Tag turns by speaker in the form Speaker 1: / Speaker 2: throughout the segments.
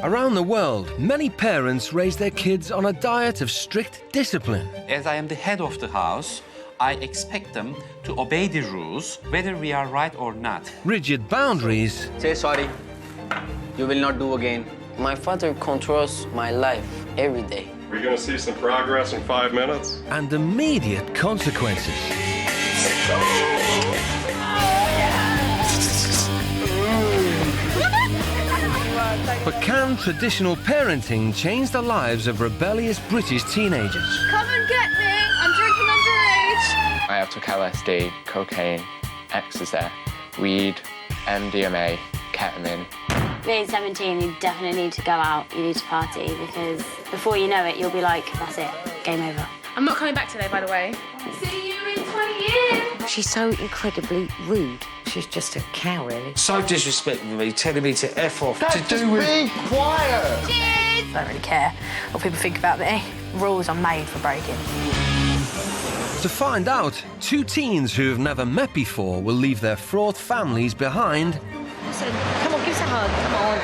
Speaker 1: Around the world, many parents raise their kids on a diet of strict discipline.
Speaker 2: As I am the head of the house, I expect them to obey the rules, whether we are right or not.
Speaker 1: Rigid boundaries.
Speaker 3: Say sorry. You will not do again.
Speaker 4: My father controls my life every day.
Speaker 5: We're going to see some progress in 5 minutes.
Speaker 1: And immediate consequences. But can traditional parenting change the lives of rebellious British teenagers?
Speaker 6: Come and get me! I'm drinking underage!
Speaker 7: I took LSD, cocaine, ecstasy, weed, MDMA, ketamine.
Speaker 8: Being 17, you definitely need to go out, you need to party, because before you know it, you'll be like, that's it, game over.
Speaker 6: I'm not coming back today, by the way. See you in 20 years!
Speaker 9: She's so incredibly rude. She's just a cow, really.
Speaker 10: So disrespectful of me, telling me to F off.
Speaker 3: Dad,
Speaker 10: to do with...
Speaker 3: be quiet!
Speaker 6: Cheers!
Speaker 11: I don't really care what people think about me. Rules are made for breaking.
Speaker 1: To find out, two teens who have never met before will leave their fraught families behind.
Speaker 9: Listen, come on, give us a hug. Come on.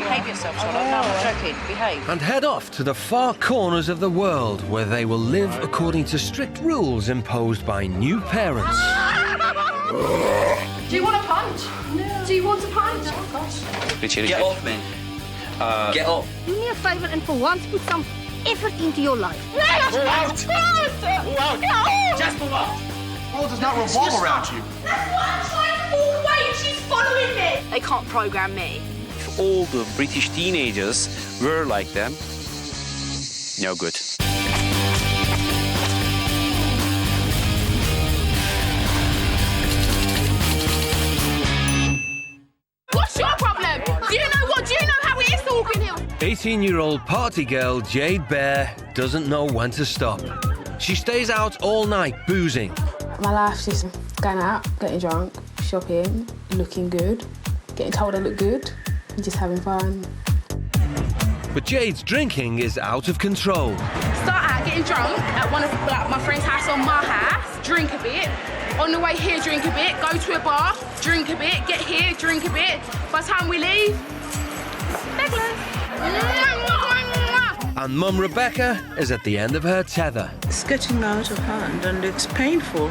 Speaker 9: Behave yourself, Charlotte. No, I'm joking. Behave.
Speaker 1: And head off to the far corners of the world where they will live according to strict rules imposed by new parents.
Speaker 6: Do you want a punch? No. Do you want a punch? Oh, gosh.
Speaker 3: Get off me. Get off.
Speaker 12: Do me a favour and for once put some effort into your life.
Speaker 3: Move out! Move out!
Speaker 6: No!
Speaker 3: Just move out!
Speaker 10: The world does not revolve around you.
Speaker 6: That's why I'm trying to walk away and she's following me!
Speaker 11: They can't program me.
Speaker 2: If all the British teenagers were like them, no good.
Speaker 6: What's your problem? Do you know how it is talking here?
Speaker 1: 18-year-old party girl Jade Bear doesn't know when to stop. She stays out all night boozing.
Speaker 13: My life's just going out, getting drunk, shopping, looking good, getting told I look good, and just having fun.
Speaker 1: But Jade's drinking is out of control.
Speaker 6: Start out getting drunk at one of my friend's house or my house, drink a bit. On the way here, drink a bit, go to a bar, drink a bit, get here, drink a bit. By the time we leave,
Speaker 1: And Mum Rebecca is at the end of her tether.
Speaker 14: It's getting out of hand and it's painful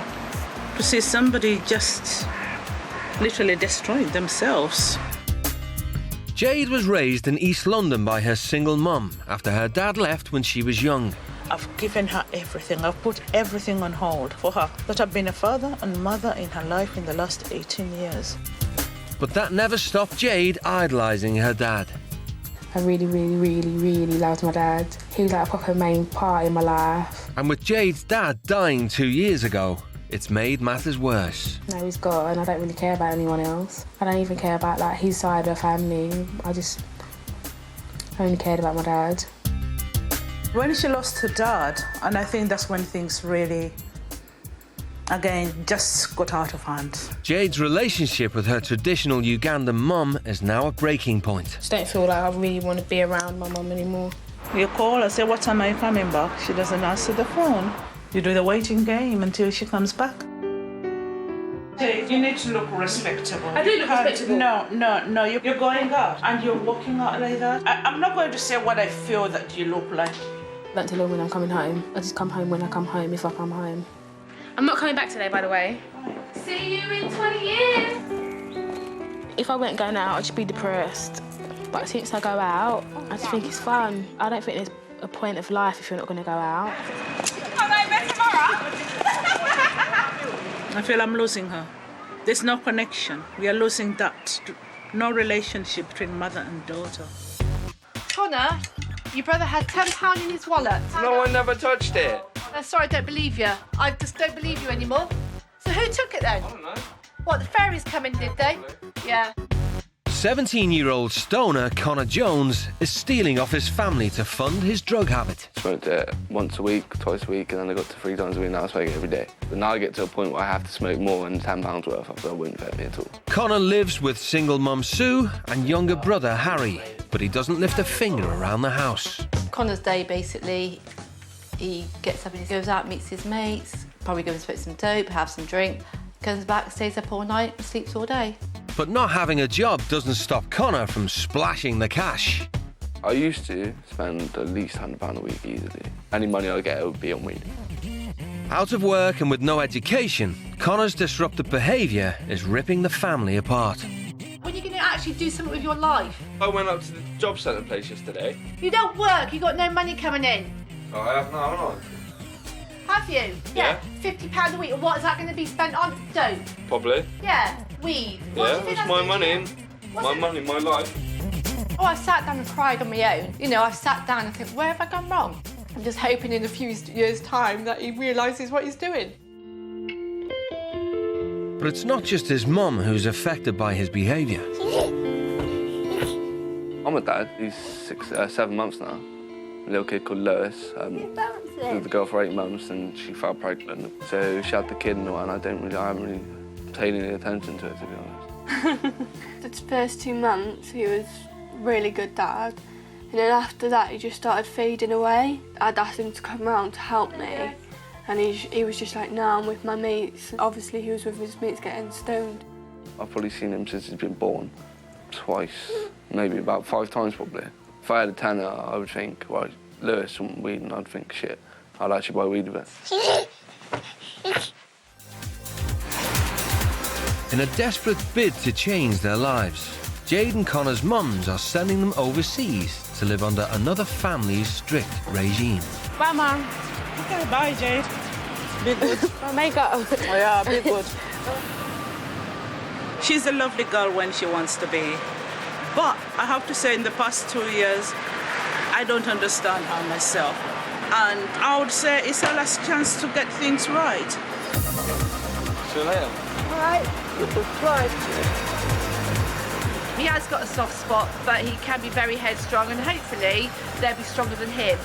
Speaker 14: to see somebody just literally destroying themselves.
Speaker 1: Jade was raised in East London by her single mum after her dad left when she was young.
Speaker 14: I've given her everything. I've put everything on hold for her. That I've been a father and mother in her life in the last 18 years.
Speaker 1: But that never stopped Jade idolising her dad.
Speaker 13: I really, really, really, really loved my dad. He was like a proper main part in my life.
Speaker 1: And with Jade's dad dying 2 years ago, it's made matters worse.
Speaker 13: Now he's gone and I don't really care about anyone else. I don't even care about like his side of the family. I only cared about my dad.
Speaker 14: When she lost her dad, and I think that's when things really, again, just got out of hand.
Speaker 1: Jade's relationship with her traditional Ugandan mum is now a breaking point.
Speaker 13: I just don't feel like I really want to be around my mum anymore.
Speaker 14: You call her, say, what time are you coming back? She doesn't answer the phone. You do the waiting game until she comes back. Hey, you need to look respectable.
Speaker 6: I do look respectable.
Speaker 14: No. You're going out and you're walking out like that. I'm not going to say what I feel that you look like.
Speaker 13: I don't tell her when I'm coming home. I just come home when I come home, if I come home.
Speaker 6: I'm not coming back today, by the way. See you in 20 years!
Speaker 13: If I weren't going out, I'd just be depressed. But since I go out, I just think it's fun. I don't think there's a point of life if you're not going to go out.
Speaker 14: I feel I'm losing her. There's no connection. We are losing that. No relationship between mother and daughter.
Speaker 6: Connor, your brother had £10 in his wallet.
Speaker 3: No one never touched it.
Speaker 6: Sorry, I don't believe you. I just don't believe you anymore. So who took it then?
Speaker 3: I don't know.
Speaker 6: What, the fairies come in, did they? Yeah.
Speaker 1: 17-year-old stoner Connor Jones is stealing off his family to fund his drug habit.
Speaker 7: Smoked it once a week, twice a week, and then I got to 3 times a week. Now I smoke it every day. But now I get to a point where I have to smoke more than £10 worth. I feel it wouldn't fit me at all.
Speaker 1: Connor lives with single mum Sue and younger brother Harry, but he doesn't lift a finger around the house.
Speaker 15: Connor's day, basically, he gets up and he goes out, meets his mates, probably goes and smoke some dope, have some drink, comes back, stays up all night, sleeps all day.
Speaker 1: But not having a job doesn't stop Connor from splashing the cash.
Speaker 7: I used to spend at least £100 a week easily. Any money I get would be on weed.
Speaker 1: Out of work and with no education, Connor's disruptive behaviour is ripping the family apart.
Speaker 9: When are you going to actually do something with your life?
Speaker 7: I went up to the job centre place yesterday.
Speaker 9: You don't work, you got no money coming in.
Speaker 7: Oh, I have now, haven't
Speaker 9: Have you?
Speaker 7: Yeah.
Speaker 9: £50 a week, and what is that going to be spent on? Dope?
Speaker 7: I? Probably.
Speaker 9: Yeah, weed. What do you
Speaker 7: Yeah,
Speaker 9: think
Speaker 7: it's
Speaker 9: that's
Speaker 7: my
Speaker 9: gonna
Speaker 7: money.
Speaker 9: do?
Speaker 7: My money, my life.
Speaker 15: Oh, I sat down and cried on my own. You know, I've sat down and think, where have I gone wrong? I'm just hoping in a few years' time that he realises what he's doing.
Speaker 1: But it's not just his mum who's affected by his behaviour.
Speaker 7: I'm a dad. He's 7 months now. A little kid called Lewis. She was with the girl for 8 months and she fell pregnant. So she had the kid and all, and I haven't really paid any attention to it, to be honest.
Speaker 16: The first 2 months, he was a really good dad. And then after that, he just started fading away. I'd asked him to come round to help me. And he was just like, no, I'm with my mates. Obviously, he was with his mates getting stoned.
Speaker 7: I've probably seen him since he's been born. Twice, maybe about 5 times probably. If I had a tenner, I would think, well, Lewis, some weed, and I'd think, shit, I'd actually buy weed with it.
Speaker 1: In a desperate bid to change their lives, Jade and Connor's mums are sending them overseas to live under another family's strict regime.
Speaker 13: Bye, Mum.
Speaker 14: Okay, bye, Jade. Be good.
Speaker 13: My makeup.
Speaker 14: Oh, yeah, be good. She's a lovely girl when she wants to be. But I have to say, in the past 2 years, I don't understand her myself. And I would say it's her last chance to get things right.
Speaker 7: See you later.
Speaker 9: All right. Right. He has got a soft spot, but he can be very headstrong, and hopefully they'll be stronger than him.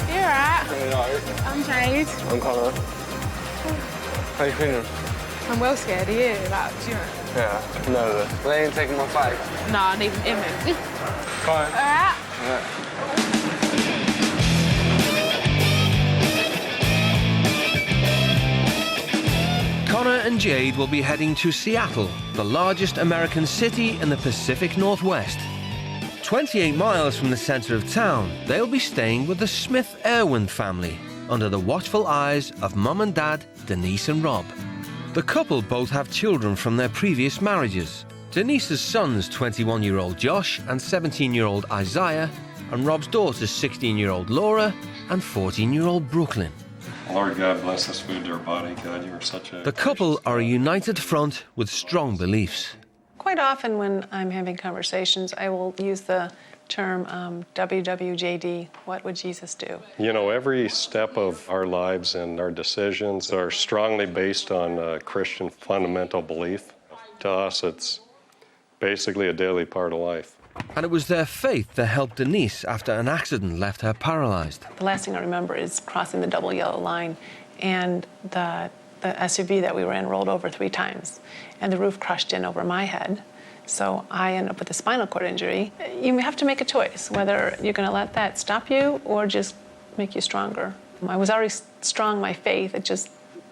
Speaker 13: You're right. I'm Jade.
Speaker 7: I'm Connor. How you feeling?
Speaker 13: I'm well scared of you. Like, do you know?
Speaker 7: Yeah, nervous. But they ain't taking my fight.
Speaker 13: No, I need an image.
Speaker 7: Fine.
Speaker 13: All right.
Speaker 1: Connor and Jade will be heading to Seattle, the largest American city in the Pacific Northwest. 28 miles from the centre of town, they'll be staying with the Smith-Irwin family, under the watchful eyes of Mum and Dad, Denise and Rob. The couple both have children from their previous marriages. Denise's son's 21-year-old Josh and 17-year-old Isaiah, and Rob's daughter's 16-year-old Laura and 14-year-old Brooklyn.
Speaker 5: Lord God bless this food to our body. God, you are such a...
Speaker 1: The couple are a united front with strong beliefs.
Speaker 17: Quite often when I'm having conversations, I will use the term WWJD, what would Jesus do?
Speaker 5: You know, every step of our lives and our decisions are strongly based on Christian fundamental belief. To us, it's basically a daily part of life.
Speaker 1: And it was their faith that helped Denise after an accident left her paralysed.
Speaker 17: The last thing I remember is crossing the double yellow line, and the SUV that we were in rolled over 3 times, and the roof crushed in over my head. So I ended up with a spinal cord injury. You have to make a choice, whether you're going to let that stop you or just make you stronger. I was already strong, my faith,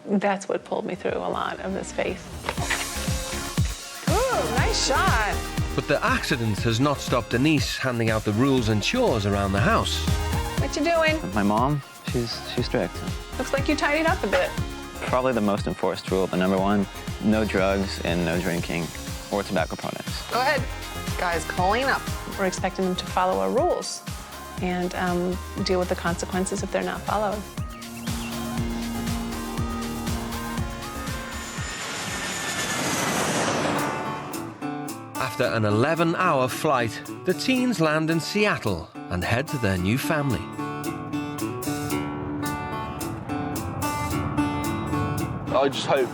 Speaker 17: that's what pulled me through a lot of this faith.
Speaker 11: Ooh, nice shot.
Speaker 1: But the accident has not stopped Denise handing out the rules and chores around the house.
Speaker 17: What you doing?
Speaker 18: My mom, she's strict.
Speaker 17: Looks like you tidied up a bit.
Speaker 18: Probably the most enforced rule, the number one, no drugs and no drinking or tobacco products.
Speaker 11: Go ahead. Guys, clean up.
Speaker 17: We're expecting them to follow our rules and deal with the consequences if they're not followed.
Speaker 1: After an 11-hour flight, the teens land in Seattle and head to their new family.
Speaker 7: I just hope,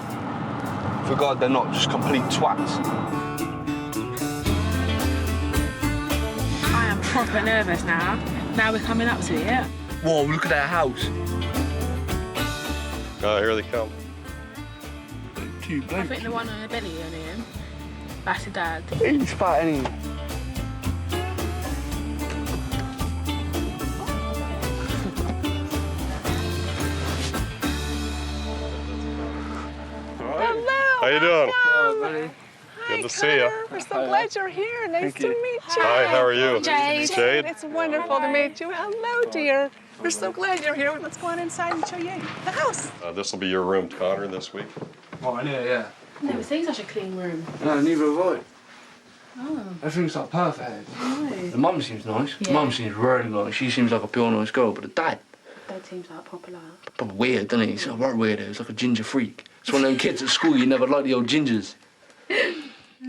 Speaker 7: for God, they're not just complete twats.
Speaker 13: I am proper nervous now. Now we're coming up to it.
Speaker 7: Whoa, look at that house.
Speaker 5: Oh, here they come.
Speaker 13: I think the one on the belly on him, that's the dad.
Speaker 7: He's fat, ain't he?
Speaker 5: How you doing?
Speaker 7: Hello, buddy.
Speaker 5: Good to see you.
Speaker 17: We're so glad you're here. Nice to meet you.
Speaker 5: Hi, how are you?
Speaker 17: Jade.
Speaker 5: Jade?
Speaker 17: It's wonderful to meet you. Hello, dear. We're so glad you're here. Let's go on inside and show you the house.
Speaker 5: This will be your room, Connor, this week.
Speaker 10: Oh, I know, yeah.
Speaker 13: I've never seen such a clean room.
Speaker 10: No, neither have I.
Speaker 13: Oh.
Speaker 10: Everything's like perfect.
Speaker 13: Nice.
Speaker 10: The mum seems nice.
Speaker 13: Yeah.
Speaker 10: The mum seems really nice. She seems like a pure nice girl, but the dad,
Speaker 13: Dad seems like proper like.
Speaker 10: proper weird, doesn't he? He's a right weirdo. He's like a ginger freak. It's one of them kids at school you never like the old gingers.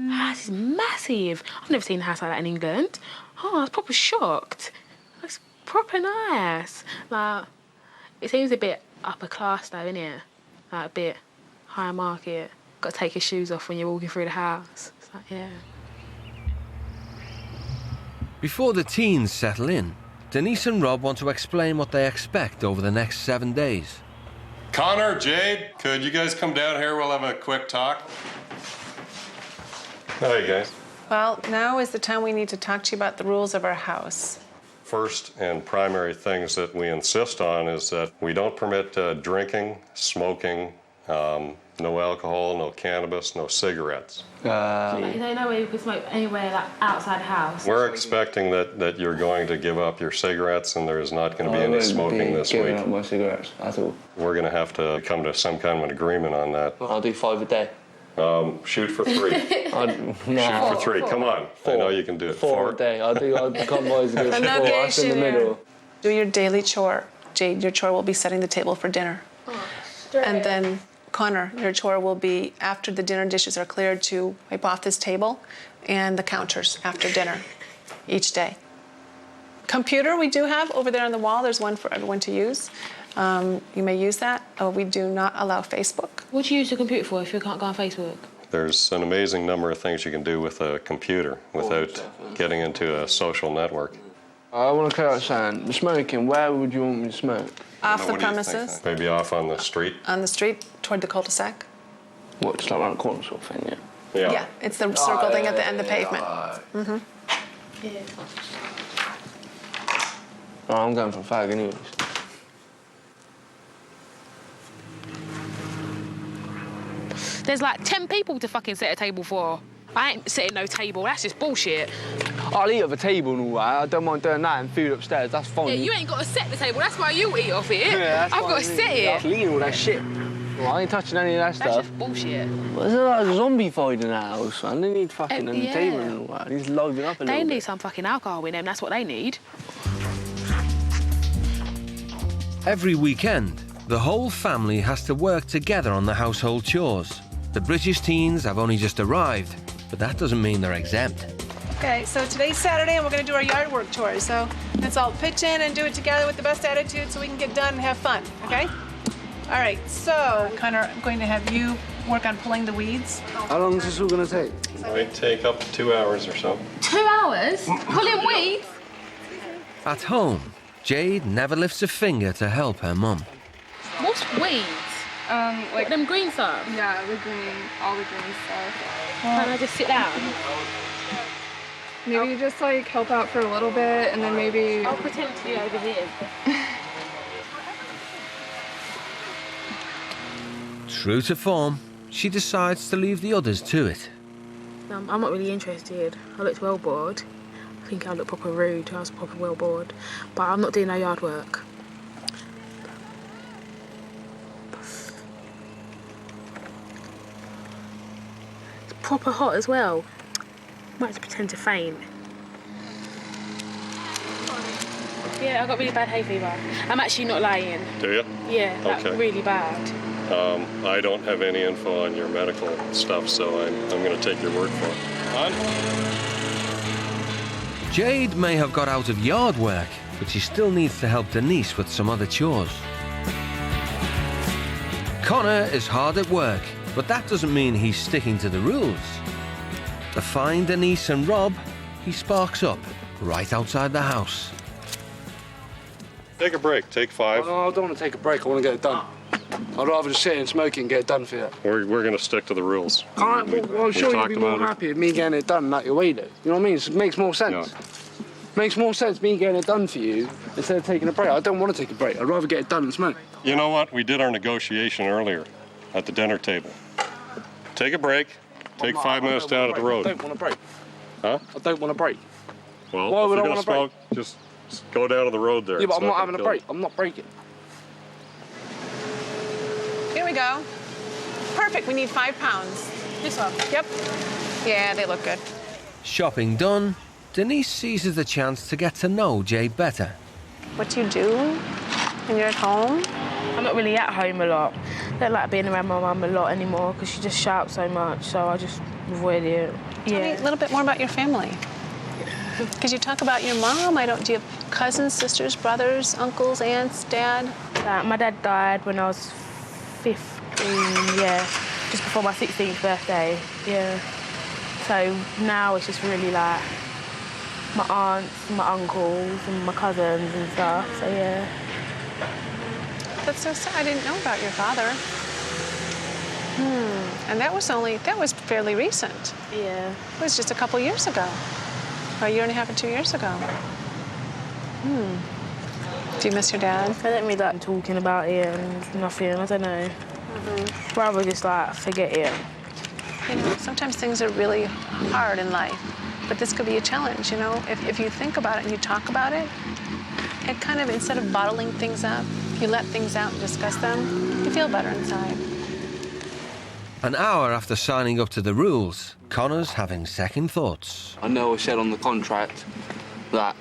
Speaker 13: House is massive. I've never seen a house like that in England. Oh, I was proper shocked. It's proper nice. Like, it seems a bit upper class though, innit? Like a bit higher market. Got to take your shoes off when you're walking through the house. It's like, yeah.
Speaker 1: Before the teens settle in, Denise and Rob want to explain what they expect over the next 7 days.
Speaker 5: Connor, Jade, could you guys come down here? We'll have a quick talk. Hi, guys.
Speaker 17: Well, now is the time we need to talk to you about the rules of our house.
Speaker 5: First and primary things that we insist on is that we don't permit drinking, smoking, no alcohol, no cannabis, no cigarettes.
Speaker 13: Like, there's no way you can smoke anywhere like outside the house.
Speaker 5: We're expecting that you're going to give up your cigarettes and there's not going to be any smoking this week.
Speaker 7: I won't be giving up my cigarettes at all.
Speaker 5: We're going to have to come to some kind of an agreement on that.
Speaker 7: I'll do 5 a day.
Speaker 5: Shoot for 3. Shoot for 3. Come on.
Speaker 7: 4.
Speaker 5: I know you can do it.
Speaker 7: 4 a day. I'll compromise and go for 4. That's in the middle.
Speaker 17: Do your daily chore. Jade, your chore will be setting the table for dinner. And then Connor, your chore will be, after the dinner dishes are cleared, to wipe off this table and the counters after dinner each day. Computer we do have over there on the wall. There's one for everyone to use. You may use that. We do not allow Facebook.
Speaker 13: What do you use the computer for if you can't go on Facebook?
Speaker 5: There's an amazing number of things you can do with a computer without getting into a social network.
Speaker 7: I want to clear out something. The smoking, where would you want me to smoke?
Speaker 17: Off the premises.
Speaker 5: Maybe off on the street.
Speaker 17: On the street, toward the cul-de-sac.
Speaker 7: What, just like around the corner sort of thing, yeah?
Speaker 17: Yeah, it's the circle thing at the end of the pavement. Mm-hmm.
Speaker 13: Yeah.
Speaker 7: Oh, I'm going for fag anyways.
Speaker 13: There's like 10 people to fucking set a table for. I ain't setting no table, that's just bullshit.
Speaker 7: I'll eat off a table and all that. I don't mind doing that and food upstairs, that's fine.
Speaker 13: Yeah, you ain't got to set the table, that's why you eat off it.
Speaker 7: Yeah,
Speaker 13: I've got to set it.
Speaker 7: I'll clean all that shit. Well, I ain't touching any of that stuff.
Speaker 13: That's just bullshit.
Speaker 7: Well, there's a lot of zombie fight in that house, man. They need fucking entertainment and all that. They need to liven up a little bit.
Speaker 13: They need some fucking alcohol in them, that's what they need.
Speaker 1: Every weekend, the whole family has to work together on the household chores. The British teens have only just arrived, but that doesn't mean they're exempt.
Speaker 17: Okay, so today's Saturday and we're going to do our yard work chores. So let's all pitch in and do it together with the best attitude so we can get done and have fun, okay? All right, so Connor, I'm going to have you work on pulling the weeds.
Speaker 7: How long is this all going to take?
Speaker 5: It might take up to 2 hours or so.
Speaker 13: 2 hours? Pulling weeds?
Speaker 1: At home, Jade never lifts a finger to help her mum.
Speaker 13: What's weeds?
Speaker 16: Like
Speaker 13: them green stuff?
Speaker 16: Yeah, all the green stuff.
Speaker 13: Can I just sit down?
Speaker 16: Maybe you just like help out for a little bit and then maybe...
Speaker 13: I'll pretend to be over here.
Speaker 1: True to form, she decides to leave the others to it.
Speaker 13: I'm not really interested. I looked well bored. I think I looked proper rude. I was proper well bored. But I'm not doing no yard work. It's proper hot as well. Might have to pretend to faint. Yeah, I got really bad hay fever. I'm actually not lying.
Speaker 5: Do you?
Speaker 13: Yeah, like
Speaker 5: Okay.
Speaker 13: really bad.
Speaker 5: I don't have any info on your medical stuff, so I'm going to take your word for it. On.
Speaker 1: Jade may have got out of yard work, but she still needs to help Denise with some other chores. Connor is hard at work, but that doesn't mean he's sticking to the rules. To find Denise and Rob, he sparks up right outside the house.
Speaker 5: Take a break. Take 5.
Speaker 7: Oh, I don't want to take a break. I want to get it done. I'd rather just sit and smoke it and get it done for you.
Speaker 5: We're going to stick to the rules.
Speaker 7: I'm sure you'd be more happy with me getting it done that your way, though. You know what I mean? It makes more sense.
Speaker 5: Yeah.
Speaker 7: Makes more sense me getting it done for you instead of taking a break. I don't want to take a break. I'd rather get it done and smoke.
Speaker 5: You know what? We did our negotiation earlier at the dinner table. Take a break. Take 5 minutes down at the road.
Speaker 10: I don't want to break.
Speaker 5: Huh?
Speaker 10: I don't want to break.
Speaker 5: Well,
Speaker 10: Why
Speaker 5: if
Speaker 10: would
Speaker 5: you're
Speaker 10: I
Speaker 5: going to
Speaker 10: wanna
Speaker 5: smoke, just go down to the road there.
Speaker 10: Yeah, but
Speaker 5: It's
Speaker 10: I'm not
Speaker 5: gonna
Speaker 10: having a
Speaker 5: kill
Speaker 10: break.
Speaker 5: you.
Speaker 10: I'm not breaking.
Speaker 17: Here we go. Perfect. We need 5 pounds. This one. Yep. Yeah, they look good.
Speaker 1: Shopping done, Denise seizes the chance to get to know Jade better.
Speaker 17: What do you do when you're at home?
Speaker 13: I'm not really at home a lot. I don't like being around my mum a lot anymore because she just shouts so much, so I just avoid it.
Speaker 17: Tell me a little bit more about your family. Could you talk about your mom? Do you have cousins, sisters, brothers, uncles, aunts, dad?
Speaker 13: My dad died when I was 15, yeah, just before my 16th birthday, yeah. So now it's just really like my aunts, my uncles, and my cousins and stuff, so yeah.
Speaker 17: That's so sad. I didn't know about your father. And that was fairly recent.
Speaker 13: Yeah.
Speaker 17: It was just a couple years ago. Or a year and a half or 2 years ago. Do you miss your dad?
Speaker 13: I don't really like talking about it and nothing, I don't know. Rather just like forget it.
Speaker 17: You know, sometimes things are really hard in life, but this could be a challenge, you know? If you think about it and you talk about it, it kind of, instead of bottling things up, you let things out and discuss them, you feel better inside.
Speaker 1: An hour after signing up to the rules, Connor's having second thoughts.
Speaker 10: I know I said on the contract that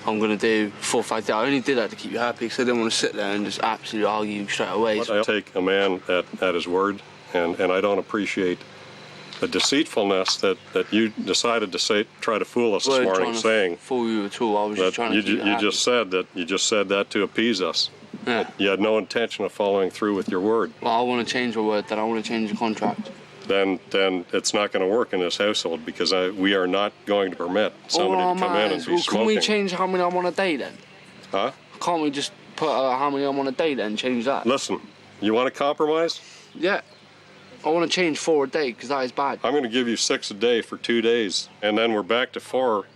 Speaker 10: I'm going to do 4 or 5 days. I only did that to keep you happy because I didn't want to sit there and just absolutely argue straight away.
Speaker 5: I take a man at his word, and I don't appreciate the deceitfulness that you decided to try to fool us this morning, saying
Speaker 10: fool you at all. I was just trying to keep you happy.
Speaker 5: You just said that to appease us.
Speaker 10: Yeah.
Speaker 5: You had no intention of following through with your word.
Speaker 10: Well, I want to change my word. Then I want to change the contract.
Speaker 5: Then it's not going to work in this household because we are not going to permit somebody to come in and be smoking.
Speaker 10: Can we change how many I want a day then?
Speaker 5: Huh?
Speaker 10: Can't we just put how many I want a day then, change that?
Speaker 5: Listen, you want to compromise?
Speaker 10: Yeah. I want to change 4 a day because that is bad.
Speaker 5: I'm going to give you 6 a day for 2 days, and then we're back to 4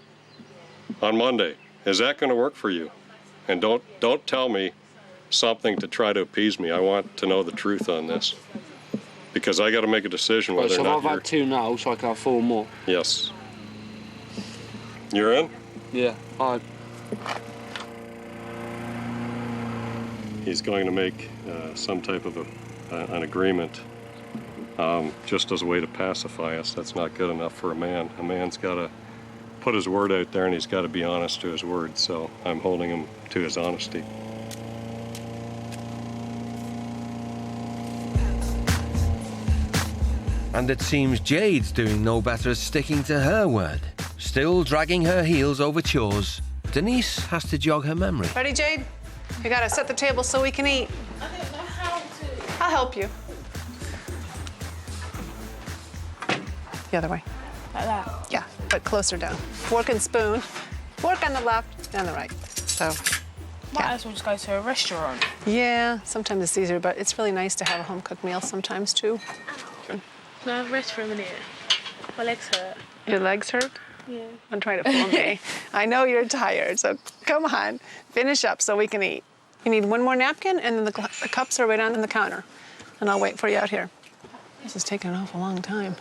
Speaker 5: on Monday. Is that going to work for you? And don't tell me something to try to appease me. I want to know the truth on this. Because I got to make a decision whether or not
Speaker 10: I've had 2 now, so I can have 4 more.
Speaker 5: Yes. You're in?
Speaker 10: Yeah, fine.
Speaker 5: He's going to make some type of an agreement just as a way to pacify us. That's not good enough for a man. A man's got to put his word out there, and he's got to be honest to his word. So I'm holding him to his honesty.
Speaker 1: And it seems Jade's doing no better at sticking to her word. Still dragging her heels over chores, Denise has to jog her memory.
Speaker 17: Ready, Jade? You gotta set the table so we can eat.
Speaker 13: I don't know how to.
Speaker 17: I'll help you. The other way.
Speaker 13: Like that?
Speaker 17: Yeah, but closer down. Fork and spoon. Fork on the left and the right. So,
Speaker 13: Might as well just go to a restaurant.
Speaker 17: yeah, sometimes it's easier, but it's really nice to have a home-cooked meal sometimes, too.
Speaker 13: Can I rest for a minute? My legs hurt.
Speaker 17: Your legs hurt?
Speaker 13: Yeah.
Speaker 17: I'm trying to fool me. I know you're tired, so come on. Finish up so we can eat. You need 1 more napkin, and then the cups are right on the counter. And I'll wait for you out here. This is taking an awful long time.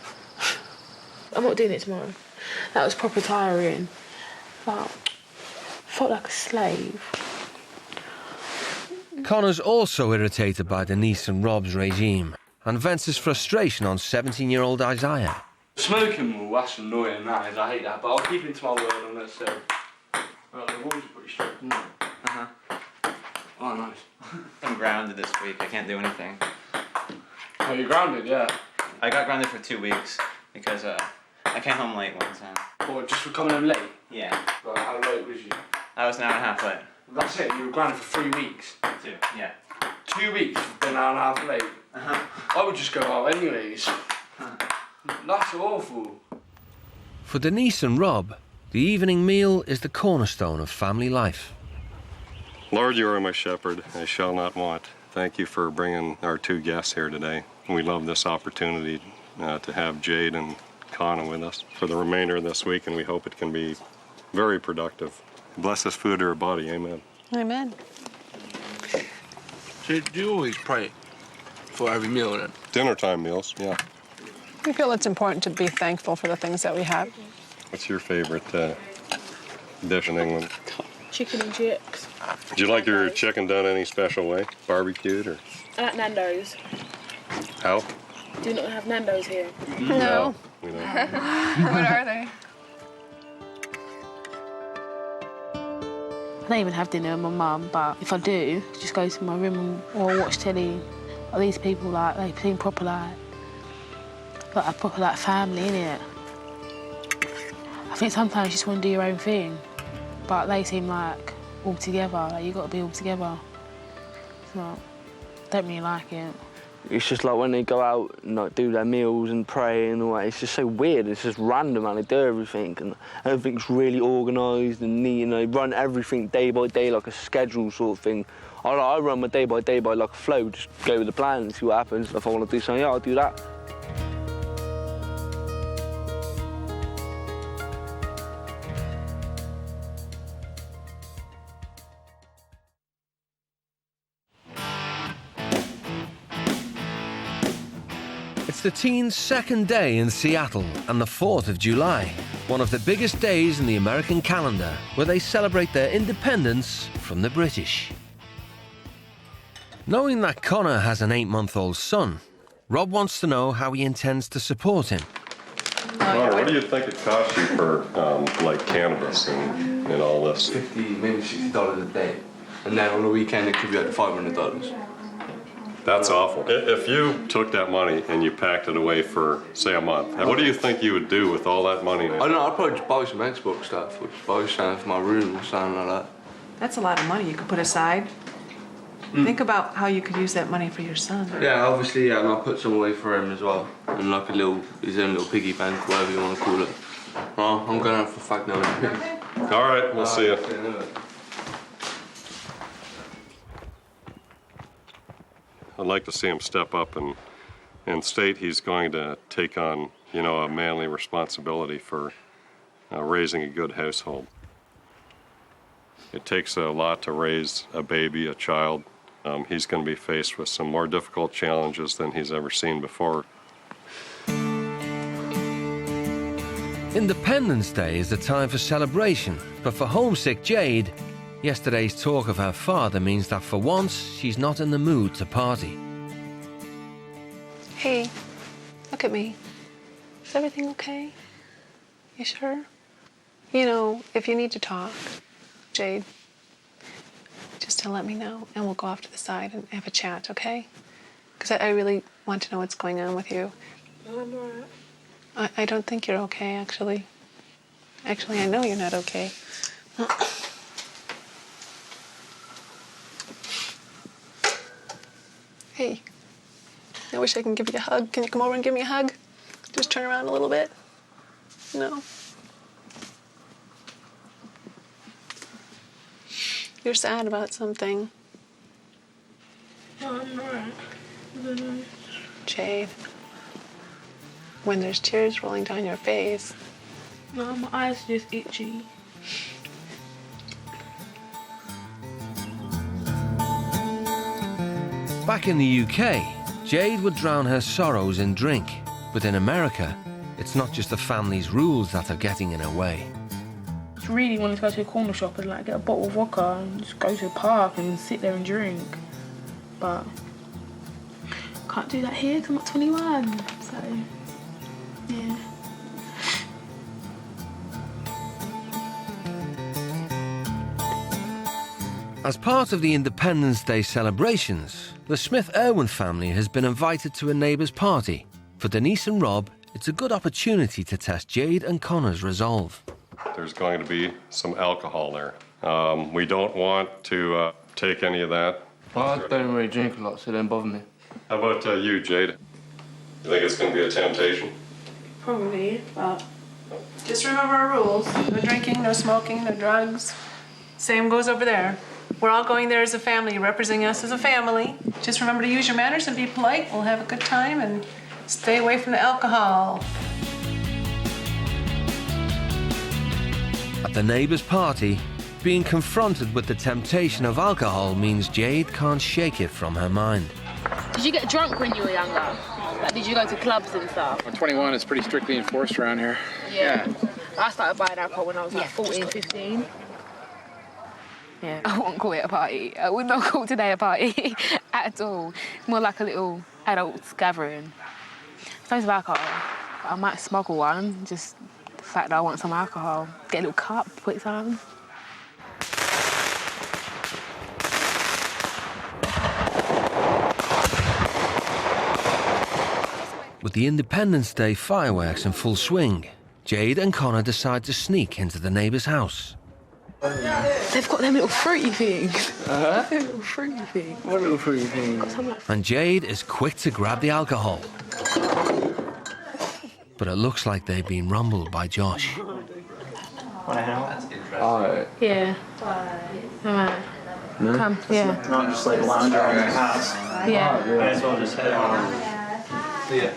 Speaker 13: I'm not doing it tomorrow. That was proper tiring. But felt like a slave.
Speaker 1: Connor's also irritated by Denise and Rob's regime and vents his frustration on 17-year-old Isaiah.
Speaker 10: Smoking, well, that's annoying, that is. I hate that, but I'll keep into my word on that, so. Well, the rules are pretty strict, isn't it?
Speaker 18: Uh-huh.
Speaker 10: Oh, nice.
Speaker 18: I'm grounded this week. I can't do anything.
Speaker 10: Oh, you're grounded, yeah?
Speaker 18: I got grounded for 2 weeks because I came home late one time.
Speaker 10: What, just for coming home late?
Speaker 18: Yeah.
Speaker 10: Right, how late was you?
Speaker 18: I was an hour and a half late.
Speaker 10: That's it, you were grounded for 3 weeks?
Speaker 18: 2, yeah.
Speaker 10: 2 weeks, an hour and a half late? I would just go out anyways. That's awful.
Speaker 1: For Denise and Rob, the evening meal is the cornerstone of family life.
Speaker 5: Lord, you are my shepherd, I shall not want. Thank you for bringing our 2 guests here today. We love this opportunity to have Jade and Connor with us for the remainder of this week, and we hope it can be very productive. Bless this food to our body, amen.
Speaker 17: Amen.
Speaker 10: So do you always pray for every meal then?
Speaker 5: Dinner time meals, yeah.
Speaker 17: We feel it's important to be thankful for the things that we have.
Speaker 5: What's your favorite dish in England?
Speaker 13: Chicken and chips.
Speaker 5: Do you like your chicken done any special way? Barbecued or?
Speaker 13: I like Nando's.
Speaker 5: How?
Speaker 13: Do you not have Nando's here?
Speaker 17: No.
Speaker 5: We don't.
Speaker 17: What are they?
Speaker 13: I don't even have dinner with my mum, but if I do, I just go to my room or watch telly. Like, these people, like, they seem proper, like a proper, like, family, innit? I think sometimes you just want to do your own thing, but they seem like all together, like, you got to be all together. So, I don't really like it.
Speaker 10: It's just like when they go out and like do their meals and pray and all that, it's just so weird. It's just random and they do everything and everything's really organised and neat and they run everything day by day like a schedule sort of thing. I run my day by like a flow, just go with the plan and see what happens. If I want to do something, yeah, I'll do that.
Speaker 1: It's the teens' second day in Seattle and the 4th of July, one of the biggest days in the American calendar, where they celebrate their independence from the British. Knowing that Connor has an 8-month-old son, Rob wants to know how he intends to support him.
Speaker 5: Connor, what do you think it costs you for, like, cannabis and all this?
Speaker 7: $50, maybe $60 a day. And then on the weekend, it could be up to $500.
Speaker 5: That's awful. If you took that money and you packed it away for, say, a month, what do you think you would do with all that money?
Speaker 7: I don't know, I'd probably just buy some Xbox stuff, or just buy something for my room or something like that.
Speaker 17: That's a lot of money you could put aside. Think about how you could use that money for your son.
Speaker 7: Yeah, obviously, yeah, and I'll put some away for him as well. And like his own little piggy bank, whatever you want to call it. Well, I'm going out for a fact now.
Speaker 5: All right, we'll see you. I'd like to see him step up and state he's going to take on, you know, a manly responsibility for raising a good household. It takes a lot to raise a baby, a child. He's going to be faced with some more difficult challenges than he's ever seen before.
Speaker 1: Independence Day is a time for celebration, but for homesick Jade, yesterday's talk of her father means that for once, she's not in the mood to party.
Speaker 17: Hey, look at me. Is everything okay? You sure? You know, if you need to talk, Jade, just to let me know, and we'll go off to the side and have a chat, okay? Because I really want to know what's going on with you.
Speaker 13: I'm all right.
Speaker 17: I don't think you're okay, actually. Actually, I know you're not okay. Hey, I wish I could give you a hug. Can you come over and give me a hug? Just turn around a little bit. No. You're sad about something.
Speaker 13: No, I'm all right. I don't know.
Speaker 17: Jade, when there's tears rolling down your face.
Speaker 13: No, my eyes are just itchy.
Speaker 1: Back in the UK, Jade would drown her sorrows in drink. But in America, it's not just the family's rules that are getting in her way.
Speaker 13: I just really wanted to go to a corner shop and like get a bottle of vodka and just go to a park and sit there and drink. But can't do that here because I'm not 21. So, yeah.
Speaker 1: As part of the Independence Day celebrations, the Smith-Irwin family has been invited to a neighbour's party. For Denise and Rob, it's a good opportunity to test Jade and Connor's resolve.
Speaker 5: There's going to be some alcohol there. We don't want to take any of that.
Speaker 7: Well, I don't really drink a lot, so it don't bother me.
Speaker 5: How about you, Jade? You think it's going to be a temptation?
Speaker 13: Probably, but...
Speaker 17: Just remember our rules. No drinking, no smoking, no drugs. Same goes over there. We're all going there as a family, representing us as a family. Just remember to use your manners and be polite. We'll have a good time and stay away from the alcohol.
Speaker 1: At the neighbour's party, being confronted with the temptation of alcohol means Jade can't shake it from her mind.
Speaker 13: Did you get drunk when you were younger? Like, did you go to clubs and stuff?
Speaker 19: I'm 21, it's pretty strictly enforced around here.
Speaker 13: Yeah. I started buying alcohol when I was like 14, 15. Yeah.
Speaker 6: I wouldn't call it a party. I would not call today a party at all. More like a little adults gathering. Loads of alcohol. I might smuggle one, just the fact that I want some alcohol. Get a little cup, put some.
Speaker 1: With the Independence Day fireworks in full swing, Jade and Connor decide to sneak into the neighbour's house.
Speaker 13: They've got them little fruity things. Them little fruity things.
Speaker 10: What little fruity things?
Speaker 1: And Jade is quick to grab the alcohol. But it looks like they've been rumbled by Josh.
Speaker 10: Alright.
Speaker 13: Yeah. Alright.
Speaker 10: No?
Speaker 13: Come, yeah.
Speaker 20: Not just like lounge around the house.
Speaker 13: Yeah.
Speaker 20: Might as well just head on. Yeah.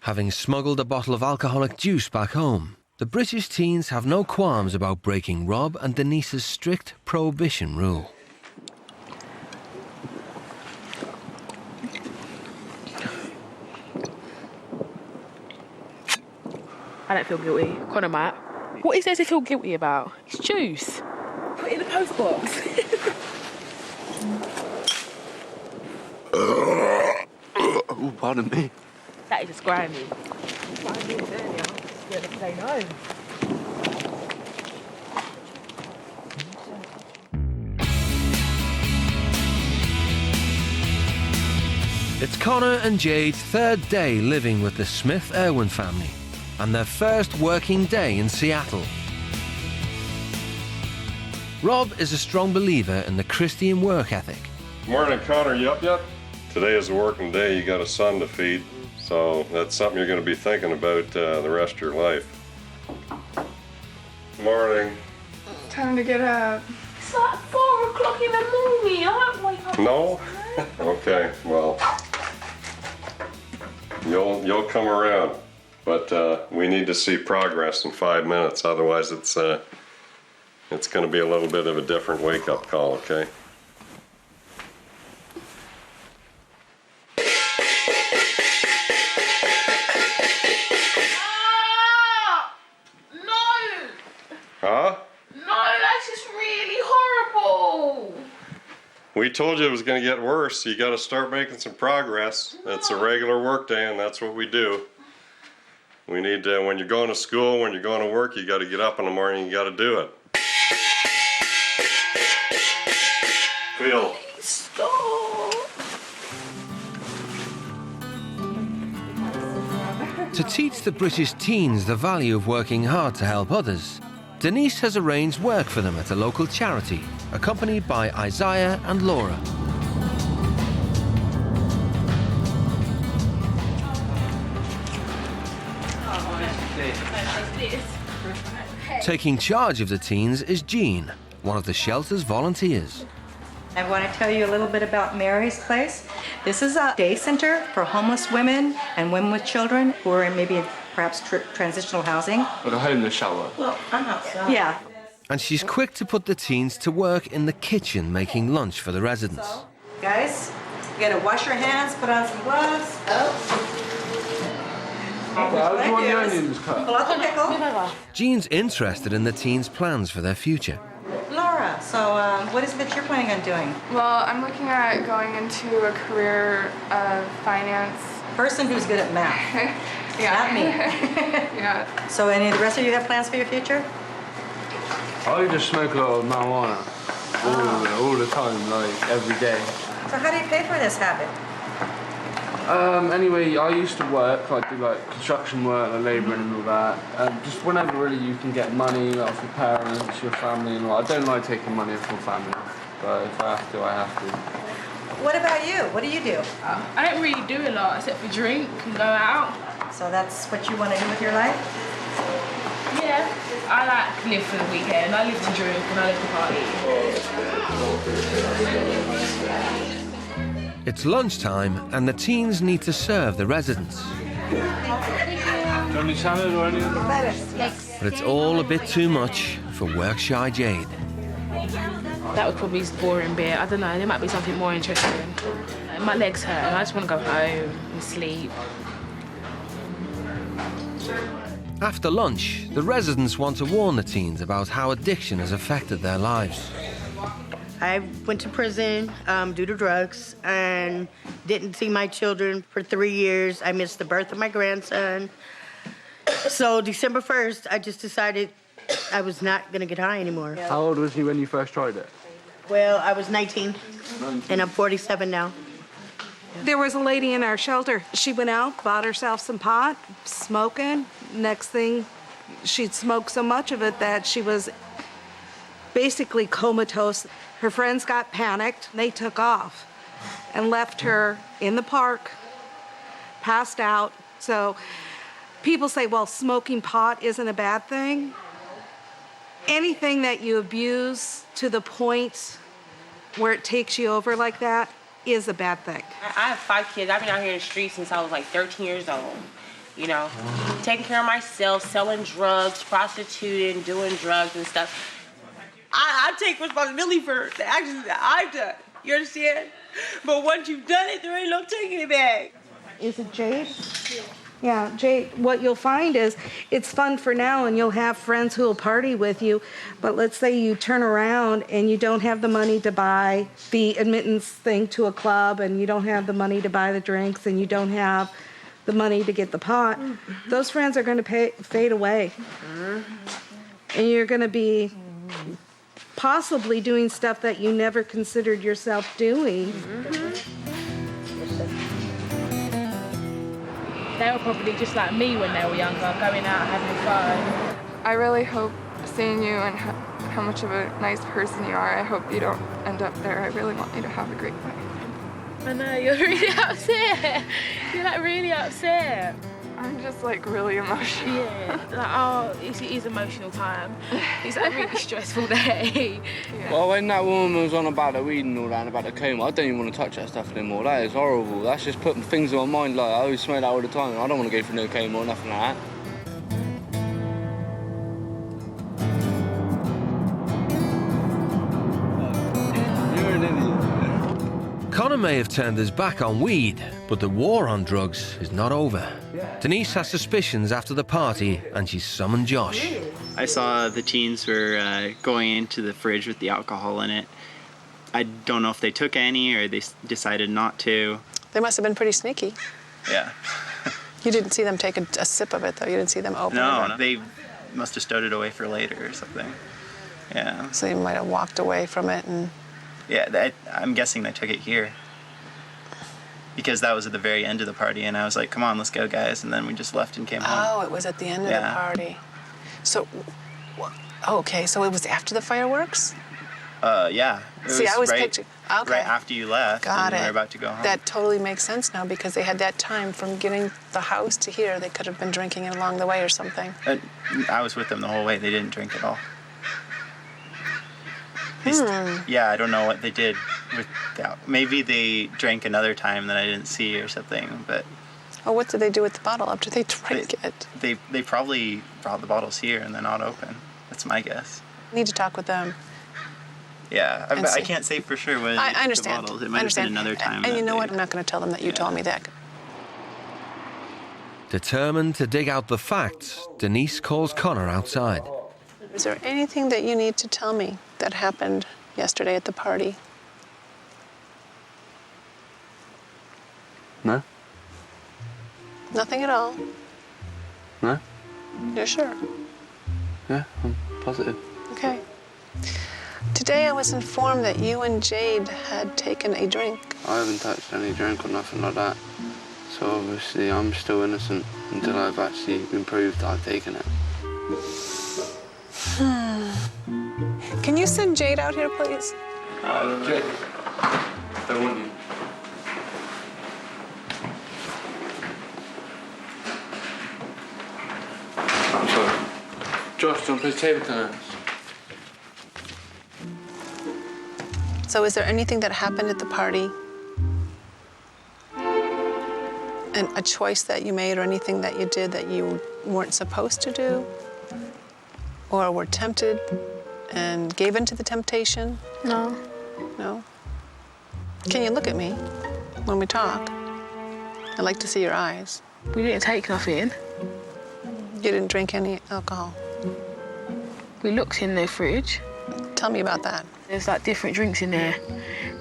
Speaker 1: Having smuggled a bottle of alcoholic juice back home, the British teens have no qualms about breaking Rob and Denise's strict prohibition rule.
Speaker 13: I don't feel guilty. Connor might. What is there to feel guilty about? It's juice. Put it in the post box.
Speaker 10: Oh, pardon me.
Speaker 13: That is just grimy. What I did earlier, yeah, to say no.
Speaker 1: It's Connor and Jade's third day living with the Smith-Irwin family and their first working day in Seattle. Rob is a strong believer in the Christian work ethic.
Speaker 5: Morning, Connor. You up yet? Today is a working day. You got a son to feed, so that's something you're going to be thinking about the rest of your life. Morning.
Speaker 16: Time to get up.
Speaker 13: It's like 4 o'clock in the morning. I don't wake up.
Speaker 5: No? Okay, well, you'll come around, but we need to see progress in 5 minutes. Otherwise, it's going to be a little bit of a different wake-up call. Okay? Huh?
Speaker 13: No, that's just really horrible.
Speaker 5: We told you it was going to get worse. You got to start making some progress. It's a regular work day, and that's what we do. We need to, when you're going to school, when you're going to work, you got to get up in the morning, you got to do it. Feel.
Speaker 13: Stop.
Speaker 1: To teach the British teens the value of working hard to help others, Denise has arranged work for them at a local charity, accompanied by Isaiah and Laura. Taking charge of the teens is Jean, one of the shelter's volunteers.
Speaker 21: I want to tell you a little bit about Mary's Place. This is a day center for homeless women and women with children who are in maybe perhaps transitional housing.
Speaker 10: Like a homeless shelter.
Speaker 21: Well, I'm outside. Yeah.
Speaker 1: And she's quick to put the teens to work in the kitchen making lunch for the residents.
Speaker 21: Guys, you gotta wash your hands, put on some gloves.
Speaker 10: How do you want the onions cut?
Speaker 21: Pull out the pickle.
Speaker 1: Jean's interested in the teens' plans for their future.
Speaker 21: Laura, so what is it that you're planning on doing?
Speaker 16: Well, I'm looking at going into a career of finance.
Speaker 21: Person who's good at math.
Speaker 16: Yeah.
Speaker 21: Not me.
Speaker 16: Yeah.
Speaker 21: So any of the rest of you have plans for your future?
Speaker 10: I just smoke a lot of marijuana. All the time, like every day.
Speaker 21: So how do you pay for this habit?
Speaker 10: Anyway, I used to work, like do like construction work, like labouring and all that. Just whenever really you can get money off your parents, your family and all. I don't like taking money off my family, but if I have to, I have to.
Speaker 21: What about you? What do you do?
Speaker 13: I don't really do a lot except for drink and go out.
Speaker 21: So that's what you want to do with your life?
Speaker 13: Yeah. I like live for the weekend. I live to drink and I live to party.
Speaker 1: It's lunchtime and the teens need to serve the residents.
Speaker 10: Any salad or anything?
Speaker 1: But it's all a bit too much for work-shy Jade.
Speaker 13: That would probably be the boring bit. I don't know, there might be something more interesting. My legs hurt and I just want to go home and sleep.
Speaker 1: After lunch, the residents want to warn the teens about how addiction has affected their lives.
Speaker 4: I went to prison due to drugs and didn't see my children for 3 years. I missed the birth of my grandson. So December 1st, I just decided I was not going to get high anymore.
Speaker 10: How old was he when you first tried it?
Speaker 4: Well, I was 19, and I'm 47 now.
Speaker 22: There was a lady in our shelter. She went out, bought herself some pot, smoking. Next thing, she'd smoked so much of it that she was basically comatose. Her friends got panicked. They took off and left her in the park, passed out. So people say, well, smoking pot isn't a bad thing. Anything that you abuse to the point where it takes you over like that is a bad thing.
Speaker 23: I have 5 kids. I've been out here in the streets since I was like 13 years old. You know, taking care of myself, selling drugs, prostituting, doing drugs and stuff. I take responsibility for the actions that I've done. You understand? But once you've done it, there ain't no taking it back.
Speaker 22: Is it Jade? Yeah, Jade, what you'll find is it's fun for now and you'll have friends who will party with you, but let's say you turn around and you don't have the money to buy the admittance thing to a club and you don't have the money to buy the drinks and you don't have the money to get the pot. Those friends are going to fade away. And you're going to be possibly doing stuff that you never considered yourself doing.
Speaker 13: They were probably just like me when they were younger, going out, having fun.
Speaker 24: I really hope, seeing you and how much of a nice person you are, I hope you don't end up there. I really want you to have a great life.
Speaker 13: I know, you're really upset. You're like really upset.
Speaker 24: I'm just like really emotional.
Speaker 13: Yeah, like, oh, it is emotional time. It's a really stressful day.
Speaker 22: Yeah.
Speaker 10: Well, when that woman was on about the weed and all that and about the coma, I don't even want to touch that stuff anymore. That is horrible. That's just putting things in my mind. Like, I always smoke that all the time. I don't want to go for no coma or nothing like that.
Speaker 1: You're an idiot. Connor may have turned his back on weed, but the war on drugs is not over. Denise has suspicions after the party, and she's summoned Josh.
Speaker 25: I saw the teens were going into the fridge with the alcohol in it. I don't know if they took any or they decided not to.
Speaker 17: They must have been pretty sneaky.
Speaker 25: Yeah.
Speaker 17: You didn't see them take a sip of it, though? You didn't see them open it?
Speaker 25: No, they must have stowed it away for later or something. Yeah.
Speaker 17: So you might have walked away from it and...
Speaker 25: Yeah, I'm guessing they took it here. Because that was at the very end of the party, and I was like, come on, let's go, guys. And then we just left and came home.
Speaker 17: Oh, it was at the end of the party. So, okay, so it was after the fireworks?
Speaker 25: Yeah.
Speaker 17: See, I was picturing... Okay.
Speaker 25: Right after you left,
Speaker 17: Got
Speaker 25: and we
Speaker 17: it.
Speaker 25: were about to go home.
Speaker 17: That totally makes sense now, because they had that time from getting the house to here. They could have been drinking it along the way or something.
Speaker 25: I was with them the whole way. They didn't drink at all. Yeah, I don't know what they did with that. Maybe they drank another time that I didn't see or something, but...
Speaker 17: Oh, what did they do with the bottle after they drank it?
Speaker 25: They probably brought the bottles here and they're not open. That's my guess.
Speaker 17: Need to talk with them.
Speaker 25: Yeah, I can't say for sure when
Speaker 17: I understand.
Speaker 25: the bottles. It might have been another time.
Speaker 17: And you know what? I'm not going to tell them that you told me that.
Speaker 1: Determined to dig out the facts, Denise calls Connor outside.
Speaker 17: Is there anything that you need to tell me that happened yesterday at the party?
Speaker 10: No.
Speaker 17: Nothing at all?
Speaker 10: No.
Speaker 17: You're sure?
Speaker 10: Yeah, I'm positive.
Speaker 17: Okay. Today I was informed that you and Jade had taken a drink.
Speaker 10: I haven't touched any drink or nothing like that. So obviously I'm still innocent until I've actually been proved that I've taken it.
Speaker 17: Can you send Jade out here, please?
Speaker 10: Jade, don't want you. I'm sorry. Josh, don't play table tennis.
Speaker 17: So is there anything that happened at the party? And a choice that you made or anything that you did that you weren't supposed to do? Or were tempted and gave in to the temptation?
Speaker 16: No.
Speaker 17: No? Can you look at me? when we talk. I like to see your eyes.
Speaker 13: We didn't take nothing.
Speaker 17: You didn't drink any alcohol?
Speaker 13: We looked in the fridge.
Speaker 17: Tell me about that.
Speaker 13: There's like different drinks in there.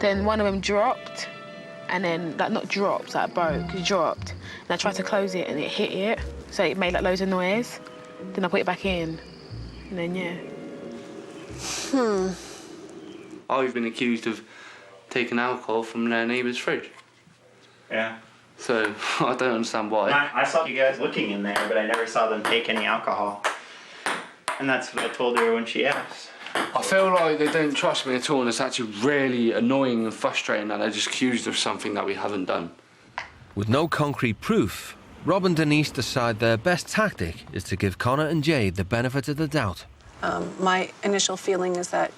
Speaker 13: Then one of them dropped, and then like not dropped, like broke, it dropped. And I tried to close it and it hit it, so it made like loads of noise. Then I put it back in, and then yeah.
Speaker 7: I've been accused of taking alcohol from their neighbour's fridge.
Speaker 25: Yeah.
Speaker 7: So I don't understand why.
Speaker 25: I saw you guys looking in there, but I never saw them take any alcohol. And that's what I told her when she asked.
Speaker 7: I feel like they don't trust me at all, and it's actually really annoying and frustrating that they're just accused of something that we haven't done.
Speaker 1: With no concrete proof, Rob and Denise decide their best tactic is to give Connor and Jade the benefit of the doubt.
Speaker 17: My initial feeling is that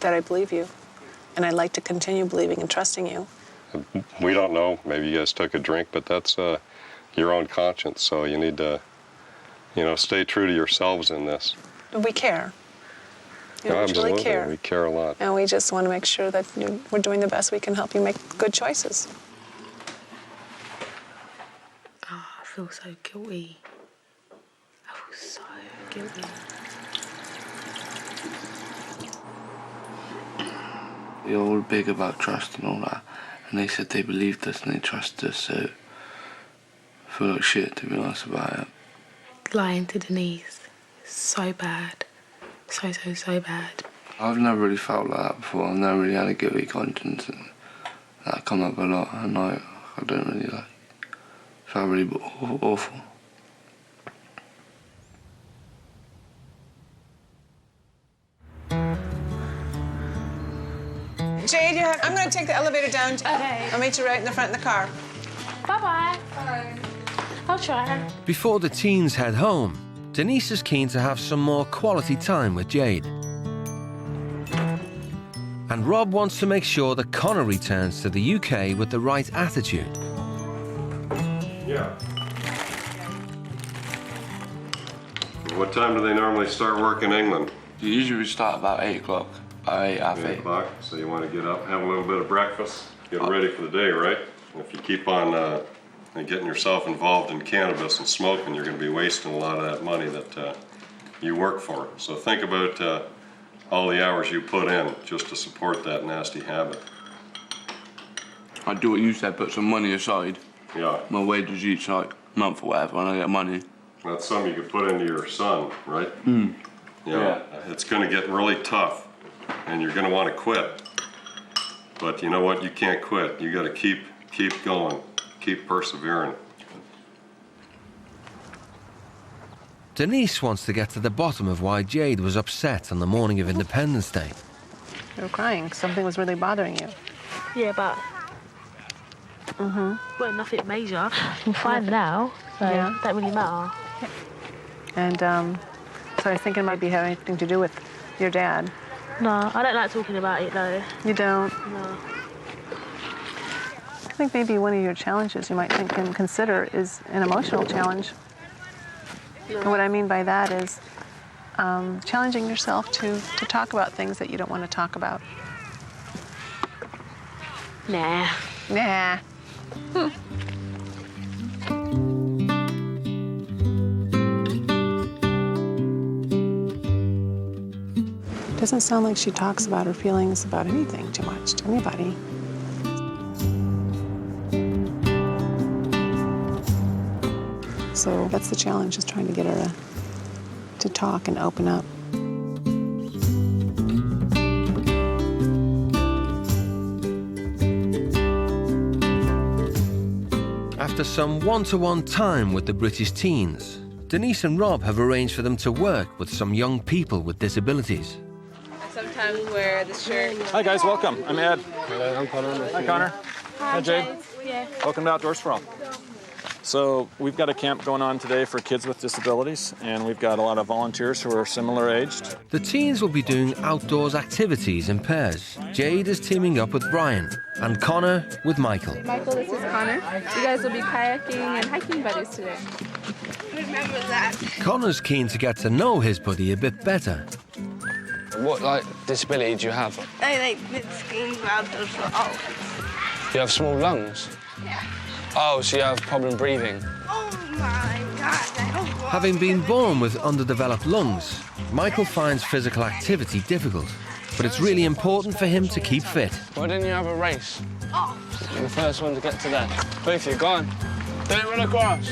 Speaker 17: I believe you, and I'd like to continue believing and trusting you.
Speaker 5: We don't know. Maybe you guys took a drink, but that's your own conscience. So you need to, stay true to yourselves in this.
Speaker 17: We care. We
Speaker 5: Absolutely.
Speaker 17: really care.
Speaker 5: We care a lot.
Speaker 17: And we just want to make sure that we're doing the best we can help you make good choices.
Speaker 13: Oh, I feel so guilty. I feel so guilty.
Speaker 7: You're all big about trust and all that, and they said they believed us and they trusted us, so I feel like shit, to be honest about it.
Speaker 13: Lying to Denise, so bad. So bad.
Speaker 7: I've never really felt like that before. I've never really had a guilty conscience, and that come up a lot, and I don't really felt really awful.
Speaker 17: Jade, I'm going to take the elevator down. Okay. I'll meet you right in the front of the car.
Speaker 13: Bye-bye. Bye. I'll try.
Speaker 1: Before the teens head home, Denise is keen to have some more quality time with Jade. And Rob wants to make sure that Connor returns to the UK with the right attitude.
Speaker 5: Yeah. What time do they normally start work in England?
Speaker 7: Usually we start about 8 o'clock. 8
Speaker 5: o'clock. So you want to get up, have a little bit of breakfast, get ready for the day, right? And if you keep on getting yourself involved in cannabis and smoking, you're going to be wasting a lot of that money that you work for. So think about all the hours you put in just to support that nasty habit.
Speaker 7: I do what you said, put some money aside.
Speaker 5: Yeah.
Speaker 7: My wages each month or whatever, when I get money.
Speaker 5: That's something you could put into your son, right?
Speaker 7: Yeah.
Speaker 5: It's going to get really tough, and you're going to want to quit. But you know what? You can't quit. You got to keep going, keep persevering.
Speaker 1: Denise wants to get to the bottom of why Jade was upset on the morning of Independence Day.
Speaker 17: You were crying. Something was really bothering you.
Speaker 13: Yeah, but... Well, nothing major. I'm fine now, so it don't really matter.
Speaker 17: And so I was thinking it might be having anything to do with your dad.
Speaker 13: No, I don't like talking about it, though.
Speaker 17: You don't?
Speaker 13: No.
Speaker 17: I think maybe one of your challenges you might think and consider is an emotional challenge.
Speaker 13: No.
Speaker 17: And what I mean by that is challenging yourself to talk about things that you don't want to talk about.
Speaker 13: Nah.
Speaker 17: Nah. Doesn't sound like she talks about her feelings about anything too much to anybody. So that's the challenge, is trying to get her to talk and open up.
Speaker 1: After some one-to-one time with the British teens, Denise and Rob have arranged for them to work with some young people with disabilities.
Speaker 2: I sometimes wear the shirt.
Speaker 3: Hi guys, welcome. I'm Ed.
Speaker 20: Hello, I'm Connor.
Speaker 3: Hi Connor. Hi Jade.
Speaker 2: Yeah.
Speaker 3: Welcome to Outdoors for All. So we've got a camp going on today for kids with disabilities, and we've got a lot of volunteers who are similar aged.
Speaker 1: The teens will be doing outdoors activities in pairs. Jade is teaming up with Brian and Connor with Michael.
Speaker 24: Michael, this is Connor. You guys will be kayaking and hiking buddies today.
Speaker 2: Remember that.
Speaker 1: Connor's keen to get to know his buddy a bit better.
Speaker 10: What, disability do you have?
Speaker 2: I like the schemes outdoors for all.
Speaker 7: You have small lungs?
Speaker 2: Yeah.
Speaker 7: Oh, so you have problem breathing?
Speaker 2: Oh my God, I don't want
Speaker 1: Having been born with underdeveloped lungs, Michael finds physical activity difficult, but it's really important for him to keep fit.
Speaker 7: Why didn't you have a race?
Speaker 2: Oh.
Speaker 7: You're the first one to get to there. Both of you, go on. Don't run across.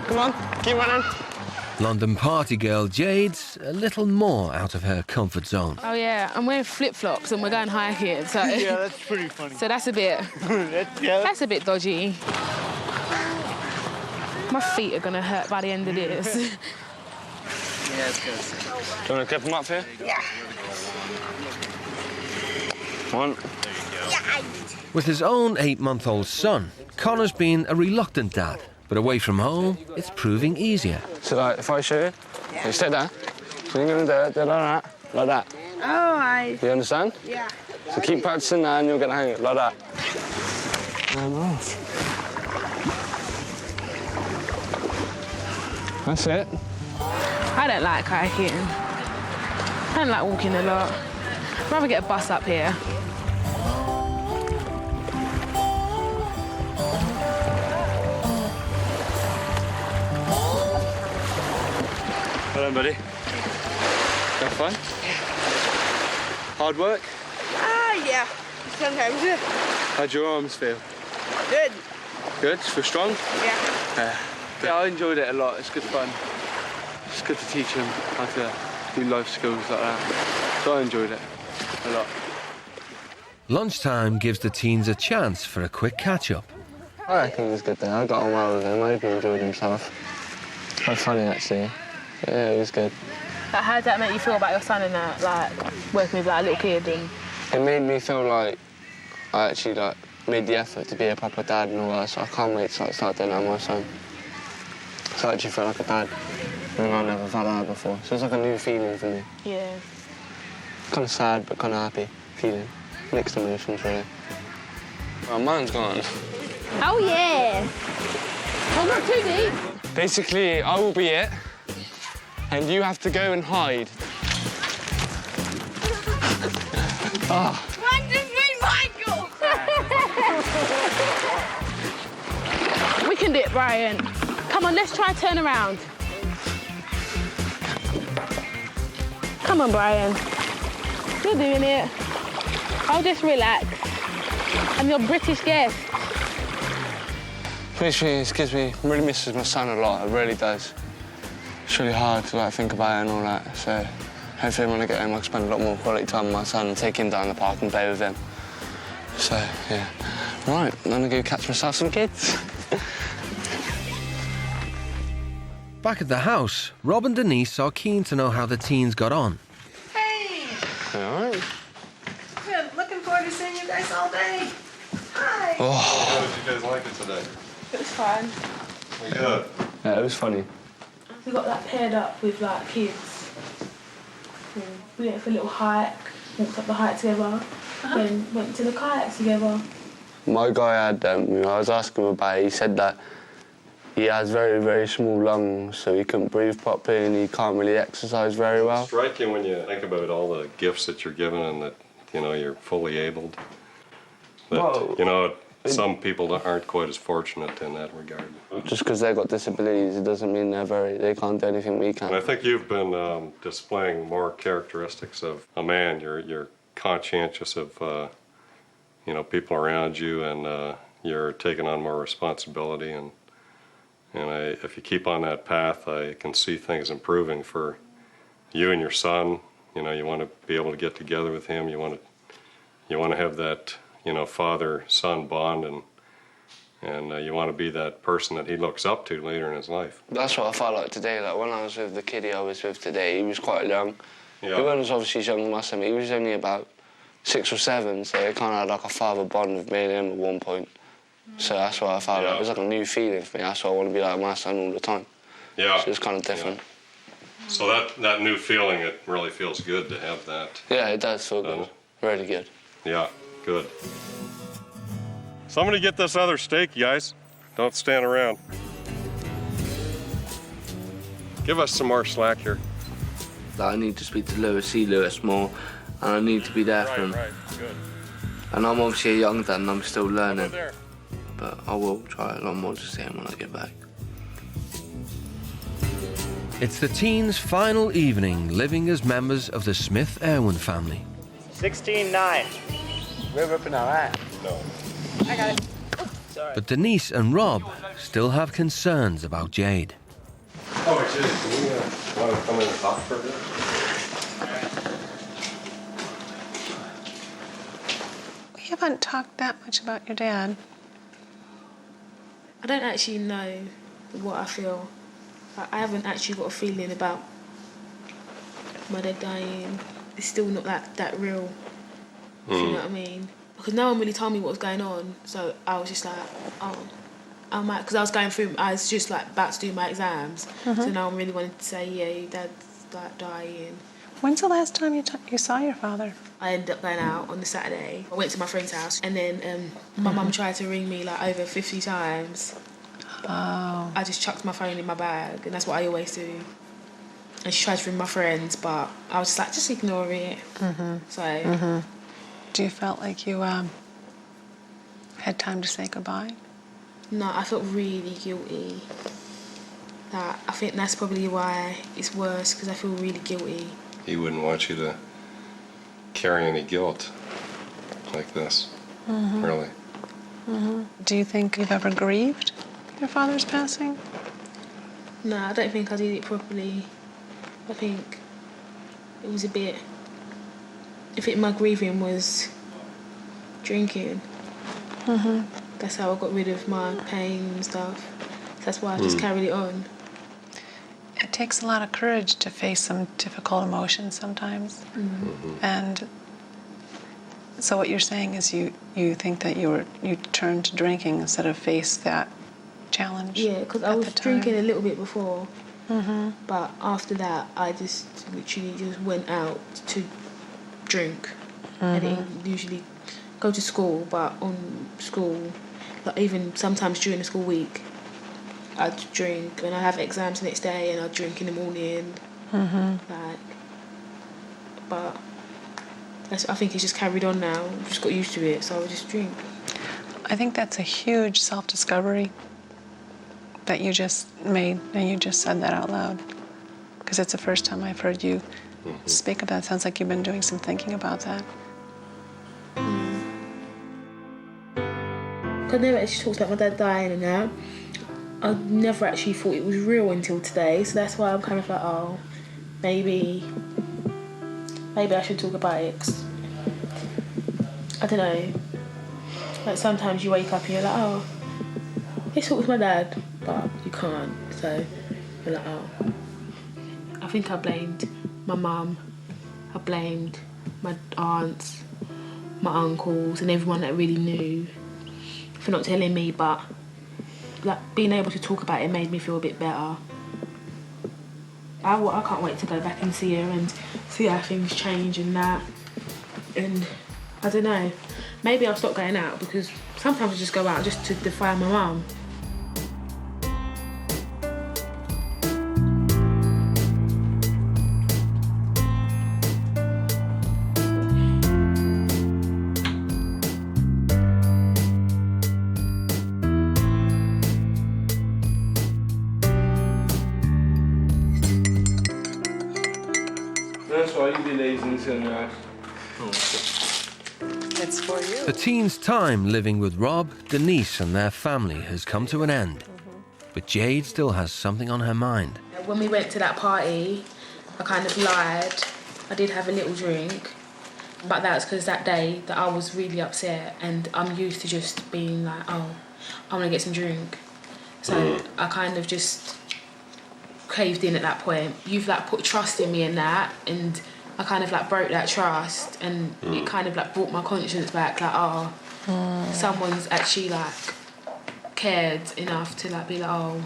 Speaker 7: Come on, keep running.
Speaker 1: London party girl Jade's a little more out of her comfort zone.
Speaker 13: Oh yeah, I'm wearing flip-flops and we're going hiking, so...
Speaker 10: Yeah, that's pretty funny.
Speaker 13: So that's a bit... That's a bit dodgy. My feet are gonna hurt by the end of this.
Speaker 10: Yeah, it's good.
Speaker 7: Do you want to clip them up here?
Speaker 2: Yeah.
Speaker 7: One.
Speaker 1: With his own 8-month-old son, Connor's been a reluctant dad, but away from home, it's proving easier.
Speaker 7: So, like, if I show you, you sit there. So you're going to do it like that.
Speaker 2: Oh,
Speaker 7: You understand?
Speaker 2: Yeah.
Speaker 7: So keep practicing that and you'll get the hang of it, like that. That's it.
Speaker 13: I don't like hiking. I don't like walking a lot. I'd rather get a bus up here.
Speaker 10: Hello, buddy.
Speaker 7: Have fun?
Speaker 10: Hard work?
Speaker 2: Yeah. Sometimes, yeah.
Speaker 10: How'd your arms feel?
Speaker 2: Good.
Speaker 10: Good? Feel strong?
Speaker 2: Yeah.
Speaker 10: Yeah, I enjoyed it a lot. It's good fun. It's good to teach them how to do life skills like that. So I enjoyed it a lot.
Speaker 1: Lunchtime gives the teens a chance for a quick catch-up.
Speaker 7: I reckon it was good there. I got on well with him. I hope he enjoyed himself. Quite funny, actually. Yeah, it was good.
Speaker 13: How did that make you feel about your son and that, like, working with, like, a little kid and...
Speaker 7: It made me feel like I actually, like, made the effort to be a proper dad and all that, so I can't wait to, like, start doing that with my son. So I actually felt like a dad. And I never felt like that before. So it's like a new feeling for me.
Speaker 13: Yeah.
Speaker 7: Kind of sad, but kind of happy feeling. Mixed emotions, really. Well, mine's gone.
Speaker 2: Oh, yeah. Well, not too deep.
Speaker 7: Basically, I will be it, and you have to go and hide.
Speaker 2: Oh. 1, 2, 3, Michael!
Speaker 13: We can do it, Brian. Come on, let's try turn around. Come on, Brian. You're doing it. I'll just relax. I'm your British guest.
Speaker 7: Basically, it gives me, really misses my son a lot, it really does. It's really hard to, like, think about it and all that, so hopefully when I get home I can spend a lot more quality time with my son and take him down the park and play with him. So, yeah. Right, I'm gonna go catch myself some kids.
Speaker 1: Back at the house, Rob and Denise are keen to know how the teens got on.
Speaker 2: Hey!
Speaker 7: All right.
Speaker 2: Been looking forward to seeing you guys all day. Hi!
Speaker 7: Oh.
Speaker 5: How did you guys like it today?
Speaker 13: It was fun.
Speaker 5: Good.
Speaker 7: Yeah, it was funny.
Speaker 13: We got, like, paired up with, like, kids. We went for a little hike, walked up the hike together, then went to the kayaks together.
Speaker 7: My guy had, I was asking him about it, he said that he has very, very small lungs, so he couldn't breathe properly and he can't really exercise very well.
Speaker 5: It's striking when you think about all the gifts that you're given and that, you know, you're fully abled. But,
Speaker 7: Well,
Speaker 5: you know, some people aren't quite as fortunate in that regard.
Speaker 7: Just because they've got disabilities, it doesn't mean they can't do anything we can.
Speaker 5: And I think you've been displaying more characteristics of a man. You're conscientious of, you know, people around you, and you're taking on more responsibility. And if you keep on that path, I can see things improving for you and your son. You know, you want to be able to get together with him. You want to have that, you know, father-son bond, and you want to be that person that he looks up to later in his life.
Speaker 7: That's what I felt like today. Like when I was with the kiddie I was with today, he was quite young.
Speaker 5: Yeah.
Speaker 7: He wasn't obviously as young as myself. He was only about 6 or 7, so it kind of had like a father bond with me and him at one point. So that's what I felt like. It was like a new feeling for me. That's why I want to be like my son all the time.
Speaker 5: Yeah.
Speaker 7: So it's kind of different.
Speaker 5: Yeah. So that new feeling, it really feels good to have that.
Speaker 7: Yeah, it does feel good. Really good.
Speaker 5: Yeah, good. Somebody get this other steak, you guys. Don't stand around. Give us some more slack here.
Speaker 7: that I need to speak to Lewis, see Lewis more, and I need to be there for him.
Speaker 3: Right, good.
Speaker 7: And I'm obviously a young dad and I'm still learning, but I will try a lot more to see him when I get back.
Speaker 1: It's the teens' final evening living as members of the Smith-Erwin family.
Speaker 20: 16-9.
Speaker 10: We're ripping our ass.
Speaker 20: No.
Speaker 23: I got it.
Speaker 1: But Denise and Rob still have concerns about Jade.
Speaker 5: Oh, actually, can we want to come in and talk for a bit?
Speaker 17: We haven't talked that much about your dad.
Speaker 13: I don't actually know what I feel. I haven't actually got a feeling about my dad dying. It's still not that real, if you know what I mean. Because no one really told me what was going on, so I was just like, oh, I might, because I was just like about to do my exams, so no one really wanted to say, yeah, your dad's like dying.
Speaker 17: When's the last time you saw your father?
Speaker 13: I ended up going out on the Saturday. I went to my friend's house, and then my mum tried to ring me like over 50 times.
Speaker 17: Oh.
Speaker 13: I just chucked my phone in my bag, and that's what I always do. And she tried to ring my friends, but I was just like, just ignore it. So.
Speaker 17: Do you felt like you had time to say goodbye?
Speaker 13: No, I felt really guilty. I think that's probably why it's worse, because I feel really guilty.
Speaker 5: He wouldn't want you to carry any guilt like this, really.
Speaker 17: Do you think you've ever grieved your father's passing?
Speaker 13: No, I don't think I did it properly. I think it was a bit... I think my grieving was drinking. That's how I got rid of my pain and stuff. That's why I just carried it on.
Speaker 17: It takes a lot of courage to face some difficult emotions sometimes. And so what you're saying is you think that you turned to drinking instead of face that challenge.
Speaker 13: Yeah, because I was drinking a little bit before, but after that I just literally just went out to drink. I didn't usually go to school, but on school, like even sometimes during the school week, I'd drink, and I'd have exams the next day, and I'd drink in the morning. But I think it's just carried on now. I've just got used to it, so I would just drink.
Speaker 17: I think that's a huge self-discovery that you just made, and you just said that out loud. Because it's the first time I've heard you speak about it. Sounds like you've been doing some thinking about that.
Speaker 13: I never actually talked about my dad dying and that. I never actually thought it was real until today, so that's why I'm kind of like, oh, maybe I should talk about it. 'Cause I don't know. Like sometimes you wake up and you're like, oh, let's talk with my dad, but you can't. So you're like, oh. I think I blamed my mum. I blamed my aunts, my uncles, and everyone that really knew for not telling me, but like being able to talk about it made me feel a bit better. I can't wait to go back and see her and see how things change and that. And I don't know, maybe I'll stop going out, because sometimes I just go out just to defy my mum.
Speaker 10: That's why you did anything so nice.
Speaker 17: It's for you.
Speaker 1: The teens' time living with Rob, Denise and their family has come to an end. But Jade still has something on her mind.
Speaker 13: When we went to that party, I kind of lied. I did have a little drink, but that's because that day that I was really upset, and I'm used to just being like, oh, I want to get some drink. So I kind of just caved in at that point. You've like put trust in me in that, and I kind of like broke that trust, and it kind of like brought my conscience back, like, oh, someone's actually like cared enough to like be like, oh,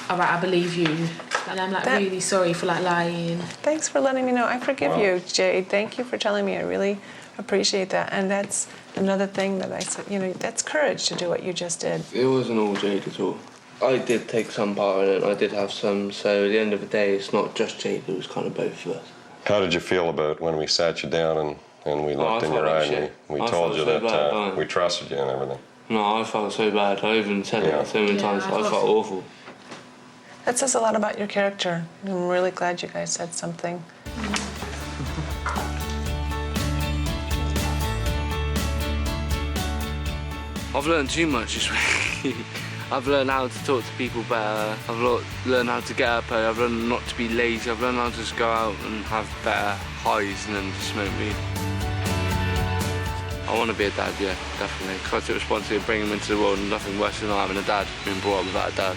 Speaker 13: all right, I believe you. And I'm like really sorry for like lying.
Speaker 17: Thanks for letting me know. I forgive you, Jade. Thank you for telling me. I really appreciate that. And that's another thing that I said, you know, that's courage to do what you just did.
Speaker 7: It wasn't all Jade at all.
Speaker 10: I did take some part in it, I did have some, so at the end of the day, it's not just Jade, it was kind of both of us.
Speaker 5: How did you feel about when we sat you down and we looked in your eye and we told you that we trusted you and everything?
Speaker 10: No, I felt so bad. I even said it so many times. I felt awful.
Speaker 17: That says a lot about your character. I'm really glad you guys said something.
Speaker 7: I've learned too much this week. I've learned how to talk to people better. I've learned how to get up early. I've learned not to be lazy. I've learned how to just go out and have better highs and then just smoke weed. I want to be a dad, yeah, definitely. Because I took responsibility of bringing him into the world, and nothing worse than not having a dad, being brought up without a dad.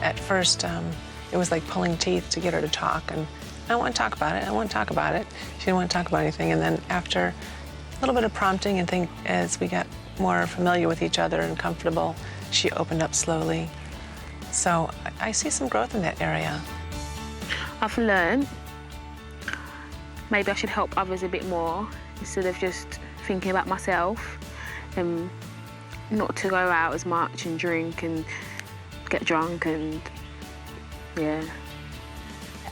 Speaker 17: At first, it was like pulling teeth to get her to talk, and I don't want to talk about it, I don't want to talk about it. She didn't want to talk about anything, and then after a little bit of prompting and think as we got more familiar with each other and comfortable, she opened up slowly. So I see some growth in that area.
Speaker 13: I've learned maybe I should help others a bit more instead of just thinking about myself, and not to go out as much and drink and get drunk and yeah.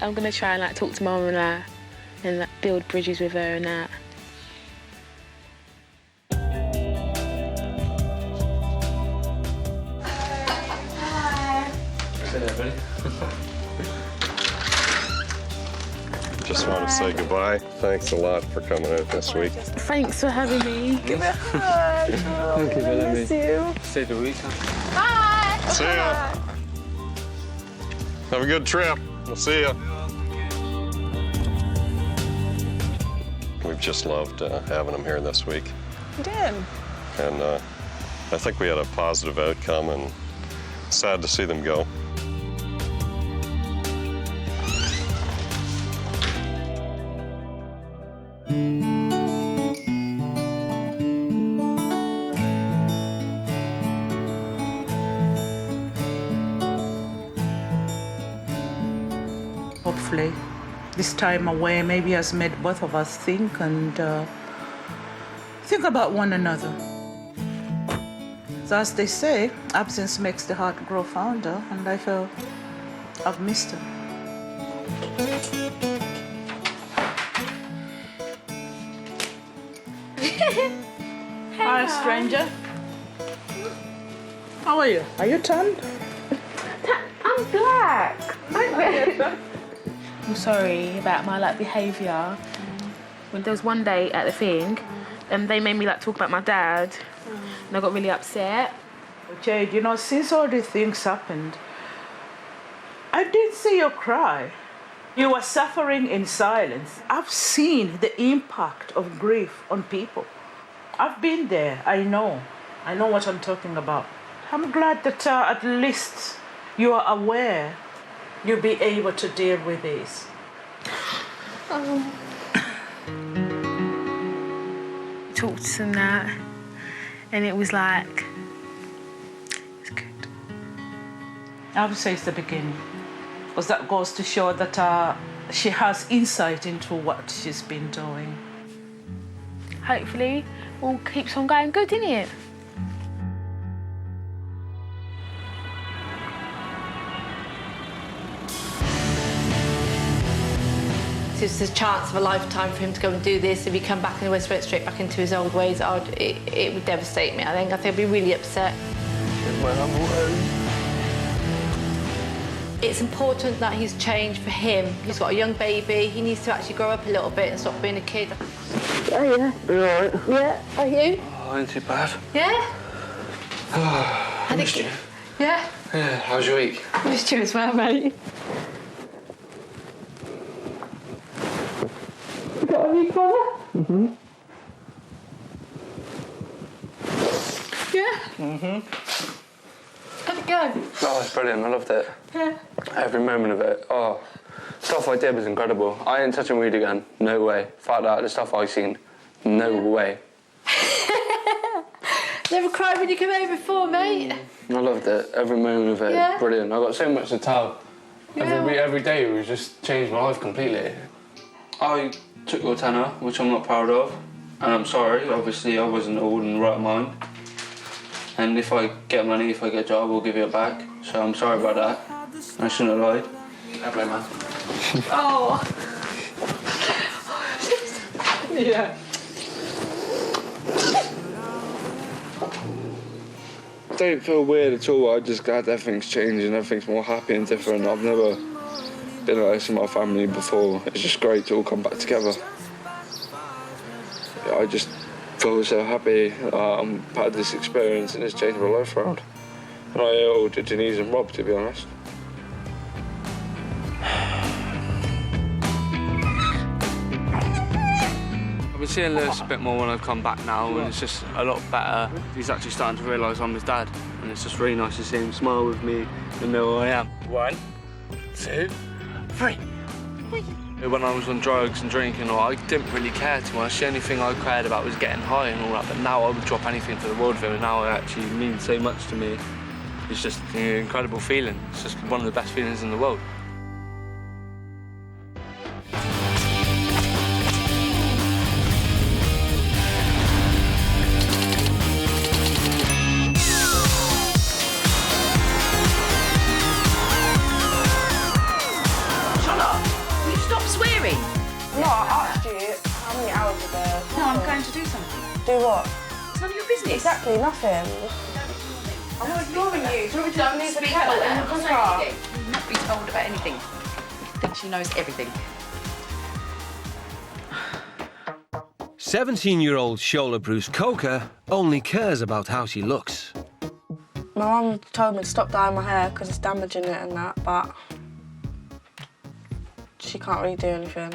Speaker 13: I'm gonna try and like talk to Mum and like build bridges with her and that.
Speaker 5: Just want to say goodbye. Thanks a lot for coming out this week.
Speaker 13: Thanks for having me.
Speaker 17: Give me a hug.
Speaker 7: Thank you for letting me.
Speaker 17: You.
Speaker 7: Stay the weekend.
Speaker 17: Bye.
Speaker 5: See ya. Have a good trip. We'll see ya. We've just loved having them here this week.
Speaker 17: You did.
Speaker 5: And I think we had a positive outcome, and sad to see them go.
Speaker 8: Hopefully, this time away maybe has made both of us think and think about one another. So as they say, absence makes the heart grow fonder, and I feel I've missed her. Hi, stranger. How are you? Are you tanned?
Speaker 13: I'm black. I'm sorry about my like behaviour. When there was one day at the thing, and they made me like talk about my dad, and I got really upset.
Speaker 8: Jade, you know, since all these things happened, I didn't see you cry. You were suffering in silence. I've seen the impact of grief on people. I've been there. I know what I'm talking about. I'm glad that at least you are aware you'll be able to deal with this.
Speaker 13: Talked to them that, and it was like, it's good.
Speaker 8: I would say it's the beginning, because that goes to show that she has insight into what she's been doing.
Speaker 13: Hopefully, all keeps on going good, innit?
Speaker 11: It's the chance of a lifetime for him to go and do this. If he come back and he went straight back into his old ways, it would devastate me. I think I'd be really upset. It's important that he's changed for him. He's got a young baby. He needs to actually grow up a little bit and stop being a kid.
Speaker 10: Oh, yeah. You all right?
Speaker 11: Yeah. Are you?
Speaker 7: Oh, I ain't too bad.
Speaker 11: Yeah?
Speaker 7: I missed you.
Speaker 11: Yeah?
Speaker 7: Yeah, how was your week?
Speaker 11: Missed you as well, mate. You got a new brother?
Speaker 10: Mm-hmm.
Speaker 11: Yeah?
Speaker 10: Mm-hmm.
Speaker 11: How'd it go?
Speaker 7: Oh, it's brilliant. I loved it.
Speaker 11: Yeah.
Speaker 7: Every moment of it. Oh, stuff I did was incredible. I ain't touching weed again. No way. Fuck that. The stuff I seen. No way.
Speaker 11: Never cried when you came over before, mate.
Speaker 7: I loved it. Every moment of it.
Speaker 11: Yeah.
Speaker 7: Brilliant. I got so much to tell.
Speaker 11: Yeah.
Speaker 7: Every day was just changed my life completely. I took your tenner, which I'm not proud of, And I'm sorry, obviously I wasn't all in the right mind. And if I get money, if I get a job, I'll give you it back. So I'm sorry about that. I shouldn't have lied.
Speaker 20: Fair play, man.
Speaker 2: Oh.
Speaker 7: Yeah. I don't feel weird at all. I'm just glad everything's changing, everything's more happy and different. I've never been like this in my family before. It's just great to all come back together. I just feel so happy. I've had this experience and it's changed my life around. And I owe to Denise and Rob, to be honest. I've been seeing Lewis a bit more when I've come back now, and it's just a lot better. He's actually starting to realise I'm his dad, and it's just really nice to see him smile with me and know who I am. 1, 2, 3. When I was on drugs and drinking, I didn't really care too much. The only thing I cared about was getting high and all that, but now I would drop anything for the world for it, and now it actually means so much to me. It's just an incredible feeling. It's just one of the best feelings in the world.
Speaker 9: Do what?
Speaker 2: It's none of your business.
Speaker 9: Exactly, nothing. I'm not ignoring you. Do you want me to
Speaker 2: Don't
Speaker 9: leave the
Speaker 2: speak
Speaker 9: kettle
Speaker 2: like
Speaker 9: in
Speaker 2: that.
Speaker 9: the
Speaker 2: I'll say
Speaker 9: car?
Speaker 2: anything. You'll not be told about anything. I think she knows everything.
Speaker 1: 17-year-old Shola Bruce Coker only cares about how she looks.
Speaker 9: My mum told me to stop dyeing my hair because it's damaging it and that, but she can't really do anything.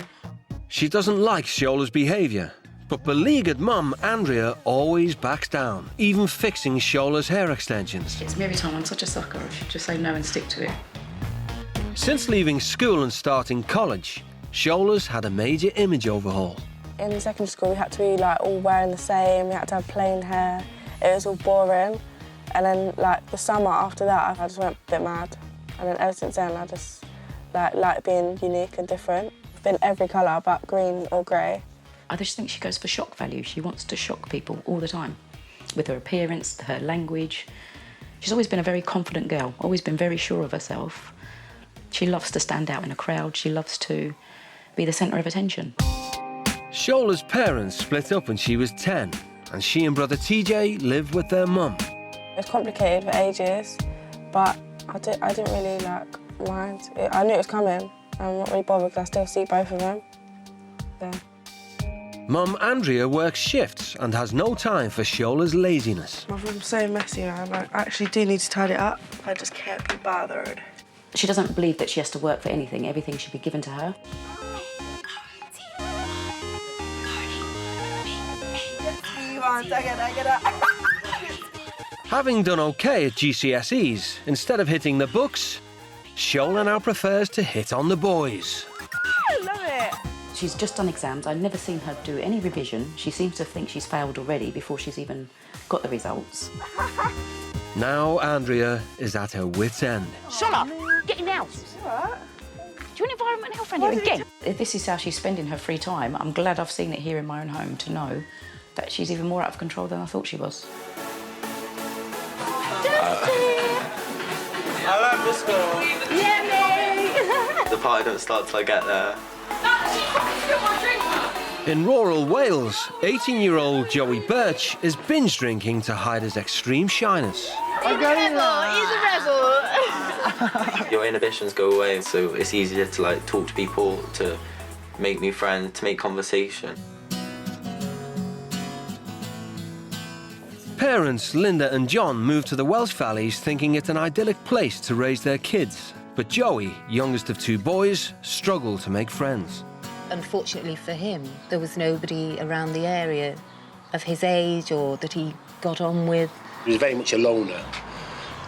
Speaker 1: She doesn't like Shola's behaviour, but beleaguered mum Andrea always backs down, even fixing Shola's hair extensions.
Speaker 2: It's me every time. I'm such a sucker. I should just say no and stick to it.
Speaker 1: Since leaving school and starting college, Shola's had a major image overhaul.
Speaker 9: In secondary school, we had to be like all wearing the same. We had to have plain hair. It was all boring. And then, like the summer after that, I just went a bit mad. And then ever since then, I just like being unique and different. I've been every colour, but green or grey.
Speaker 2: I just think she goes for shock value. She wants to shock people all the time with her appearance, her language. She's always been a very confident girl, always been very sure of herself. She loves to stand out in a crowd. She loves to be the centre of attention.
Speaker 1: Shola's parents split up when she was 10, and she and brother TJ live with their mum.
Speaker 9: It was complicated for ages, but I didn't really mind. I knew it was coming. I'm not really bothered because I still see both of them. Yeah.
Speaker 1: Mum Andrea works shifts and has no time for Shola's laziness.
Speaker 9: My room's so messy, man. I actually do need to tidy it up. I just can't be bothered.
Speaker 2: She doesn't believe that she has to work for anything. Everything should be given to her.
Speaker 1: Having done OK at GCSEs, instead of hitting the books, Shola now prefers to hit on the boys.
Speaker 9: I love it.
Speaker 2: She's just done exams. I've never seen her do any revision. She seems to think she's failed already before she's even got the results.
Speaker 1: Now Andrea is at her wit's end.
Speaker 2: Shut get him out. Do you want environment health around here again? If this is how she's spending her free time, I'm glad I've seen it here in my own home to know that she's even more out of control than I thought she was.
Speaker 9: I love this girl. Yeah, me.
Speaker 25: The party don't start till I get there.
Speaker 1: In rural Wales, 18-year-old Joey Birch is binge drinking to hide his extreme shyness.
Speaker 9: He's a rebel.
Speaker 25: Your inhibitions go away, so it's easier to talk to people, to make new friends, to make conversation.
Speaker 1: Parents Linda and John moved to the Welsh Valleys thinking it's an idyllic place to raise their kids. But Joey, youngest of 2 boys, struggled to make friends.
Speaker 12: Unfortunately for him, there was nobody around the area of his age or that he got on with.
Speaker 14: He was very much a loner,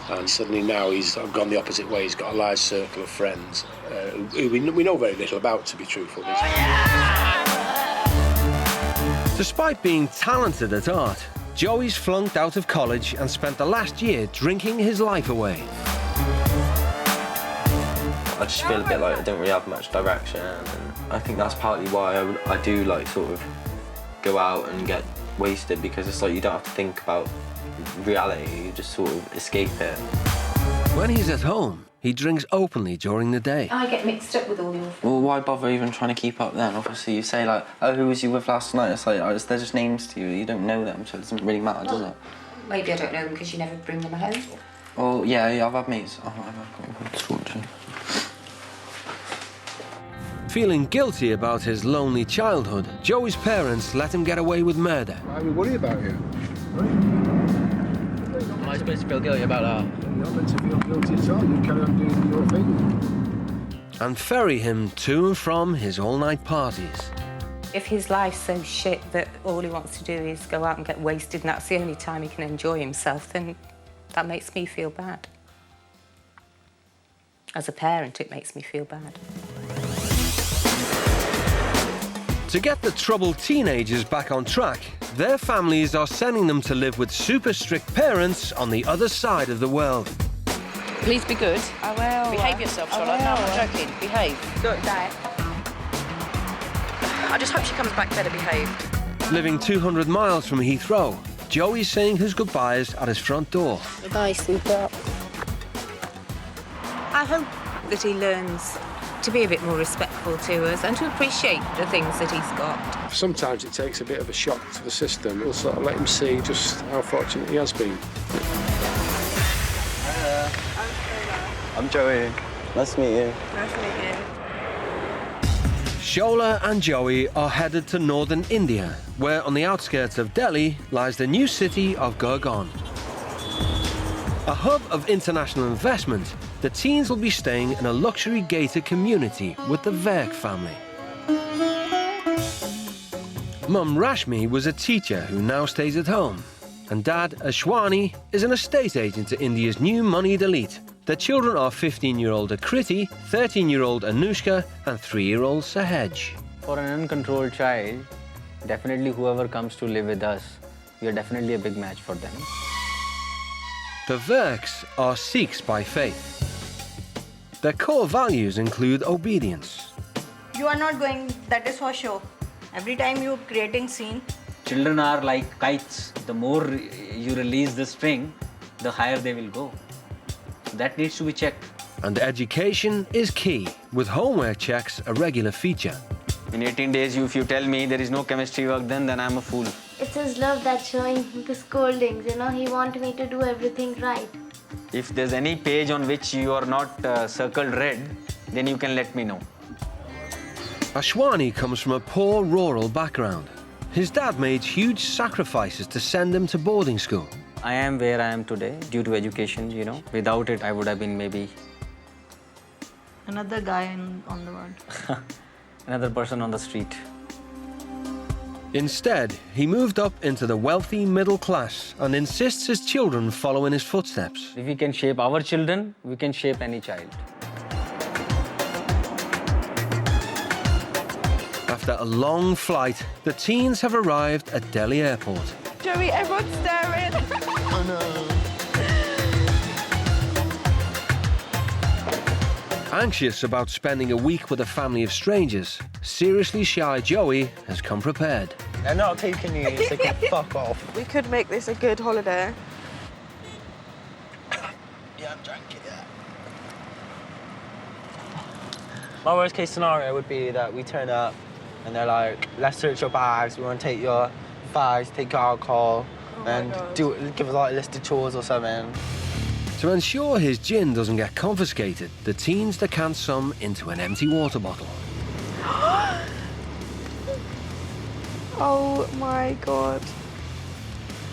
Speaker 14: and suddenly now he's gone the opposite way. He's got a large circle of friends who we know very little about, to be truthful.
Speaker 1: Despite being talented at art, Joey's flunked out of college and spent the last year drinking his life away.
Speaker 25: I just feel a bit like I don't really have much direction, and I think that's partly why I do sort of
Speaker 6: go out and get wasted because it's like you don't have to think about reality, you just sort of escape it.
Speaker 1: When he's at home, he drinks openly during the day.
Speaker 12: I get mixed up with all your...
Speaker 6: Well, why bother even trying to keep up then? Obviously, you say like, oh, who was you with last night? It's like, oh, they're just names to you. You don't know them, so it doesn't really matter, does it?
Speaker 12: Maybe I don't know them because you never bring them home.
Speaker 6: Well, yeah, I've had mates. I've got a good fortune.
Speaker 1: Feeling guilty about his lonely childhood, Joey's parents let him get away with murder.
Speaker 14: Why are we worried about you?
Speaker 10: Am I supposed to feel guilty about that?
Speaker 14: You're not meant to feel guilty at all. You carry on doing your thing.
Speaker 1: And ferry him to and from his all-night parties.
Speaker 12: If his life's so shit that all he wants to do is go out and get wasted and that's the only time he can enjoy himself, then that makes me feel bad. As a parent, it makes me feel bad.
Speaker 1: To get the troubled teenagers back on track, their families are sending them to live with super strict parents on the other side of the world.
Speaker 2: Please be good.
Speaker 22: I will.
Speaker 2: Behave yourself, Charlotte. No, I'm not joking. Behave. Good. I just hope she comes back better behaved.
Speaker 1: Living 200 miles from Heathrow, Joey's saying his goodbyes at his front door.
Speaker 9: Bye, sweetheart.
Speaker 12: I hope that he learns to be a bit more respectful to us and to appreciate the things that he's got.
Speaker 14: Sometimes it takes a bit of a shock to the system. It'll sort of let him see just how fortunate he has been.
Speaker 6: I'm Joey. Nice to meet you.
Speaker 9: Nice to meet you.
Speaker 1: Shola and Joey are headed to northern India, where on the outskirts of Delhi lies the new city of Gurgaon. A hub of international investment, the teens will be staying in a luxury gated community with the Verk family. Mum Rashmi was a teacher who now stays at home, and Dad Ashwani is an estate agent to India's new moneyed elite. Their children are 15-year-old Akriti, 13-year-old Anushka, and 3-year-old Sahaj.
Speaker 15: For an uncontrolled child, definitely whoever comes to live with us, we are definitely a big match for them.
Speaker 1: The Verks are Sikhs by faith. Their core values include obedience.
Speaker 18: You are not going, that is for sure. Every time you're creating scene.
Speaker 20: Children are like kites. The more you release the string, the higher they will go. So that needs to be checked.
Speaker 1: And education is key, with homework checks a regular feature.
Speaker 15: In 18 days, if you tell me there is no chemistry work, then I'm a fool.
Speaker 19: It's his love that's showing the scoldings, you know. He wants me to do everything right.
Speaker 15: If there's any page on which you are not circled red, then you can let me know.
Speaker 1: Ashwani comes from a poor rural background. His dad made huge sacrifices to send him to boarding school.
Speaker 15: I am where I am today due to education, you know. Without it, I would have been maybe...
Speaker 18: Another guy on the road.
Speaker 15: another person on the street.
Speaker 1: Instead, he moved up into the wealthy middle class and insists his children follow in his footsteps.
Speaker 15: If we can shape our children, we can shape any child.
Speaker 1: After a long flight, the teens have arrived at Delhi Airport.
Speaker 9: Joey, everyone's staring.
Speaker 1: Oh no. Anxious about spending a week with a family of strangers, seriously shy Joey has come prepared.
Speaker 10: They're not taking you, so they can fuck off.
Speaker 9: We could make this a good holiday.
Speaker 10: Yeah, I'm drunk, yeah. My worst case scenario would be that we turn up and they're like, let's search your bags, we want to take your fags, take your alcohol, and give us like a list of chores or something.
Speaker 1: To ensure his gin doesn't get confiscated, the teens decant some into an empty water bottle.
Speaker 9: Oh my god.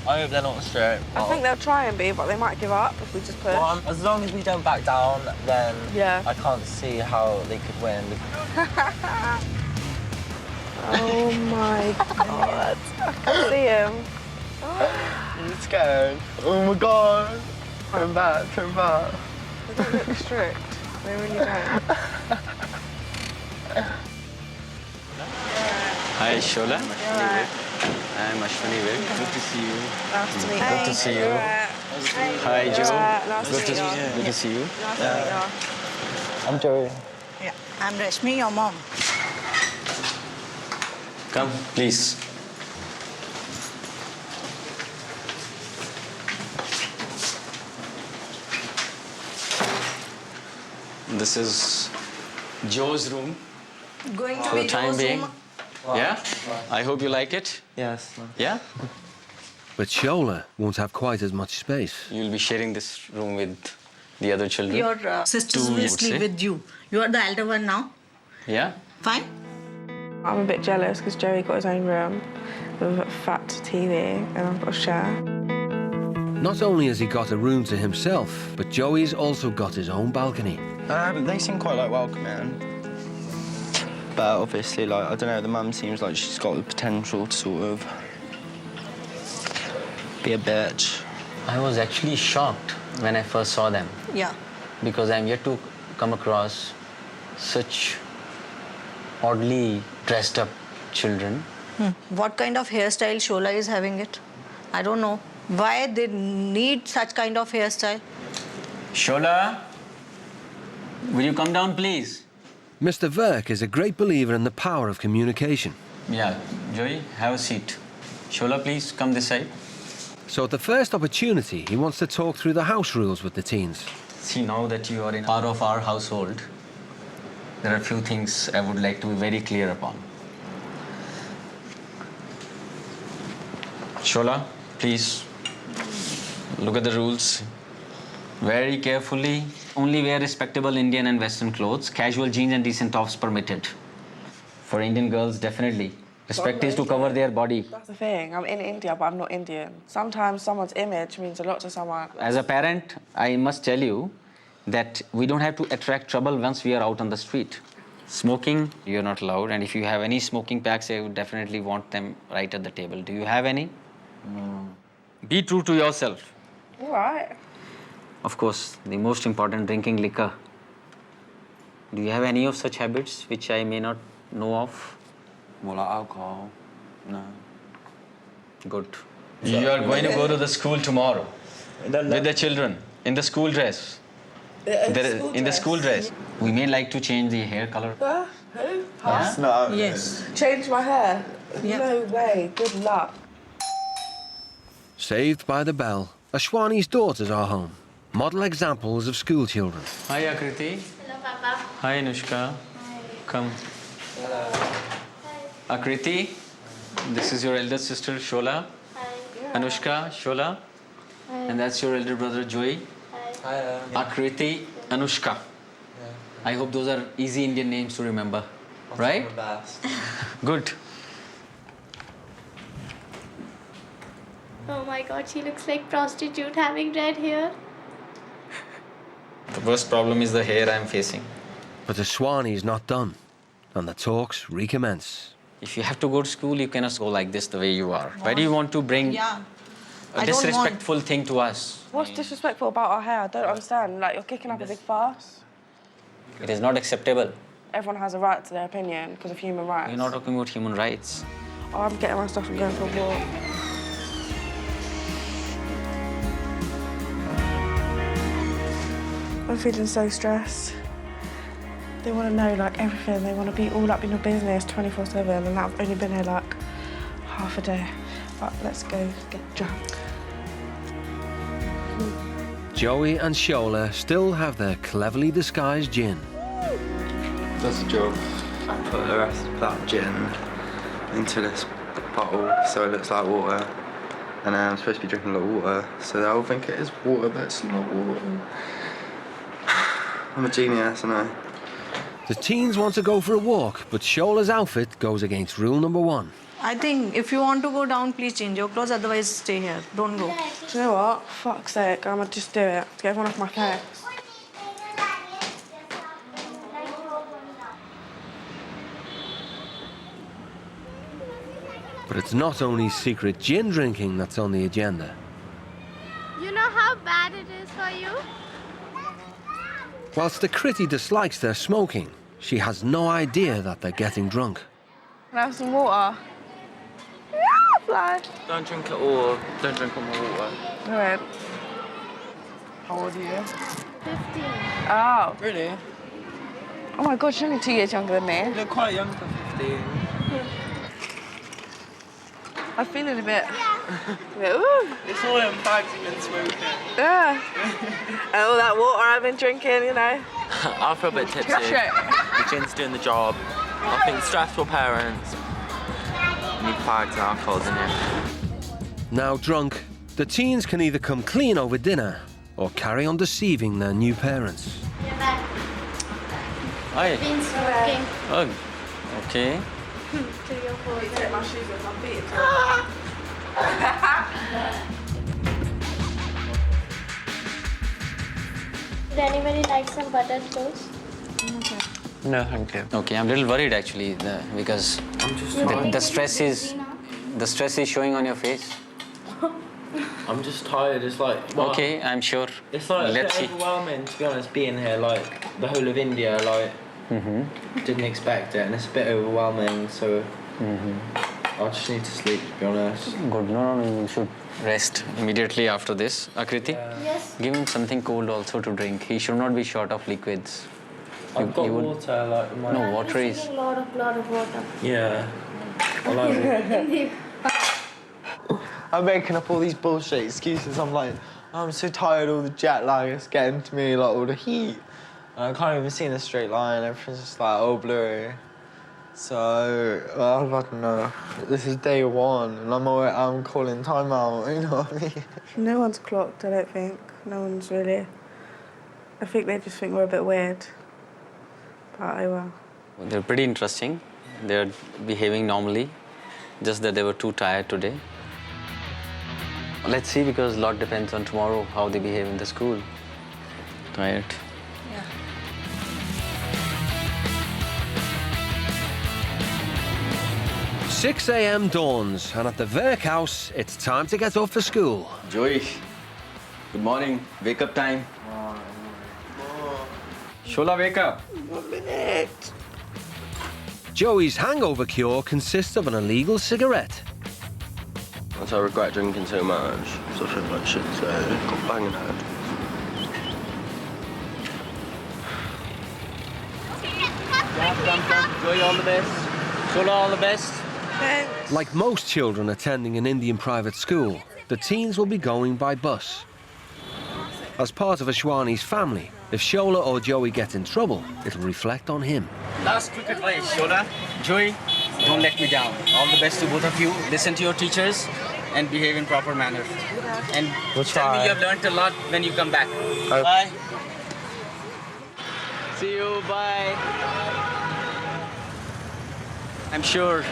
Speaker 10: I hope they're not straight.
Speaker 9: I think they'll try and be, but they might give up if we just push.
Speaker 10: Well, as long as we don't back down, then
Speaker 9: yeah.
Speaker 10: I can't see how they could win.
Speaker 9: Oh my god. I can see him.
Speaker 10: I'm scared. Oh my god. Turn back, turn back.
Speaker 9: They don't look strict. They really don't.
Speaker 15: Hi, Shola.
Speaker 9: Right.
Speaker 15: I'm Ashwani. Good to see you.
Speaker 9: Nice to meet you.
Speaker 15: Good to see you. Hi, Joe.
Speaker 9: Nice
Speaker 15: Good
Speaker 9: to meet you.
Speaker 15: Good to see you.
Speaker 9: Nice to meet you.
Speaker 10: I'm Joey.
Speaker 18: Yeah, I'm Rashmi, your mom.
Speaker 15: Come, please. This is Joe's room.
Speaker 18: Going to
Speaker 15: For
Speaker 18: be
Speaker 15: the time
Speaker 18: Joe's
Speaker 15: being.
Speaker 18: room.
Speaker 15: Yeah? I hope you like it.
Speaker 6: Yes.
Speaker 15: Yeah?
Speaker 1: But Shola won't have quite as much space.
Speaker 15: You'll be sharing this room with the other children.
Speaker 18: Your sisters
Speaker 15: Two,
Speaker 18: will
Speaker 15: you would
Speaker 18: sleep
Speaker 15: say.
Speaker 18: with you. You are the elder one now.
Speaker 15: Yeah?
Speaker 18: Fine.
Speaker 9: I'm a bit jealous because Joey got his own room with a fat TV and I've got a share.
Speaker 1: Not only has he got a room to himself, but Joey's also got his own balcony.
Speaker 6: They seem quite like welcoming. But obviously, like, I don't know, the mum seems like she's got the potential to sort of be a bitch.
Speaker 20: I was actually shocked when I first saw them
Speaker 18: Yeah.
Speaker 20: because I'm yet to come across such oddly dressed up children.
Speaker 18: What kind of hairstyle Shola is having it? I don't know. Why they need such kind of hairstyle?
Speaker 20: Shola, will you come down, please?
Speaker 1: Mr. Verk is a great believer in the power of communication.
Speaker 20: Yeah, Joey, have a seat. Shola, please come this side.
Speaker 1: So at the first opportunity, he wants to talk through the house rules with the teens.
Speaker 20: See, now that you are in part of our household, there are a few things I would like to be very clear upon. Shola, please look at the rules very carefully. Only wear respectable Indian and Western clothes. Casual jeans and decent tops permitted. For Indian girls, definitely. Respect is to cover their body.
Speaker 9: That's the thing. I'm in India, but I'm not Indian. Sometimes someone's image means a lot to someone.
Speaker 20: As a parent, I must tell you that we don't have to attract trouble once we are out on the street. Smoking, you're not allowed. And if you have any smoking packs, I would definitely want them right at the table. Do you have any? No. Be true to yourself.
Speaker 9: All right.
Speaker 20: Of course, the most important, drinking liquor. Do you have any of such habits which I may not know of?
Speaker 6: More like alcohol. No.
Speaker 20: Good. You are going to go to the school tomorrow with the children in the school dress. In the school dress. We may like to change the hair color.
Speaker 9: Who?
Speaker 20: Yeah?
Speaker 6: No.
Speaker 18: Yes.
Speaker 9: Change my hair?
Speaker 18: Yeah.
Speaker 9: No way. Good luck.
Speaker 1: Saved by the bell, Ashwani's daughters are home. Model examples of school children.
Speaker 20: Hi, Akriti.
Speaker 19: Hello, Papa.
Speaker 20: Hi, Anushka. Come. Akriti, this is your elder sister, Shola.
Speaker 19: Hi.
Speaker 20: Anushka, Shola. And that's your elder brother, Joey.
Speaker 6: Hi.
Speaker 20: Akriti, Anushka. I hope those are easy Indian names to remember. Right? Good.
Speaker 19: Oh my God, she looks like prostitute having red hair.
Speaker 20: The worst problem is the hair I'm facing.
Speaker 1: But Ashwani's not done, and the talks recommence.
Speaker 20: If you have to go to school, you cannot go like this the way you are. Why do you want to bring a disrespectful thing to us?
Speaker 9: What's disrespectful about our hair? I don't understand. Like, you're kicking up a big fuss.
Speaker 20: It is not acceptable.
Speaker 9: Everyone has a right to their opinion because of human rights.
Speaker 20: We're not talking about human rights.
Speaker 9: Oh, I'm getting my stuff and going for a walk. I'm feeling so stressed. They want to know, like, everything. They want to be all up in your business 24/7, and I've only been here, like, half a day. But let's go get drunk.
Speaker 1: Joey and Shola still have their cleverly disguised gin.
Speaker 6: That's the job. I put the rest of that gin into this bottle so it looks like water. And I'm supposed to be drinking a lot of water, so they'll think it is water, but it's not water. I'm a genius, I know.
Speaker 1: The teens want to go for a walk, but Shola's outfit goes against rule number 1.
Speaker 18: I think if you want to go down, please change your clothes. Otherwise, stay here. Don't go.
Speaker 9: Do you know what? Fuck's sake, I'ma just do it. To get everyone off my face.
Speaker 1: But it's not only secret gin drinking that's on the agenda.
Speaker 19: You know how bad it is for you?
Speaker 1: Whilst Akriti dislikes their smoking, she has no idea that they're getting drunk.
Speaker 9: Can I have some water? Yeah, fly.
Speaker 6: Don't drink it all. Don't drink all my water.
Speaker 9: All right. How old are you?
Speaker 19: 15.
Speaker 9: Oh.
Speaker 6: Really?
Speaker 9: Oh my God, she's only 2 years younger than me.
Speaker 6: You look quite young for 15.
Speaker 9: I'm feeling a bit ooh.
Speaker 6: It's all in bags you've been smoking.
Speaker 9: Yeah. And all that water I've been drinking, you know.
Speaker 3: I feel a bit tipsy. The gin's doing the job. I think stressful parents need fags and alcohols in here.
Speaker 1: Now drunk, the teens can either come clean over dinner or carry on deceiving their new parents.
Speaker 20: Hi.
Speaker 19: Been smoking.
Speaker 20: Oh, okay.
Speaker 19: 3 or 4
Speaker 22: Take my shoes off, I'm beating.
Speaker 19: Would anybody like some buttered toast?
Speaker 3: No, thank you.
Speaker 20: Okay, I'm a little worried actually because the stress is showing on your face.
Speaker 3: I'm just tired. It's like
Speaker 20: Okay, I'm sure.
Speaker 3: It's like
Speaker 20: Let's
Speaker 3: a bit
Speaker 20: see.
Speaker 3: overwhelming, to be honest, being here. Like the whole of India, like didn't expect it, and it's a bit overwhelming. So I just need to sleep, to be honest.
Speaker 20: Good. No, you should rest immediately after this. Akriti,
Speaker 19: Yes.
Speaker 20: give him something cold also to drink. He should not be short of liquids.
Speaker 3: I've got water, like my...
Speaker 20: No, water is.
Speaker 19: Drinking lot of water.
Speaker 3: Yeah. I like it.
Speaker 6: I'm making up all these bullshit excuses. I'm like, I'm so tired, all the jet lag is getting to me, like all the heat. And I can't even see in a straight line, everything's just like all blurry. So, well, I don't know. This is day 1 and I'm calling time out, you know what I mean?
Speaker 9: No one's clocked, I don't think. No one's really. I think they just think we're a bit weird. But oh well.
Speaker 20: They're pretty interesting. They're behaving normally, just that they were too tired today. Let's see, because a lot depends on tomorrow, how they behave in the school. Tired.
Speaker 1: 6 a.m. dawns, and at the workhouse, it's time to get up for school.
Speaker 20: Joey, good morning. Wake up time. Shola, wake up.
Speaker 6: 1 minute.
Speaker 1: Joey's hangover cure consists of an illegal cigarette.
Speaker 6: I regret drinking too much, so I feel like shit, so I'm banging out.
Speaker 10: Come. Joey, all the best. Shola, all the best.
Speaker 9: Thanks.
Speaker 1: Like most children attending an Indian private school, the teens will be going by bus. As part of Ashwani's family, if Shola or Joey get in trouble, it'll reflect on him.
Speaker 10: Last quick advice, Shola. Joey, don't let me down. All the best to both of you. Listen to your teachers and behave in proper manner. And tell me you have learned a lot when you come back. Bye. See you. Bye. I'm sure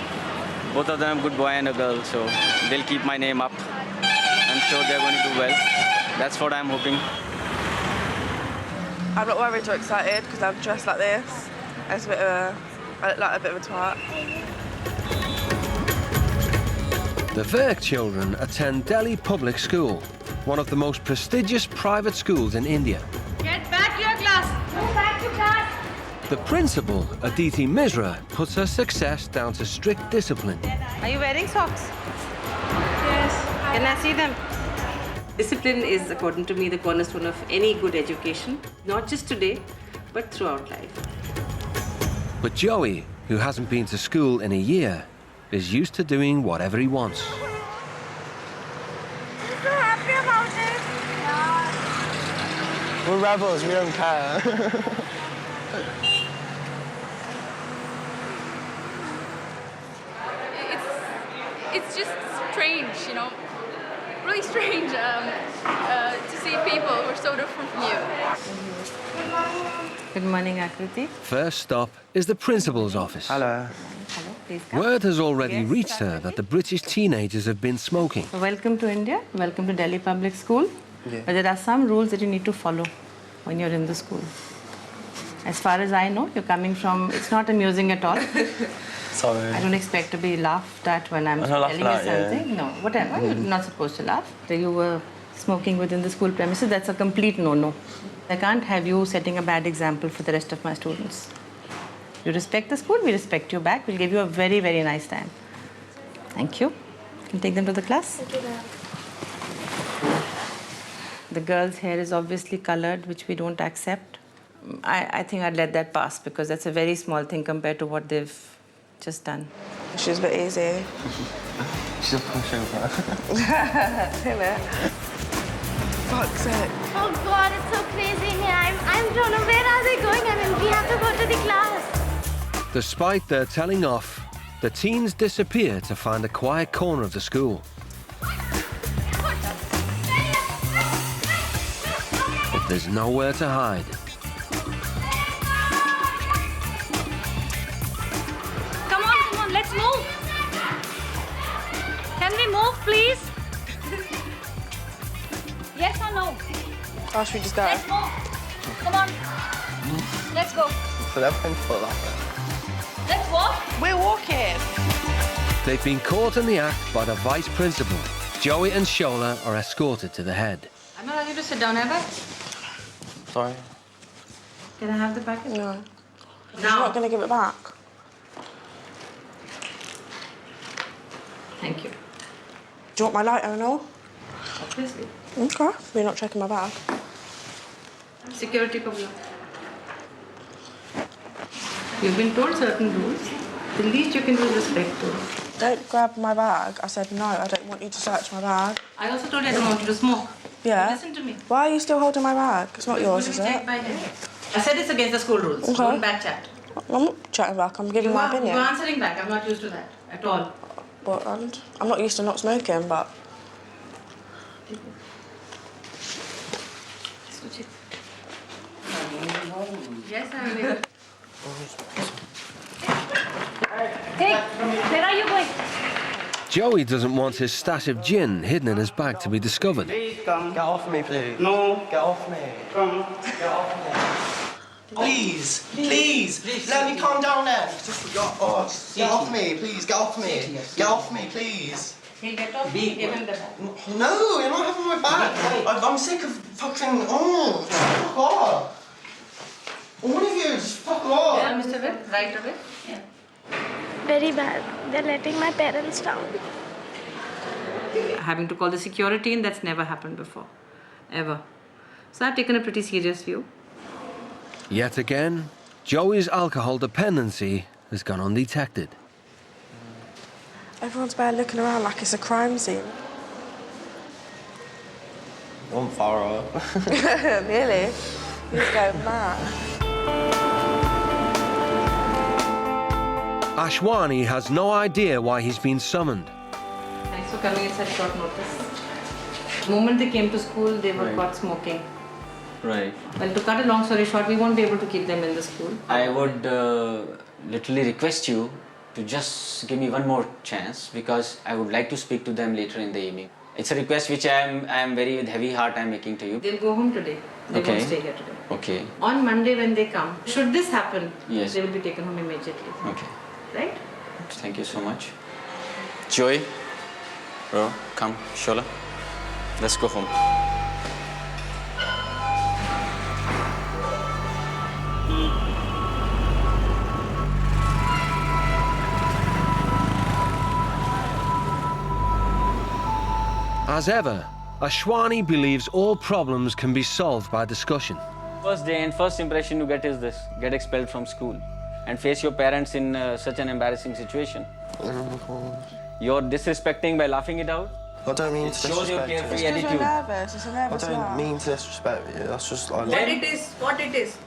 Speaker 10: both of them good boy and a girl, so they'll keep my name up. I'm sure they're going to do well. That's what I'm hoping.
Speaker 9: I'm not worried or excited because I'm dressed like this. It's a bit of I look like a bit of a twat.
Speaker 1: The Virk children attend Delhi Public School, one of the most prestigious private schools in India.
Speaker 11: Get back to your class. Go back to class.
Speaker 1: The principal, Aditi Misra, puts her success down to strict discipline.
Speaker 12: Are you wearing socks? Yes. Can I see them?
Speaker 4: Discipline is, according to me, the cornerstone of any good education, not just today, but throughout life.
Speaker 1: But Joey, who hasn't been to school in a year, is used to doing whatever he wants.
Speaker 9: You're so happy about it?
Speaker 6: We're rebels, we don't care.
Speaker 16: It's just strange, you know, really strange to see people who are so different from you.
Speaker 12: Good morning, Akriti.
Speaker 1: First stop is the principal's office.
Speaker 6: Hello.
Speaker 12: Hello, please come.
Speaker 1: Word has already reached her that the British teenagers have been smoking.
Speaker 12: Welcome to India. Welcome to Delhi Public School.
Speaker 6: Yeah.
Speaker 12: But there are some rules that you need to follow when you're in the school. As far as I know, you're coming from, it's not amusing at all.
Speaker 6: Sorry.
Speaker 12: I don't expect to be laughed at when I'm telling you something. No, whatever. You're not supposed to laugh. You were smoking within the school premises. That's a complete no-no. I can't have you setting a bad example for the rest of my students. You respect the school, we respect you back. We'll give you a very, very nice time. Thank you. You can take them to the class. The girl's hair is obviously colored, which we don't accept. I think I'd let that pass because that's a very small thing compared to what they've just done.
Speaker 9: She's a bit easy.
Speaker 6: She's a pushover.
Speaker 9: fuck's sake.
Speaker 19: Oh God, it's so crazy in here. I don't know, where are they going? I mean, we have to go to the class.
Speaker 1: Despite their telling off, the teens disappear to find a quiet corner of the school. But there's nowhere to hide.
Speaker 5: Come on, let's move. Can we move, please? Yes or no?
Speaker 9: Oh, should we just go?
Speaker 5: Let's move. Come on. Let's go.
Speaker 6: So everything's full like that.
Speaker 5: Let's walk.
Speaker 9: We're walking.
Speaker 1: They've been caught in the act by the vice principal. Joey and Shola are escorted to the head.
Speaker 12: I'm not allowed you to sit down, ever.
Speaker 6: Sorry.
Speaker 12: Can I have the packet?
Speaker 9: No. She's not going to give it back.
Speaker 12: Thank you.
Speaker 9: Do you want my lighter and all?
Speaker 12: Obviously.
Speaker 9: Okay. We're not checking my bag.
Speaker 12: Security problem. You've been told certain rules. The least you can do is respect those.
Speaker 9: Don't grab my bag. I said no, I don't want you to search my bag.
Speaker 12: I also told you I don't want you to smoke.
Speaker 9: Yeah?
Speaker 12: Listen to me.
Speaker 9: Why are you still holding my bag? It's not yours, is it?
Speaker 12: Checked by him. I said it's against the school rules.
Speaker 9: Okay.
Speaker 12: Don't back chat.
Speaker 9: I'm not chatting back, I'm giving my opinion.
Speaker 12: You're answering back. I'm not used to that at all.
Speaker 9: But I'm not used to not smoking, but...
Speaker 12: Yes, I will.
Speaker 5: Hey, where are you going?
Speaker 1: Joey doesn't want his stash of gin hidden in his bag to be discovered.
Speaker 6: Please come. Get off me, please.
Speaker 17: No.
Speaker 6: Get off me.
Speaker 17: Come.
Speaker 6: Get off me.
Speaker 17: Please, please, let me calm down then. Just forgot. Oh, get off me, please. Get off me. Get off me, please.
Speaker 12: He'll get off. Give him the bag.
Speaker 17: No, you're not having my bag. I'm sick of fucking. Oh, fuck off. All of you, just fuck off.
Speaker 12: Yeah, Mr. Witt, right away. Yeah.
Speaker 19: Very bad. They're letting my parents down.
Speaker 12: Having to call the security in, that's never happened before. Ever. So I've taken a pretty serious view.
Speaker 1: Yet again, Joey's alcohol dependency has gone undetected.
Speaker 9: Everyone's bare looking around like it's a crime scene.
Speaker 6: One far up.
Speaker 9: Really? He's going mad.
Speaker 1: Ashwani has no idea why he's been summoned.
Speaker 12: Thanks for coming at such short notice. The moment they came to school, they were caught smoking.
Speaker 20: Right.
Speaker 12: Well, to cut a long story short, we won't be able to keep them in the school.
Speaker 20: I would literally request you to just give me one more chance because I would like to speak to them later in the evening. It's a request which I am very with heavy heart I'm making to you.
Speaker 12: They'll go home today. They
Speaker 20: Okay.
Speaker 12: won't stay here today.
Speaker 20: Okay.
Speaker 12: On Monday when they come, should this happen,
Speaker 20: Yes.
Speaker 12: they will be taken home immediately.
Speaker 20: Okay.
Speaker 12: Right?
Speaker 20: Thank you so much. Joy, bro, come, Shola. Let's go home.
Speaker 1: As ever, Ashwani believes all problems can be solved by discussion.
Speaker 20: First day and first impression you get is this: get expelled from school and face your parents in such an embarrassing situation. You're disrespecting by laughing it out.
Speaker 6: I don't mean to
Speaker 20: It shows your
Speaker 6: disrespect you.
Speaker 20: carefree
Speaker 9: Because you're
Speaker 20: attitude.
Speaker 9: nervous. It's a nervous
Speaker 6: I don't
Speaker 9: laugh.
Speaker 6: mean to disrespect you. That's just like.
Speaker 18: What it is.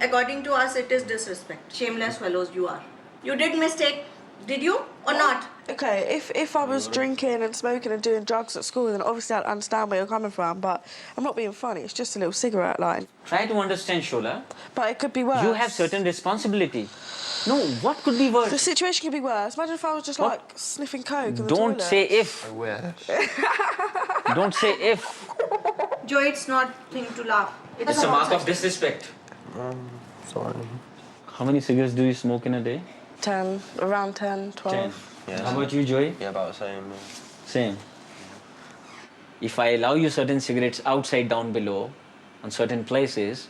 Speaker 18: According to us, it is disrespect. Shameless fellows you are. You did mistake, did you or not?
Speaker 9: Okay, if I was drinking and smoking and doing drugs at school, then obviously I'd understand where you're coming from, but I'm not being funny, it's just a little cigarette line.
Speaker 20: Try to understand, Shola.
Speaker 9: But it could be worse.
Speaker 20: You have certain responsibility. No, what could be worse?
Speaker 9: The situation could be worse. Imagine if I was just like sniffing coke in the
Speaker 20: Don't
Speaker 9: toilet.
Speaker 20: say if.
Speaker 6: I wish.
Speaker 20: Don't say if.
Speaker 18: Joe, it's not thing to laugh.
Speaker 20: It's a mark of disrespect.
Speaker 6: Sorry.
Speaker 20: How many cigarettes do you smoke in a day?
Speaker 9: 10, around 10, 12.
Speaker 20: 10.
Speaker 6: Yeah,
Speaker 20: How about you, Joey?
Speaker 6: Yeah, about the same.
Speaker 20: Same. If I allow you certain cigarettes outside down below, on certain places,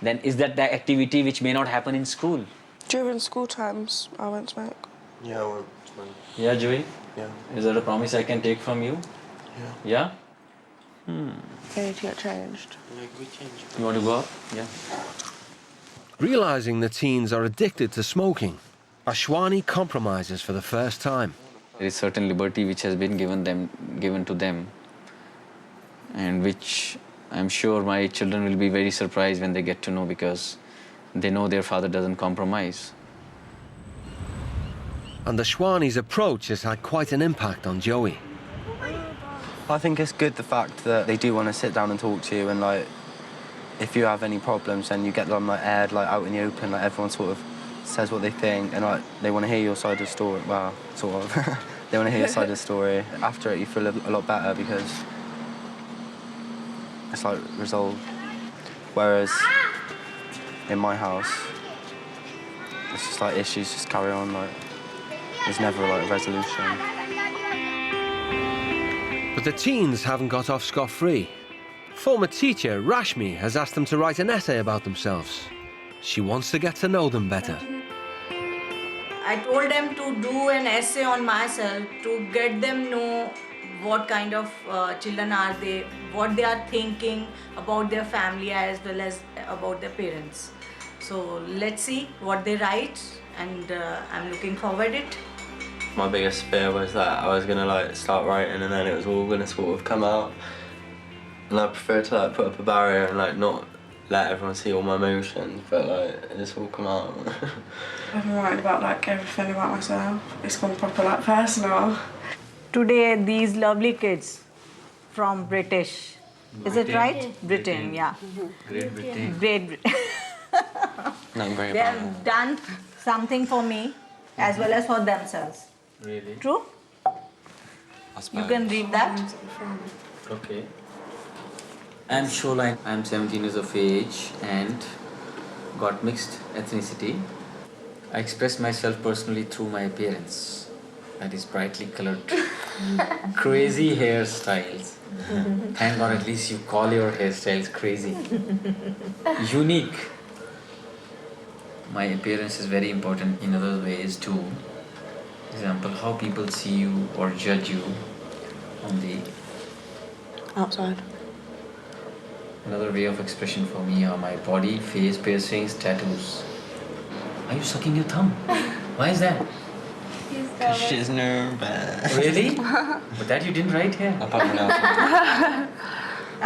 Speaker 20: then is that the activity which may not happen in school?
Speaker 9: During school times, I won't smoke.
Speaker 6: Yeah, I won't smoke.
Speaker 20: Yeah, Joey?
Speaker 6: Yeah.
Speaker 20: Is that a promise I can take from you?
Speaker 6: Yeah.
Speaker 20: Yeah?
Speaker 9: Okay, to get changed.
Speaker 6: Yeah, we change.
Speaker 20: You want to go up? Yeah.
Speaker 1: Realizing the teens are addicted to smoking, Ashwani compromises for the first time.
Speaker 20: There is certain liberty which has been given to them, and which I'm sure my children will be very surprised when they get to know, because they know their father doesn't compromise.
Speaker 1: And the Shwani's approach has had quite an impact on Joey.
Speaker 6: I think it's good the fact that they do want to sit down and talk to you, and like, if you have any problems, then you get them like aired like out in the open. Like everyone sort of says what they think, and like they want to hear your side of the story. Well, sort of. They want to hear your side of the story. After it, you feel a lot better because it's like resolved. Whereas in my house, it's just like issues just carry on. Like there's never like a resolution.
Speaker 1: But the teens haven't got off scot-free. Former teacher Rashmi has asked them to write an essay about themselves. She wants to get to know them better.
Speaker 18: I told them to do an essay on myself to get them know what kind of children are they, what they are thinking about their family as well as about their parents. So let's see what they write, and I'm looking forward it.
Speaker 6: My biggest fear was that I was gonna like start writing and then it was all gonna sort of come out. And I prefer to like put up a barrier and like not let everyone see all my emotions, but like it's all come out.
Speaker 9: I've been writing about like everything about myself. It's gone proper like personal.
Speaker 18: Today these lovely kids from British, is it right? Britain, yeah.
Speaker 20: Great Britain.
Speaker 18: Great Britain.
Speaker 20: Not very
Speaker 18: They have done something for me as well as for themselves.
Speaker 20: Really?
Speaker 18: True? You can read that.
Speaker 20: Okay. I'm Sholine. I'm 17 years of age and got mixed ethnicity. I express myself personally through my appearance. That is brightly colored, crazy hairstyles. Thank God at least you call your hairstyles crazy. Unique. My appearance is very important in other ways too. Example, how people see you or judge you on the
Speaker 9: outside.
Speaker 20: Another way of expression for me are my body, face, piercings, tattoos. Are you sucking your thumb? Why is that?
Speaker 6: She's nervous.
Speaker 20: Really? But that you didn't write here.
Speaker 18: I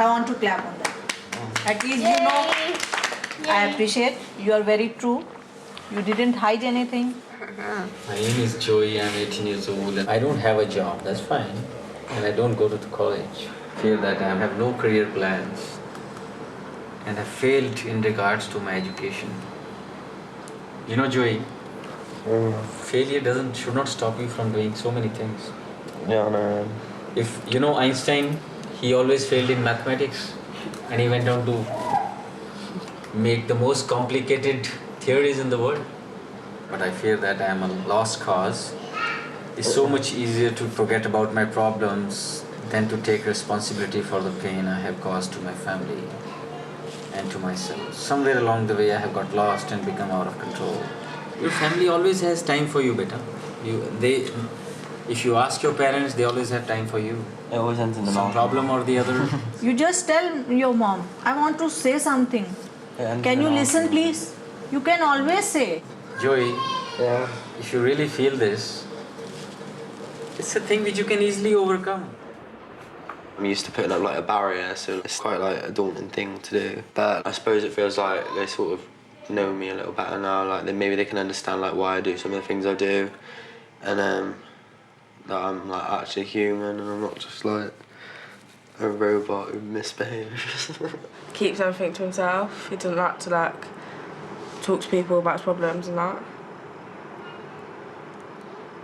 Speaker 18: want to clap on that. At least you know, I appreciate, you are very true. You didn't hide anything.
Speaker 20: My name is Joey, I'm 18 years old and I don't have a job, that's fine. And I don't go to the college. I feel that I have no career plans. And I failed in regards to my education. You know, Joey, failure should not stop you from doing so many things.
Speaker 6: Yeah, I know.
Speaker 20: If you know Einstein, he always failed in mathematics and he went on to make the most complicated theories in the world. But I fear that I am a lost cause. It's so much easier to forget about my problems than to take responsibility for the pain I have caused to my family and to myself. Somewhere along the way I have got lost and become out of control. Your family always has time for you, beta. If you ask your parents, they always have time for you.
Speaker 6: It always ends in the
Speaker 20: Some
Speaker 6: mouth.
Speaker 20: problem or the other.
Speaker 18: You just tell your mom, I want to say something. Can you listen, please? You can always say.
Speaker 20: Joey, if you really feel this, it's a thing which you can easily overcome.
Speaker 6: I'm used to putting up like a barrier, so it's quite like a daunting thing to do. But I suppose it feels like they sort of know me a little better now. Like maybe they can understand like why I do some of the things I do, and that I'm like actually human and I'm not just like a robot who misbehaves.
Speaker 9: Keeps everything to himself. He doesn't like to like talk to people about his problems and that.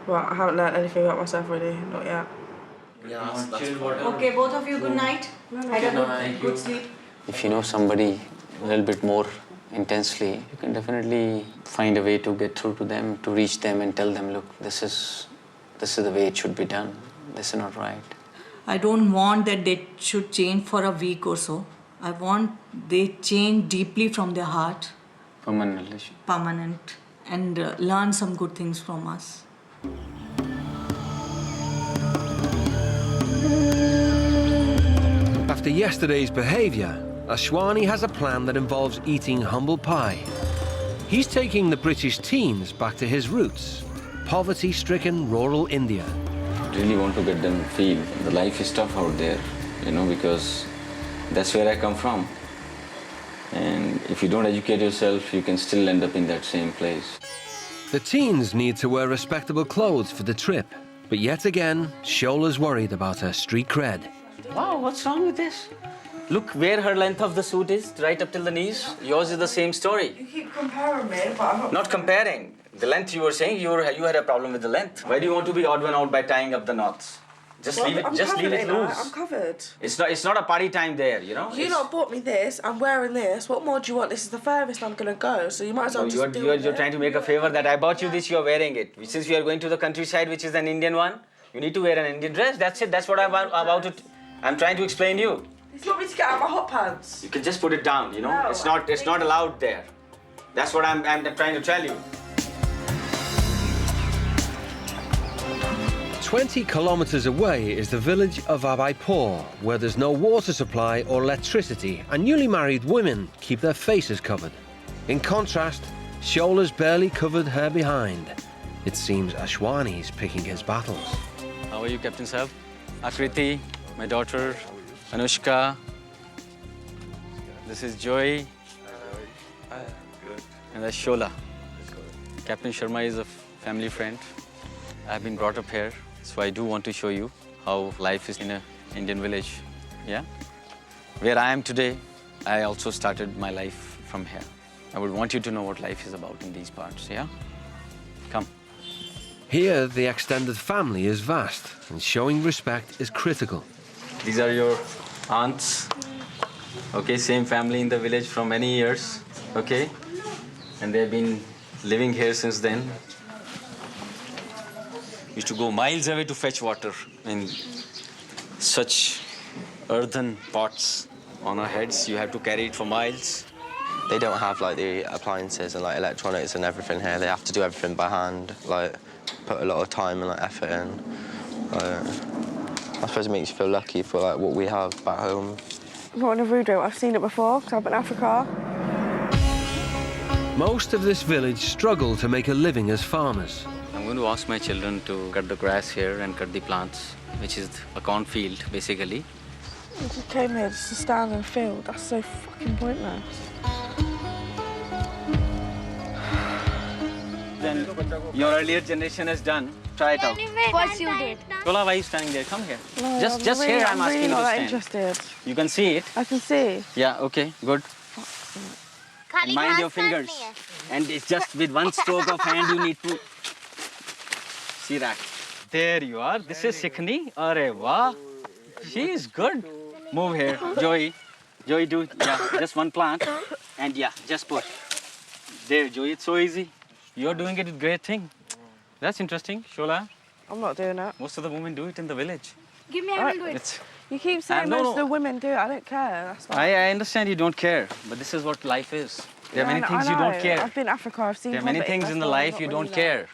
Speaker 9: But I haven't learned anything about myself really, not yet.
Speaker 18: Okay, both of you, good night. Had a good sleep.
Speaker 20: If you know somebody a little bit more intensely, you can definitely find a way to get through to them, to reach them and tell them, look, this is the way it should be done. This is not right.
Speaker 18: I don't want that they should change for a week or so. I want they change deeply from their heart.
Speaker 20: Permanently.
Speaker 18: Permanent. And learn some good things from us.
Speaker 1: After yesterday's behaviour, Ashwani has a plan that involves eating humble pie. He's taking the British teens back to his roots, poverty-stricken rural India.
Speaker 20: Really want to get them feel the life is tough out there, because That's where I come from. And if you don't educate yourself, you can still end up in that same place.
Speaker 1: The teens need to wear respectable clothes for the trip. But yet again, Shola's worried about her street cred.
Speaker 20: Wow, what's wrong with this? Look where her length of the suit is, right up till the knees. Yours is the same story.
Speaker 9: You keep comparing me, but I'm
Speaker 20: Not comparing. The length you were saying, you had a problem with the length. Why do you want to be odd one out by tying up the knots? Just leave it loose.
Speaker 9: I'm covered.
Speaker 20: It's not a party time there, you know?
Speaker 9: You lot bought me this, I'm wearing this. What more do you want? This is the furthest I'm going to go, so you might as well just do it.
Speaker 20: You're trying to make a favor that I bought you this, you're wearing it. Since we are going to the countryside, which is an Indian one, you need to wear an Indian dress. That's it. That's what I'm trying to explain to you.
Speaker 9: You want me to get out my hot pants?
Speaker 20: You can just put it down, you know?
Speaker 9: No,
Speaker 20: it's not allowed there. That's what I'm trying to tell you.
Speaker 1: 20 kilometers away is the village of Abaipur, where there's no water supply or electricity, and newly married women keep their faces covered. In contrast, Shola's barely covered her behind. It seems Ashwani's picking his battles.
Speaker 20: How are you, Captain Sahab? Akriti, my daughter, Anushka. This is Joy. And that's Shola. Captain Sharma is a family friend. I've been brought up here, so I do want to show you how life is in an Indian village. Yeah? Where I am today, I also started my life from here. I would want you to know what life is about in these parts, yeah? Come.
Speaker 1: Here, the extended family is vast, and showing respect is critical.
Speaker 20: These are your aunts. Okay, same family in the village for many years. Okay? And they've been living here since then. Used to go miles away to fetch water in such earthen pots on our heads. You have to carry it for miles.
Speaker 6: They don't have like the appliances and like electronics and everything here. They have to do everything by hand, like put a lot of time and like effort in. I suppose it makes you feel lucky for like what we have back home.
Speaker 9: Not in a rude way, I've seen it before, because I've been in Africa.
Speaker 1: Most of this village struggle to make a living as farmers.
Speaker 20: I'm going to ask my children to cut the grass here and cut the plants, which is a cornfield, basically.
Speaker 9: I just came here just to stand in a field. That's so fucking pointless.
Speaker 20: Then your earlier generation has done. Try it out.
Speaker 19: What you did?
Speaker 20: Shola, why are you standing there? Come here.
Speaker 9: No,
Speaker 20: just
Speaker 9: really,
Speaker 20: here I'm asking you to stand.
Speaker 9: Interested.
Speaker 20: You can see it?
Speaker 9: I can see.
Speaker 20: Yeah, okay, good. And mind your fingers. And it's just with one stroke of hand you need to... See that? There you are. This is Sikhni. Arre wah. She is good. Move here. Joey. Joey, do, yeah, just one plant. And yeah, just push. There, Joey, it's so easy. You're doing it with great thing. That's interesting, Shola.
Speaker 9: I'm not doing it.
Speaker 20: Most of the women do it in the village.
Speaker 19: Give me, I will do it.
Speaker 9: You keep saying most of the women do it. I don't care. That's fine.
Speaker 20: I understand you don't care, but this is what life is. There are many things you don't care.
Speaker 9: I've been in Africa. I've seen.
Speaker 20: There are many things in the life you don't care.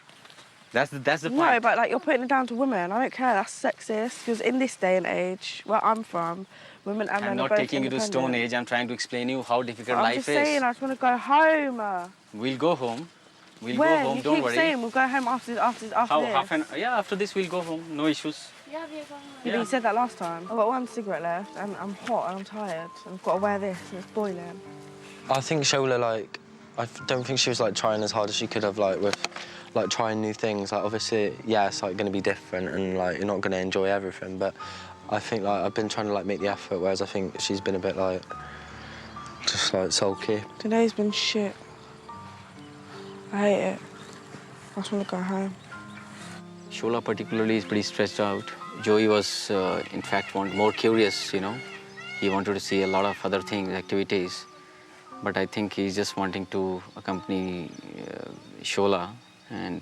Speaker 20: That's the point.
Speaker 9: No, but like you're putting it down to women. I don't care. That's sexist. Because in this day and age, where I'm from, women and men are both
Speaker 20: I'm not taking you to
Speaker 9: independent.
Speaker 20: Stone Age. I'm trying to explain you how difficult
Speaker 9: I'm
Speaker 20: life
Speaker 9: just
Speaker 20: is.
Speaker 9: saying, I just want to go home.
Speaker 20: We'll go home. We'll
Speaker 9: when?
Speaker 20: go home.
Speaker 9: You
Speaker 20: don't
Speaker 9: keep
Speaker 20: worry.
Speaker 9: saying we'll go home after this.
Speaker 20: Yeah, after this we'll go home. No issues.
Speaker 9: Yeah, but you said that last time. I've got one cigarette left, and I'm hot and I'm tired. And I've got to wear this, and it's boiling.
Speaker 6: I think Shola, like, I don't think she was like trying as hard as she could have, like with, like trying new things. Like obviously, yeah, it's like going to be different, and like you're not going to enjoy everything. But I think like I've been trying to like make the effort, whereas I think she's been a bit like, just like sulky.
Speaker 9: Today's been shit. I hate it. I just want to go home.
Speaker 20: Shola particularly is pretty stressed out. Joey was, in fact, more curious, you know. He wanted to see a lot of other things, activities. But I think he's just wanting to accompany Shola. And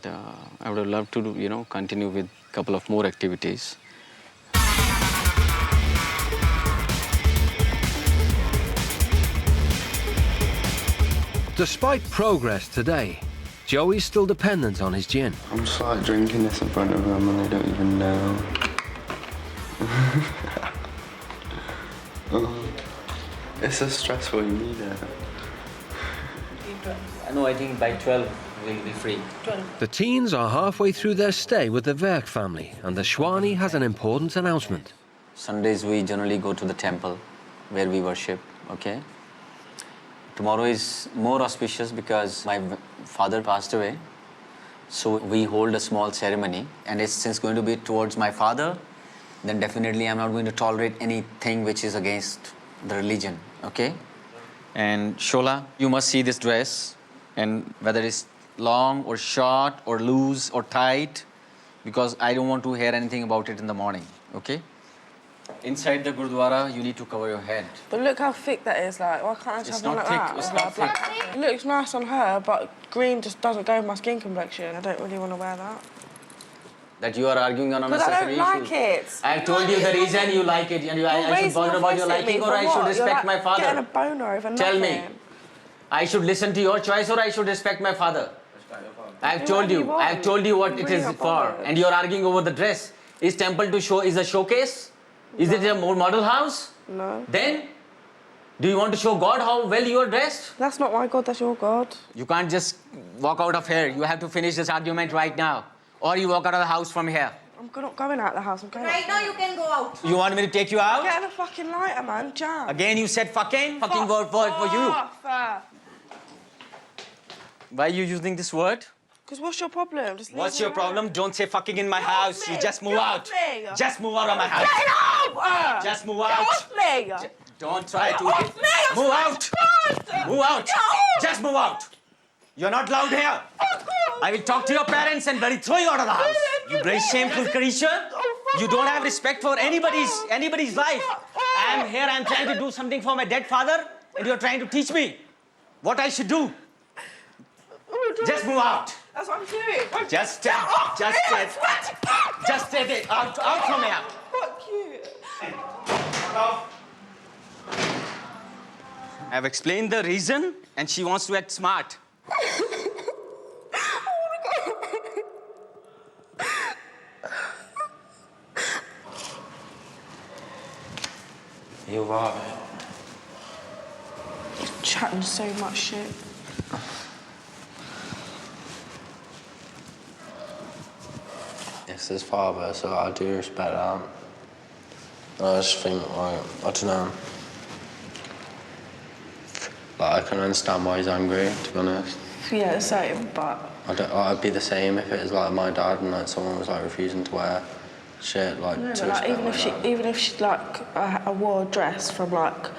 Speaker 20: I would have loved to, you know, continue with a couple of more activities.
Speaker 1: Despite progress today, Joey's still dependent on his gin.
Speaker 6: I'm just like drinking this in front of them and they don't even know. It's so stressful, you need it.
Speaker 20: No, I think by 12 we'll be free.
Speaker 1: The teens are halfway through their stay with the Verk family, and the Shwani has an important announcement.
Speaker 20: Sundays we generally go to the temple where we worship, okay? Tomorrow is more auspicious because my father passed away. So we hold a small ceremony, and it's since going to be towards my father, then definitely I'm not going to tolerate anything which is against the religion, okay? And Shola, you must see this dress, and whether it's long or short or loose or tight, because I don't want to hear anything about it in the morning, okay? Inside the Gurdwara, you need to cover your head.
Speaker 9: But look how thick that is, like, why can't I just have one like that?
Speaker 20: It's not thick.
Speaker 9: It looks nice on her, but green just doesn't go with my skin complexion. I don't really want to wear that.
Speaker 20: That you are arguing on unnecessary issues.
Speaker 9: But I don't like it.
Speaker 20: I have told you the reason you like it, and I should bother about your liking, or I should respect my father.
Speaker 9: Getting a boner over nothing.
Speaker 20: Tell me, I should listen to your choice, or I should respect my father? I have told you what it is for, and you are arguing over the dress. Is temple to show, is a showcase? Is it a more model house?
Speaker 9: No.
Speaker 20: Then, do you want to show God how well you are dressed?
Speaker 9: That's not my God, that's your God.
Speaker 20: You can't just walk out of here. You have to finish this argument right now. Or you walk out of the house from here.
Speaker 9: I'm not going out of the house, I'm going
Speaker 18: Right now you can go out.
Speaker 20: You want me to take you out?
Speaker 9: Get a fucking lighter, man, jam.
Speaker 20: Again you said fucking? Fucking word for you. Why are you using this word?
Speaker 9: Because what's your problem? Just leave
Speaker 20: What's
Speaker 9: me
Speaker 20: your
Speaker 9: alone.
Speaker 20: problem? Don't say fucking in my house. You just move out.
Speaker 9: Me.
Speaker 20: Just move out of my house.
Speaker 9: Get out!
Speaker 20: Just move
Speaker 9: Get
Speaker 20: out.
Speaker 9: off me!
Speaker 20: Don't try to.
Speaker 9: Off me!
Speaker 20: Move out. Move out. Just move out. You're not allowed here. I will talk to your parents and bloody throw you out of the house. You very shameful creature. You don't have respect for anybody's life. I'm here. I'm trying to do something for my dead father, and you're trying to teach me what I should do. Just move out.
Speaker 9: That's what I'm doing.
Speaker 20: Just stay there. Out from here.
Speaker 9: Fuck you.
Speaker 20: I've explained the reason, and she wants to act smart.
Speaker 6: You are.
Speaker 9: You're chatting so much shit.
Speaker 6: It's his father, so I do respect that. I just think, like, I don't know. Like, I can understand why he's angry, to be honest.
Speaker 9: Yeah, the same, but...
Speaker 6: I'd be the same if it was like my dad and like someone was like refusing to wear shit, like
Speaker 9: No,
Speaker 6: to
Speaker 9: but like,
Speaker 6: respect
Speaker 9: even if she like I wore a dress from like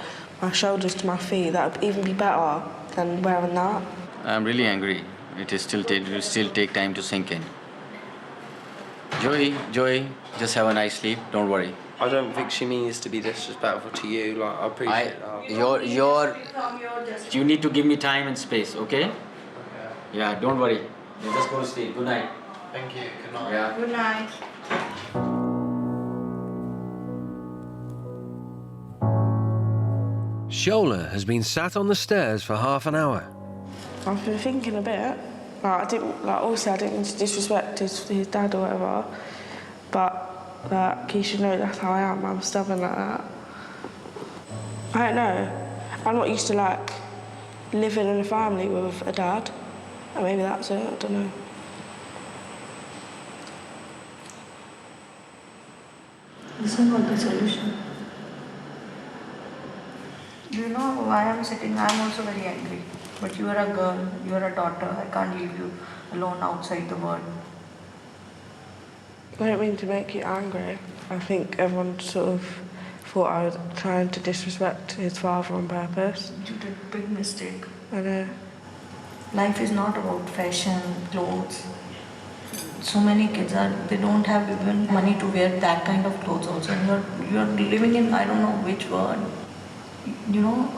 Speaker 9: my shoulders to my feet, that would even be better than wearing that.
Speaker 20: I'm really angry. It will still take time to sink in. Joey, just have a nice sleep. Don't worry.
Speaker 6: I don't think she means to be disrespectful to you. Like, I appreciate that.
Speaker 20: You need to give me time and space, okay? Yeah, don't worry. You just go to sleep. Good night.
Speaker 6: Thank you. Good night.
Speaker 20: Yeah.
Speaker 18: Good night.
Speaker 1: Shola has been sat on the stairs for half an hour.
Speaker 9: I've been thinking a bit. Like, obviously I didn't mean to disrespect his dad or whatever, but like, he should know that's how I am. I'm stubborn like that. I don't know. I'm not used to like living in a family with a dad. And maybe that's it. I don't know.
Speaker 18: This is not the solution. Do you know why I'm sitting? I'm also very angry. But you are a girl, you are a daughter. I can't leave you alone outside the world.
Speaker 9: I don't mean to make you angry. I think everyone sort of thought I was trying to disrespect his father on purpose.
Speaker 18: You did a big mistake.
Speaker 9: I know.
Speaker 18: Life is not about fashion, clothes. So many kids they don't have even money to wear that kind of clothes also. And you're living in, I don't know which world. You know,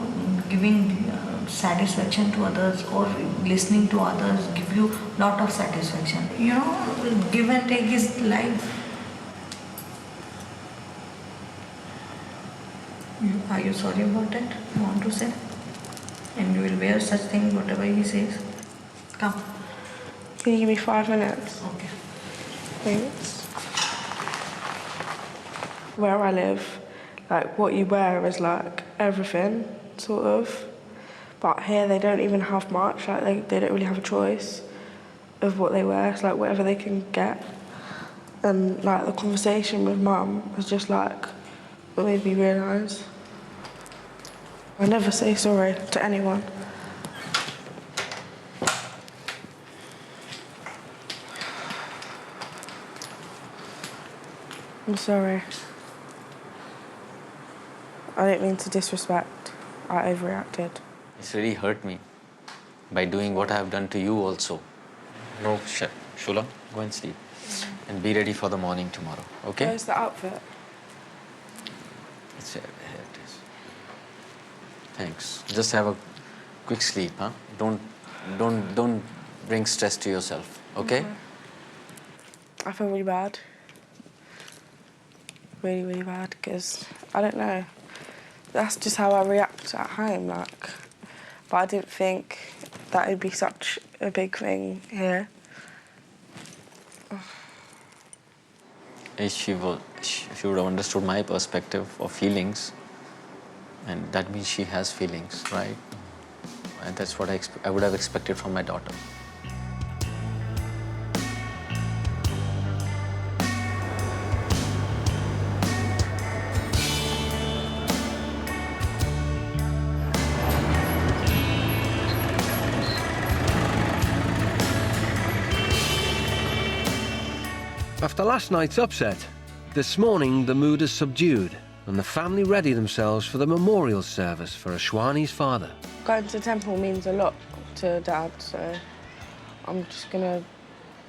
Speaker 18: giving satisfaction to others or listening to others give you lot of satisfaction. You know, give and take is life. Are you sorry about it? You want to say? And you will wear such thing, whatever he says. Come.
Speaker 9: Can you give me 5 minutes?
Speaker 18: Okay.
Speaker 9: Thanks. Where I live, like what you wear is like everything, sort of. But here they don't even have much, like they don't really have a choice of what they wear. It's like whatever they can get. And like the conversation with Mum was just like, what made me realise. I never say sorry to anyone. I'm sorry. I didn't mean to disrespect. I overreacted.
Speaker 20: It's really hurt me by doing what I have done to you also. No, Shula, go and sleep. And be ready for the morning tomorrow, okay?
Speaker 9: Where's the outfit?
Speaker 20: It's here it is. Thanks. Just have a quick sleep, huh? Don't bring stress to yourself, okay?
Speaker 9: I feel really bad. Really, really bad, because I don't know. That's just how I react at home, like. But I didn't think that would be such a big thing here.
Speaker 20: If she would have understood my perspective of feelings, and that means she has feelings, right? And that's what I would have expected from my daughter.
Speaker 1: After last night's upset, this morning the mood is subdued and the family ready themselves for the memorial service for Ashwani's father.
Speaker 9: Going to the temple means a lot to Dad, so I'm just gonna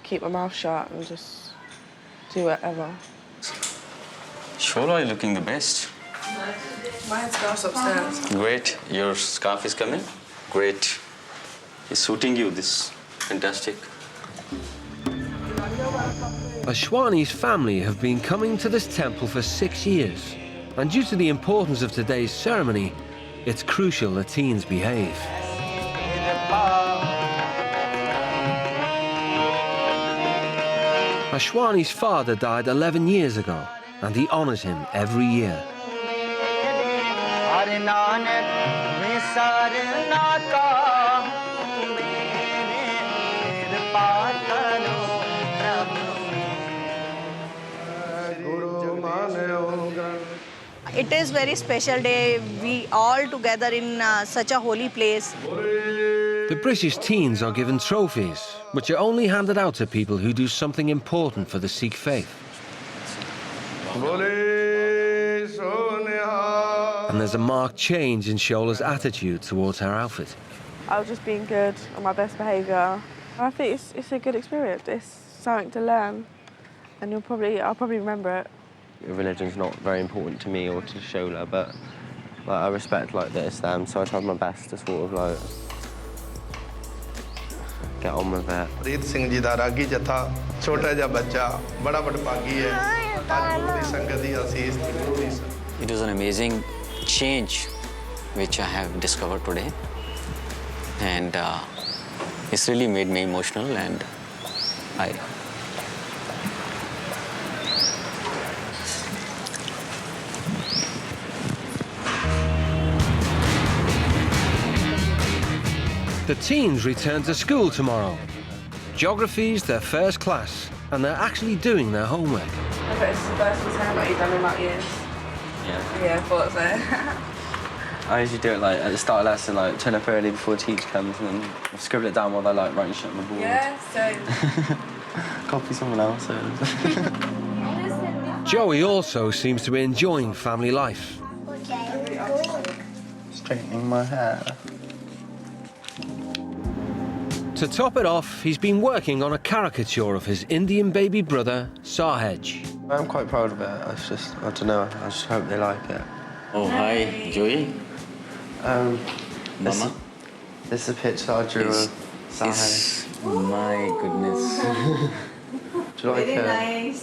Speaker 9: keep my mouth shut and just do whatever.
Speaker 20: Shola, you're looking the best.
Speaker 9: My scarf's upstairs.
Speaker 20: Great. Your scarf is coming? Great. It's suiting you, this. Fantastic.
Speaker 1: Ashwani's family have been coming to this temple for 6 years, and due to the importance of today's ceremony, it's crucial the teens behave. Ashwani's father died 11 years ago, and he honours him every year.
Speaker 18: It is very special day. We all together in such a holy place.
Speaker 1: The British teens are given trophies, which are only handed out to people who do something important for the Sikh faith. And there's a marked change in Shola's attitude towards her outfit.
Speaker 9: I was just being good on my best behaviour. I think it's a good experience. It's something to learn, and I'll probably remember it.
Speaker 6: Religion's not very important to me or to Shola, but like, I respect like the Islam, so I tried my best to sort of like get on with it.
Speaker 8: Preet Singh ji ਦਾ ਰਾਗੀ ਜਥਾ ਛੋਟਾ ਜਿਹਾ ਬੱਚਾ ਬੜਾ ਵਡਭਾਗੀ ਹੈ ਅੱਜ ਗੁਰੂ ਦੀ ਸੰਗਤ ਦੀ ਅਸੀਸ ਗੁਰੂ ਦੀ
Speaker 20: It was an amazing change which I have discovered today, and it's really made me emotional, and
Speaker 1: The teens return to school tomorrow. Geography's their first class, and they're actually doing their homework.
Speaker 9: I bet it's the first ceremony you've done in that years.
Speaker 6: Yeah.
Speaker 9: Yeah, I thought so.
Speaker 6: I usually do it like at the start of lesson, like turn up early before the teacher comes, and then scribble it down while they're like writing shit on the board.
Speaker 9: Yeah, so.
Speaker 6: Copy someone else.
Speaker 1: Joey also seems to be enjoying family life.
Speaker 6: Straightening my hair.
Speaker 1: To top it off, he's been working on a caricature of his Indian baby brother, Sahej.
Speaker 6: I'm quite proud of it. It's just, I don't know, I just hope they like it.
Speaker 20: Oh, hi, Joey. Mama?
Speaker 6: This is a picture I drew of Sahej.
Speaker 20: My goodness.
Speaker 6: Do you like
Speaker 18: Very
Speaker 6: it?
Speaker 18: nice.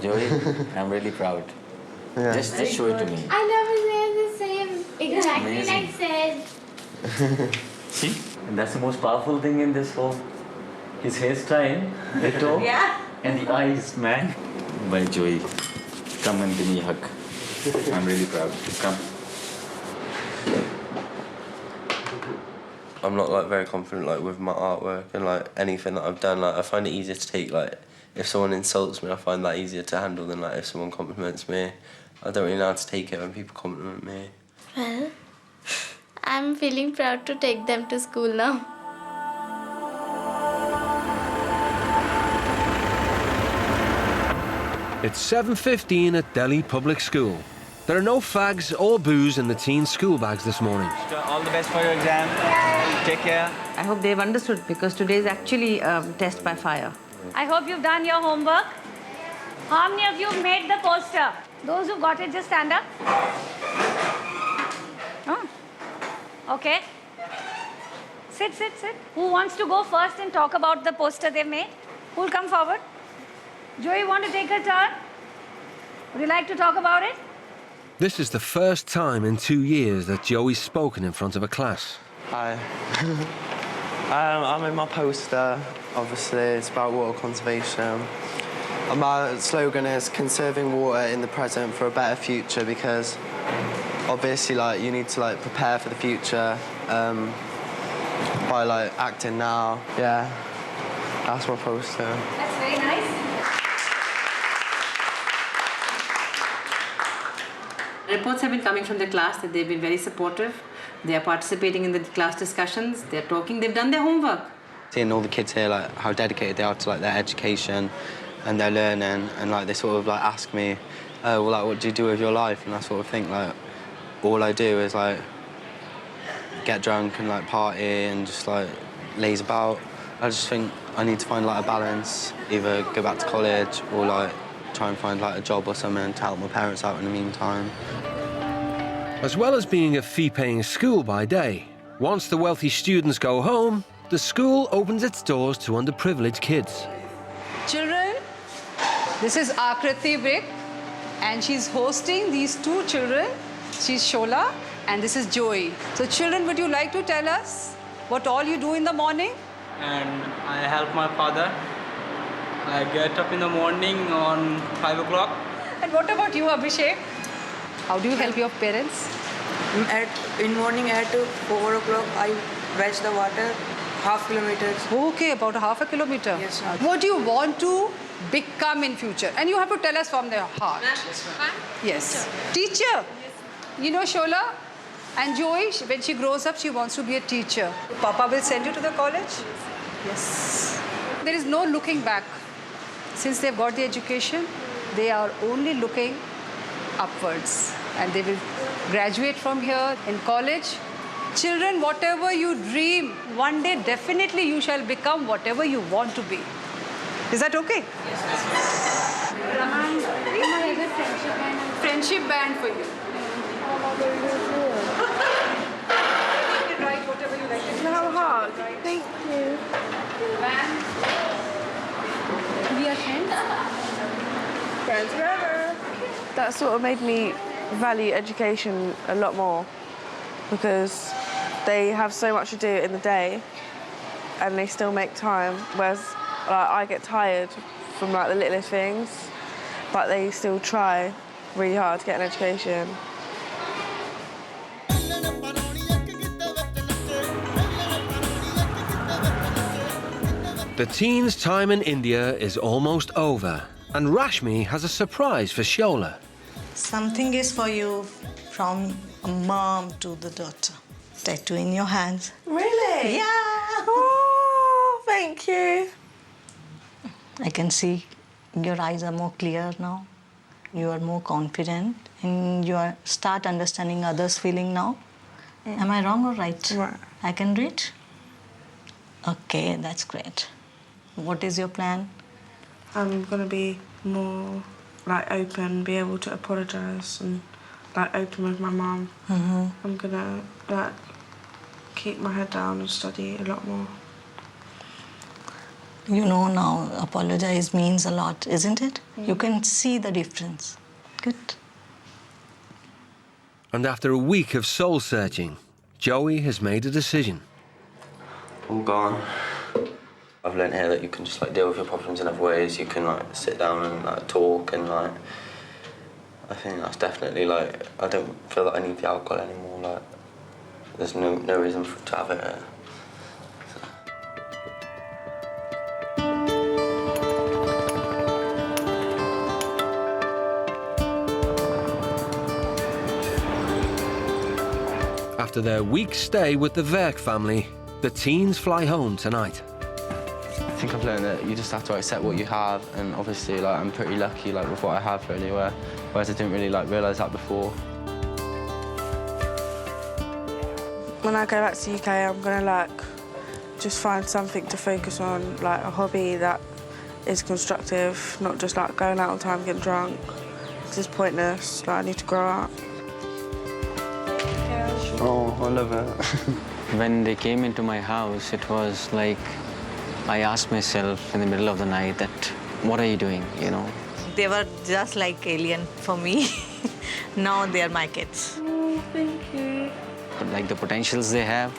Speaker 20: Joey, I'm really proud.
Speaker 6: Yeah.
Speaker 20: Just show it to me.
Speaker 19: I never said the same exactly like said.
Speaker 20: See? And that's the most powerful thing in this whole, his hairstyle, the toe, and the eyes, man. Bye, Joey. Come and give me a hug. I'm really proud. Come.
Speaker 6: I'm not like very confident like with my artwork and like anything that I've done. Like I find it easier to take like if someone insults me, I find that easier to handle than like if someone compliments me. I don't really know how to take it when people compliment me.
Speaker 19: Well, I'm feeling proud to take them to school now.
Speaker 1: It's 7:15 at Delhi Public School. There are no fags or booze in the teens' school bags this morning.
Speaker 25: All the best for your exam. Take care.
Speaker 12: I hope they've understood because today is actually test by fire.
Speaker 5: I hope you've done your homework. How many of you made the poster? Those who got it, just stand up. Oh. Okay. Sit. Who wants to go first and talk about the poster they made? Who'll come forward? Joey, want to take a turn? Would you like to talk about it?
Speaker 1: This is the first time in 2 years that Joey's spoken in front of a class.
Speaker 6: Hi. I made my poster. Obviously, it's about water conservation. And my slogan is conserving water in the present for a better future, because obviously, like, you need to like prepare for the future by like acting now. Yeah, that's my poster.
Speaker 5: That's very nice.
Speaker 12: Reports have been coming from the class that they've been very supportive. They are participating in the class discussions. They're talking. They've done their homework.
Speaker 6: Seeing all the kids here, like how dedicated they are to like their education and their learning, and like they sort of like ask me, oh, well, like, what do you do with your life? And I sort of think like all I do is like get drunk and like party and just like laze about. I just think I need to find like a balance, either go back to college or like try and find like a job or something to help my parents out in the meantime.
Speaker 1: As well as being a fee-paying school by day, once the wealthy students go home, the school opens its doors to underprivileged kids.
Speaker 7: Children, this is Akriti Brick, and she's hosting these two children. She's Shola, and this is Joey. So children, would you like to tell us what all you do in the morning?
Speaker 13: And I help my father. I get up in the morning on 5 o'clock.
Speaker 7: And what about you, Abhishek? How do you help your parents?
Speaker 21: In morning at 4 o'clock, I fetch the water, half kilometers.
Speaker 7: Okay, about half a kilometer.
Speaker 21: Yes.
Speaker 7: What do you want to become in future? And you have to tell us from their heart. Yes. Teacher. You know Shola and Joey, when she grows up, she wants to be a teacher. Papa will send you to the college? Yes. There is no looking back. Since they've got the education, they are only looking upwards. And they will graduate from here in college. Children, whatever you dream, one day definitely you shall become whatever you want to be. Is that okay?
Speaker 5: Yes.
Speaker 7: Friendship band for you. You can write whatever you like.
Speaker 9: How hard? Thank you.
Speaker 7: Band. We are friends.
Speaker 9: Friends forever. That sort of made me value education a lot more, because they have so much to do in the day and they still make time, whereas like, I get tired from like the littlest things, but they still try really hard to get an education.
Speaker 1: The teens' time in India is almost over, and Rashmi has a surprise for Shola.
Speaker 18: Something is for you from a mom to the daughter. Tattoo in your hands.
Speaker 9: Really?
Speaker 18: Yeah.
Speaker 9: Oh, thank you.
Speaker 18: I can see your eyes are more clear now. You are more confident and you are start understanding others' feeling now. Am I wrong or right?
Speaker 9: Right.
Speaker 18: I can read? Okay, that's great. What is your plan?
Speaker 9: I'm gonna be more like open, be able to apologise and like open with my mum. I'm gonna like keep my head down and study a lot more.
Speaker 18: You know now, apologize means a lot, isn't it? You can see the difference. Good.
Speaker 1: And after a week of soul-searching, Joey has made a decision.
Speaker 6: All gone. I've learned here that you can just like deal with your problems in other ways. You can like sit down and like talk, and like I think that's definitely like I don't feel that I need the alcohol anymore. Like there's no reason to have it.
Speaker 1: After their week stay with the Werk family, the teens fly home tonight.
Speaker 10: I think I've learned that you just have to accept what you have, and obviously, like, I'm pretty lucky, like, with what I have, really, whereas I didn't really, like, realise that before.
Speaker 9: When I go back to the UK, I'm gonna, like, just find something to focus on, like a hobby that is constructive, not just, like, going out all the time, getting drunk. It's just pointless. Like, I need to grow up.
Speaker 10: Oh, I love it.
Speaker 20: When they came into my house, it was like I asked myself in the middle of the night that, what are you doing, you know?
Speaker 18: They were just like alien for me. Now they are my kids.
Speaker 9: Oh, thank you.
Speaker 20: But like the potentials they have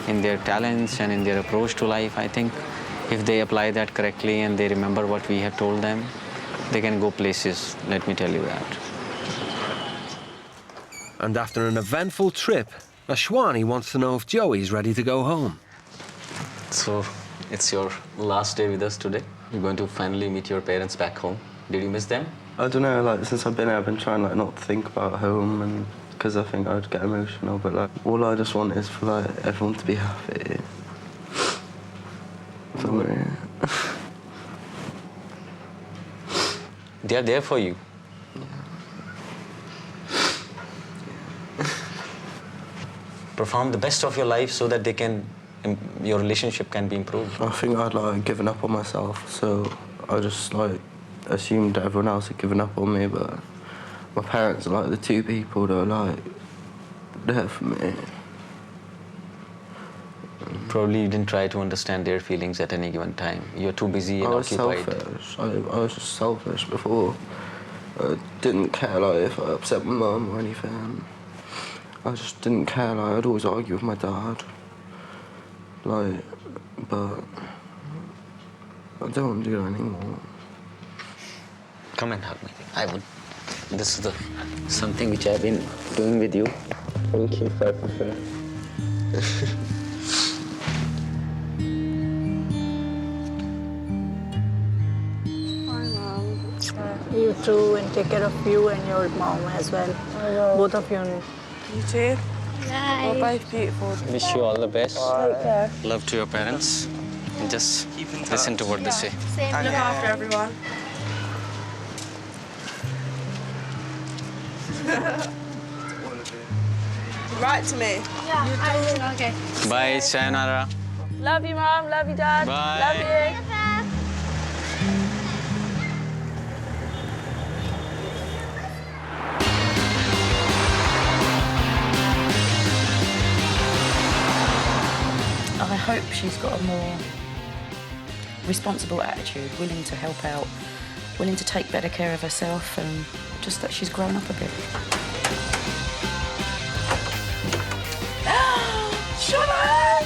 Speaker 20: in their talents and in their approach to life, I think if they apply that correctly and they remember what we have told them, they can go places, let me tell you that.
Speaker 1: And after an eventful trip, Ashwani wants to know if Joey's ready to go home.
Speaker 20: So, it's your last day with us today. You're going to finally meet your parents back home. Did you miss them?
Speaker 6: I don't know, like, since I've been here, I've been trying, like, not to think about home, and because I think I'd get emotional, but, like, all I just want is for, like, everyone to be happy. For me.
Speaker 20: They are there for you. Perform the best of your life so that they can, your relationship can be improved.
Speaker 6: I think I'd, like, given up on myself, so I just, like, assumed everyone else had given up on me, but my parents are, like, the two people that are, like, there for me.
Speaker 20: Probably you didn't try to understand their feelings at any given time. You're too busy and occupied.
Speaker 6: Selfish. I was just selfish before. I didn't care, like, if I upset my mum or anything. I just didn't care, like, I'd always argue with my dad. Like, but I don't want to do that anymore.
Speaker 20: Come and hug me. I would. This is something which I've been doing with you.
Speaker 6: Thank you, I prefer.
Speaker 18: You too, and take care of you and your mom as well. Both of you.
Speaker 9: You too.
Speaker 19: Bye.
Speaker 9: We're both beautiful.
Speaker 20: Wish you all the best.
Speaker 9: Take care.
Speaker 20: Love to your parents. And just listen to what they say.
Speaker 19: Same.
Speaker 9: Look after everyone. Write to me.
Speaker 19: Yeah, I will. Okay.
Speaker 20: Bye, sayonara.
Speaker 9: Love you, Mum. Love you, Dad.
Speaker 20: Bye.
Speaker 9: Love you.
Speaker 2: I hope she's got a more responsible attitude, willing to help out, willing to take better care of herself, and just that she's grown up a bit.
Speaker 9: Shut up!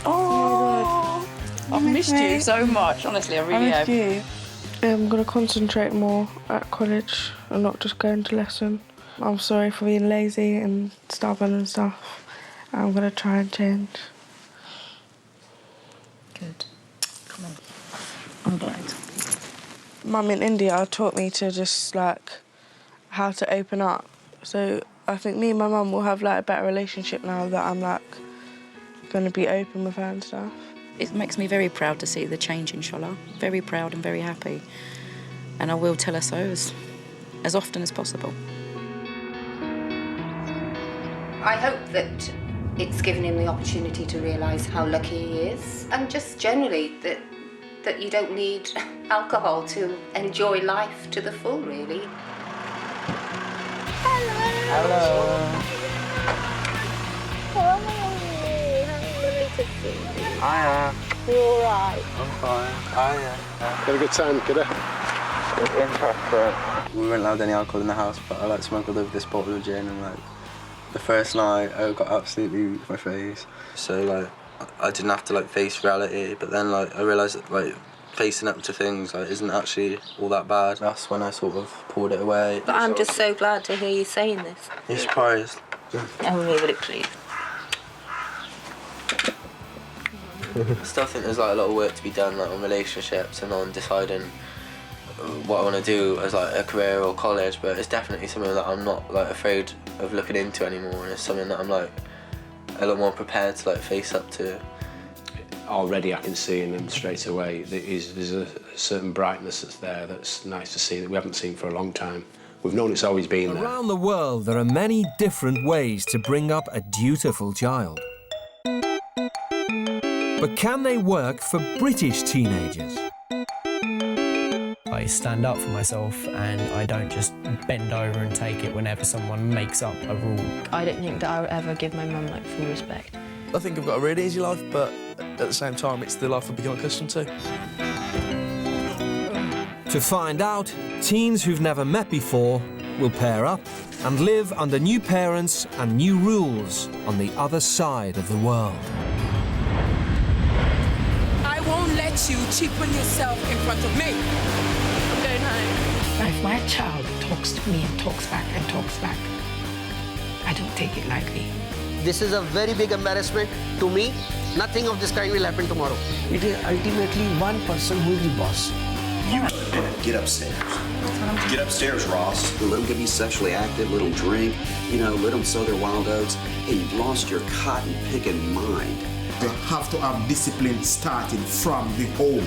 Speaker 9: Oh,
Speaker 2: I've missed you so much, honestly, I really have.
Speaker 9: You. I'm going to concentrate more at college and not just going to lesson. I'm sorry for being lazy and stubborn and stuff. I'm going to try and change.
Speaker 2: Good. Come on. I'm glad.
Speaker 9: Mum in India taught me to just, like, how to open up. So I think me and my mum will have, like, a better relationship now that I'm, like, going to be open with her and stuff.
Speaker 2: It makes me very proud to see the change in Shola. Very proud and very happy. And I will tell her so as often as possible.
Speaker 14: I hope that it's given him the opportunity to realise how lucky he is, and just generally that you don't need alcohol to enjoy life to the full, really.
Speaker 20: Hello. Hiya.
Speaker 14: You all right?
Speaker 6: I'm fine. Hiya.
Speaker 8: Had a good time, kiddo?
Speaker 6: We weren't allowed any alcohol in the house, but I, like, smuggled over this bottle of gin, and, like, the first night I got absolutely with my face. So, like, I didn't have to, like, face reality, but then, like, I realised that, like, facing up to things, like, isn't actually all that bad. That's when I sort of pulled it away.
Speaker 14: But I'm just so glad to hear you saying this.
Speaker 6: You're surprised?
Speaker 14: Have a minute, please.
Speaker 6: I still think there's, like, a lot of work to be done, like, on relationships and on deciding what I want to do as like a career or college, but it's definitely something that I'm not like afraid of looking into anymore, and it's something that I'm like a lot more prepared to like face up to.
Speaker 3: Already I can see in him straight away that there's a certain brightness that's there that's nice to see, that we haven't seen for a long time. We've known it's always been there.
Speaker 1: Around the world, there are many different ways to bring up a dutiful child. But can they work for British teenagers?
Speaker 15: I stand up for myself and I don't just bend over and take it whenever someone makes up a rule.
Speaker 22: I don't think that I would ever give my mum like full respect.
Speaker 23: I think I've got a really easy life, but at the same time, it's the life I've become accustomed to.
Speaker 1: To find out, teens who've never met before will pair up and live under new parents and new rules on the other side of the world.
Speaker 24: I won't let you cheapen yourself in front of me. I'm going home.
Speaker 26: If my child talks to me and talks back, I don't take it lightly.
Speaker 27: This is a very big embarrassment to me. Nothing of this kind will happen tomorrow.
Speaker 26: It is ultimately one person who is the boss.
Speaker 28: You get upstairs. Get upstairs, Ross. Let them get be sexually active, let them drink, let them sow their wild oats. Hey, you've lost your cotton picking mind.
Speaker 29: You have to have discipline starting from the home.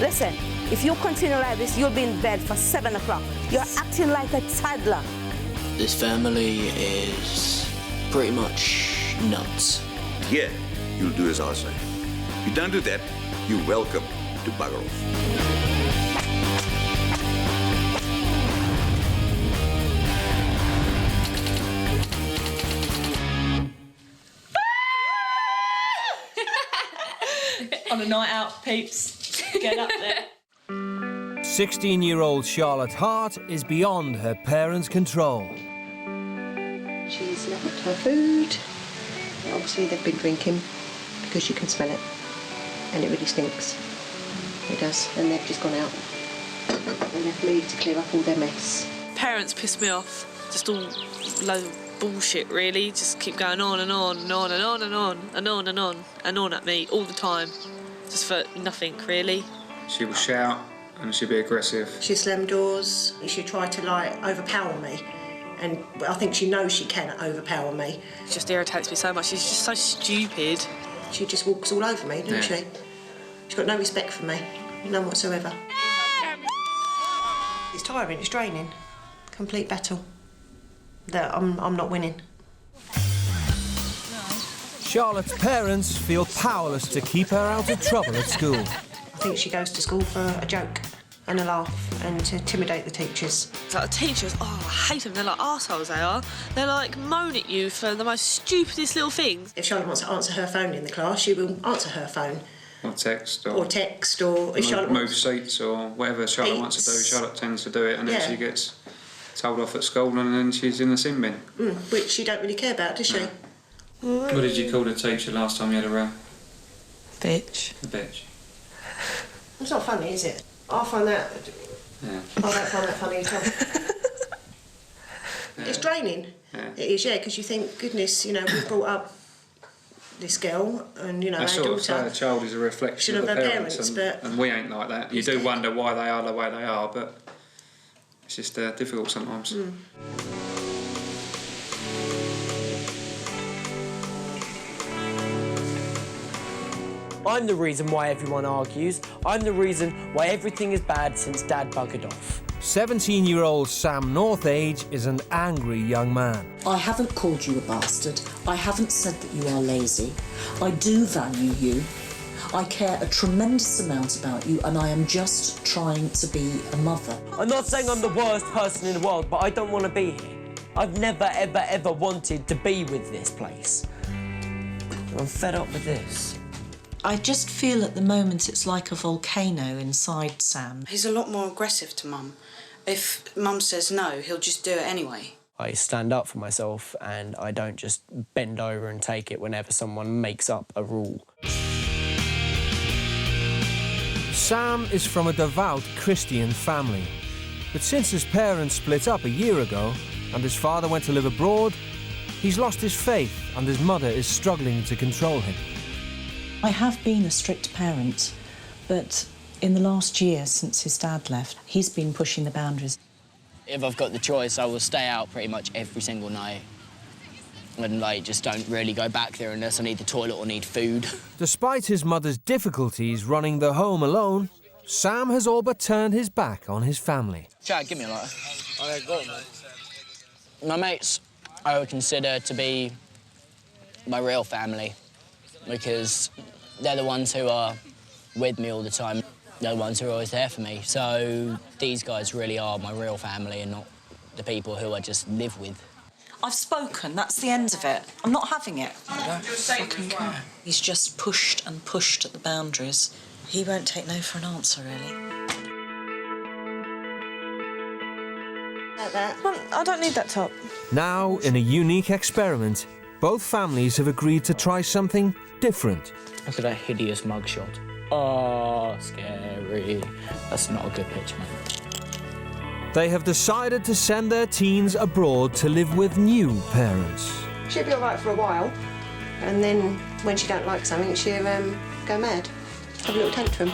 Speaker 30: Listen, if you continue like this, you'll be in bed for 7 o'clock. You're acting like a toddler.
Speaker 31: This family is pretty much nuts.
Speaker 28: Yeah, you'll do as I say. You don't do that, you're welcome to bugger off.
Speaker 32: On a night out, peeps. Get up there.
Speaker 1: 16-year-old Charlotte Hart is beyond her parents' control.
Speaker 33: She's left her food. Obviously they've been drinking because you can smell it and it really stinks. It does. And they've just gone out and left me to clear up all their mess.
Speaker 34: Parents piss me off. Just all loads of bullshit, really. Just keep going on and on and on and on and on and on and on and on at me all the time. Just for nothing, really.
Speaker 35: She will shout and she'll be aggressive.
Speaker 33: She slammed doors. She tried to overpower me. And I think she knows she can overpower me.
Speaker 34: It just irritates me so much. She's just so stupid.
Speaker 33: She just walks all over me, doesn't she? She's got no respect for me, none whatsoever. It's tiring, it's draining. Complete battle. That I'm not winning.
Speaker 1: Charlotte's parents feel powerless to keep her out of trouble at school.
Speaker 33: I think she goes to school for a joke and a laugh and to intimidate the teachers.
Speaker 34: It's like the teachers, I hate them. They're like arseholes, they are. They like moan at you for the most stupidest little things.
Speaker 33: If Charlotte wants to answer her phone in the class, she will answer her phone.
Speaker 35: Or text.
Speaker 33: Or if Charlotte
Speaker 35: move seats or whatever Charlotte wants to do. Charlotte tends to do it and then she gets told off at school and then she's in the sin bin.
Speaker 33: Which you don't really care about, does she?
Speaker 35: No. What did you call the teacher last time you had a row?
Speaker 33: Bitch.
Speaker 35: A bitch.
Speaker 33: It's not funny, is it? I find that...
Speaker 35: Yeah.
Speaker 33: I don't find that funny at all. It's draining.
Speaker 35: Yeah.
Speaker 33: It is, because you think, goodness, we've brought up this girl and, our daughter.
Speaker 35: A child is a reflection of the parents and we ain't like that. You do wonder why they are the way they are, but it's just difficult sometimes.
Speaker 15: I'm the reason why everyone argues. I'm the reason why everything is bad since Dad buggered off.
Speaker 1: 17-year-old Sam Northage is an angry young man.
Speaker 36: I haven't called you a bastard. I haven't said that you are lazy. I do value you. I care a tremendous amount about you, and I am just trying to be a mother.
Speaker 15: I'm not saying I'm the worst person in the world, but I don't want to be here. I've never, ever, ever wanted to be with this place. I'm fed up with this.
Speaker 36: I just feel at the moment it's like a volcano inside Sam.
Speaker 37: He's a lot more aggressive to Mum. If Mum says no, he'll just do it anyway.
Speaker 15: I stand up for myself and I don't just bend over and take it whenever someone makes up a rule.
Speaker 1: Sam is from a devout Christian family, but since his parents split up a year ago and his father went to live abroad, he's lost his faith and his mother is struggling to control him.
Speaker 36: I have been a strict parent, but In the last year since his dad left, he's been pushing the boundaries.
Speaker 31: If I've got the choice, I will stay out pretty much every single night. And, like, just don't really go back there unless I need the toilet or need food.
Speaker 1: Despite his mother's difficulties running the home alone, Sam has all but turned his back on his family.
Speaker 31: Chad, give me a lighter. My mates, I would consider to be my real family because they're the ones who are with me all the time. They're the ones who are always there for me. So these guys really are my real family and not the people who I just live with.
Speaker 36: I've spoken, that's the end of it. I'm not having it. I don't fucking care. He's just pushed and pushed at the boundaries. He won't take no for an answer, really.
Speaker 30: Like that. Mum, I don't need that top.
Speaker 1: Now, in a unique experiment, both families have agreed to try something different.
Speaker 31: Look at that hideous mugshot. Oh, scary. That's not a good picture, mate.
Speaker 1: They have decided to send their teens abroad to live with new parents.
Speaker 33: She'll be all right for a while, and then when she don't like something, she'll go mad, have a little tantrum.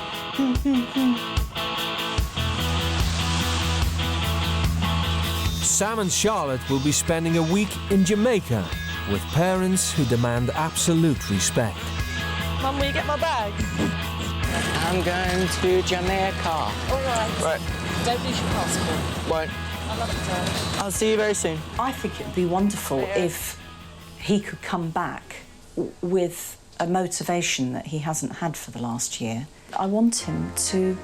Speaker 1: Sam and Charlotte will be spending a week in Jamaica with parents who demand absolute respect.
Speaker 30: Mum, will you get my bag?
Speaker 31: I'm going to Jamaica.
Speaker 30: All right.
Speaker 31: Right.
Speaker 30: Don't lose your passport.
Speaker 31: Won't.
Speaker 30: I love it, darling.
Speaker 31: I'll see you very soon.
Speaker 36: I think it would be wonderful if he could come back with a motivation that he hasn't had for the last year. I want him to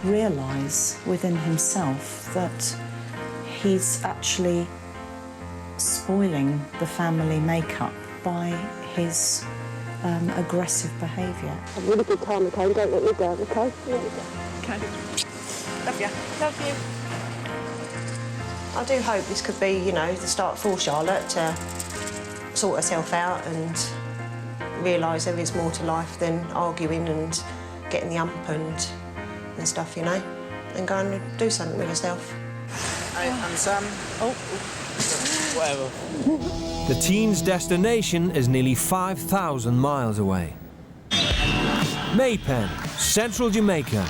Speaker 36: realise within himself that he's actually spoiling the family makeup by his aggressive behaviour.
Speaker 33: Have a really good time, okay? Don't let me down, okay?
Speaker 30: Okay. Love you. Love you.
Speaker 33: I do hope this could be, you know, the start for Charlotte to sort herself out and realise there is more to life than arguing and getting the ump and stuff, you know, and go and do something with herself.
Speaker 31: And Sam. Oh. Whatever.
Speaker 1: The teens' destination is nearly 5,000 miles away. Maypen, central Jamaica,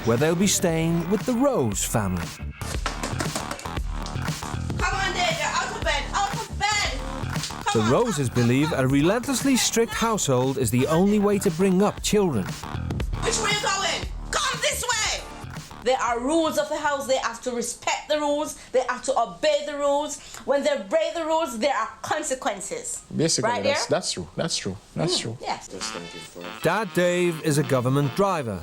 Speaker 1: where they'll be staying with the Rose family.
Speaker 33: Come on, Dad, you're out of bed, out of bed!
Speaker 1: The Roses believe a relentlessly strict household is the only way to bring up children.
Speaker 33: Which way are you going? Come this way!
Speaker 30: There are rules of the house. They have to respect the rules. They have to obey the rules. When they break the rules, there are consequences.
Speaker 2: Basically,
Speaker 30: right
Speaker 2: that's true. That's true. That's true.
Speaker 30: Yes.
Speaker 1: Dad Dave is a government driver.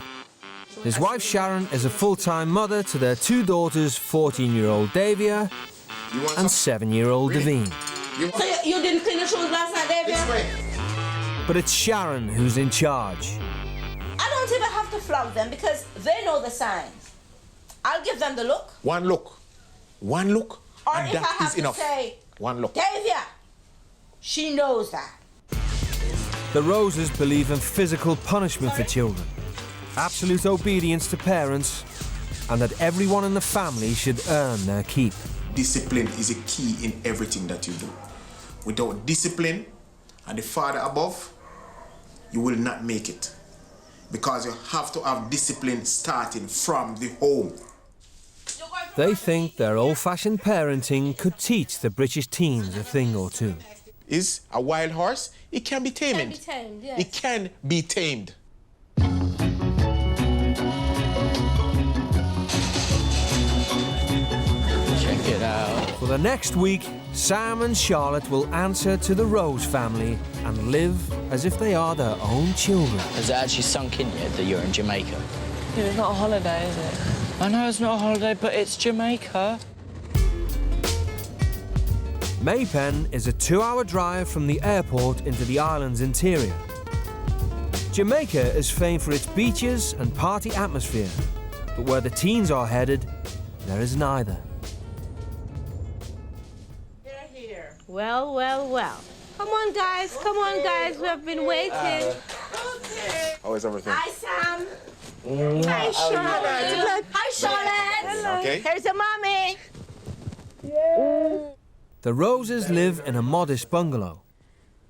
Speaker 1: His wife Sharon is a full-time mother to their two daughters, 14-year-old Davia and 7-year-old Davine.
Speaker 30: So you didn't clean the shoes last night, Davia?
Speaker 1: But it's Sharon who's in charge.
Speaker 30: I don't even have to flog them because they know the signs. I'll give them the look.
Speaker 2: One look. One look.
Speaker 30: Or
Speaker 2: and
Speaker 30: if I
Speaker 2: that
Speaker 30: have
Speaker 2: is
Speaker 30: to
Speaker 2: enough.
Speaker 30: say,
Speaker 2: One look.
Speaker 30: Davia, she knows that.
Speaker 1: The Roses believe in physical punishment for children, absolute obedience to parents, and that everyone in the family should earn their keep.
Speaker 29: Discipline is a key in everything that you do. Without discipline and the Father above, you will not make it. Because you have to have discipline starting from the home.
Speaker 1: They think their old-fashioned parenting could teach the British teens a thing or two.
Speaker 2: Is a wild horse, it can be tamed.
Speaker 30: Can be tamed, yes.
Speaker 2: It can be tamed.
Speaker 31: Check it out.
Speaker 1: For the next week, Sam and Charlotte will answer to the Rose family and live as if they are their own children.
Speaker 31: Has it actually sunk in yet that you're in Jamaica?
Speaker 30: Yeah, it's not a holiday, is it?
Speaker 31: I know it's not a holiday, but it's Jamaica.
Speaker 1: Maypen is a 2-hour drive from the airport into the island's interior. Jamaica is famed for its beaches and party atmosphere, but where the teens are headed, there is neither.
Speaker 30: Well, well, well. Come on, guys. Come on, guys. We have been waiting.
Speaker 2: How is everything?
Speaker 30: Hi, Sam. Hi, Charlotte. Hi, Charlotte.
Speaker 2: Hello. Okay.
Speaker 30: Here's your mommy.
Speaker 1: The Roses live in a modest bungalow.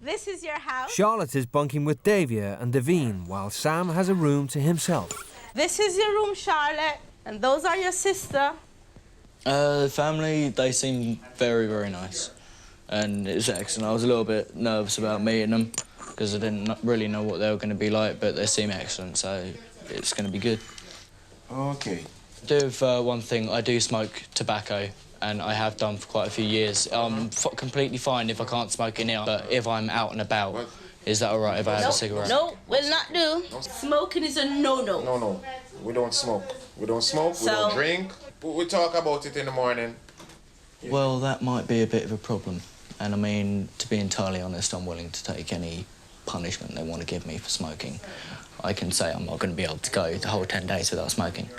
Speaker 30: This is your house.
Speaker 1: Charlotte is bunking with Davia and Davine, while Sam has a room to himself.
Speaker 30: This is your room, Charlotte, and those are your sister.
Speaker 31: The family, they seem very, very nice. And it was excellent. I was a little bit nervous about meeting them because I didn't really know what they were going to be like, but they seem excellent, so it's going to be good.
Speaker 2: Okay.
Speaker 31: I do have one thing. I do smoke tobacco, and I have done for quite a few years. I'm completely fine if I can't smoke in here, but if I'm out and about, is that all right if I have a cigarette?
Speaker 30: No, will not do. Smoking is a no-no.
Speaker 2: No, we don't smoke. We don't smoke, we don't drink. We'll talk about it in the morning.
Speaker 31: Well, that might be a bit of a problem. And I mean, to be entirely honest, I'm willing to take any punishment they want to give me for smoking. I can say I'm not going to be able to go the whole 10 days without smoking.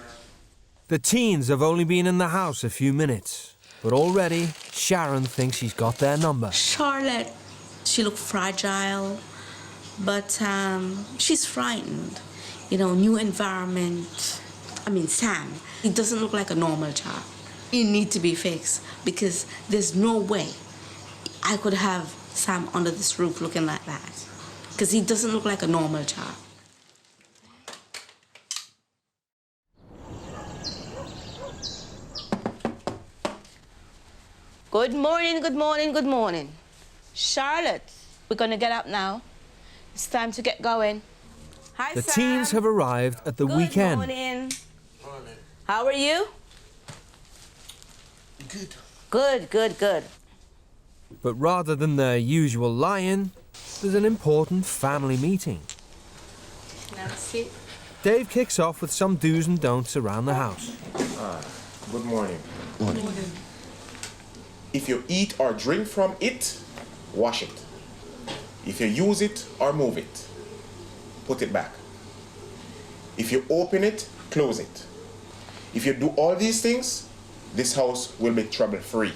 Speaker 1: The teens have only been in the house a few minutes, but already Sharon thinks she's got their number.
Speaker 37: Charlotte, she looked fragile, but she's frightened. You know, new environment. I mean, Sam, he doesn't look like a normal child. He needs to be fixed because there's no way I could have Sam under this roof looking like that because he doesn't look like a normal child.
Speaker 30: Good morning, good morning, good morning. Charlotte, we're going to get up now. It's time to get going. Hi,
Speaker 1: The
Speaker 30: Sam.
Speaker 1: teens have arrived at the weekend.
Speaker 30: Good morning. How are you?
Speaker 26: Good.
Speaker 30: Good, good, good.
Speaker 1: But rather than their usual lie-in, there's an important family meeting.
Speaker 30: Now sit.
Speaker 1: Dave kicks off with some do's and don'ts around the house.
Speaker 2: Good morning.
Speaker 31: Morning.
Speaker 2: If you eat or drink from it, wash it. If you use it or move it, put it back. If you open it, close it. If you do all these things, this house will be trouble-free.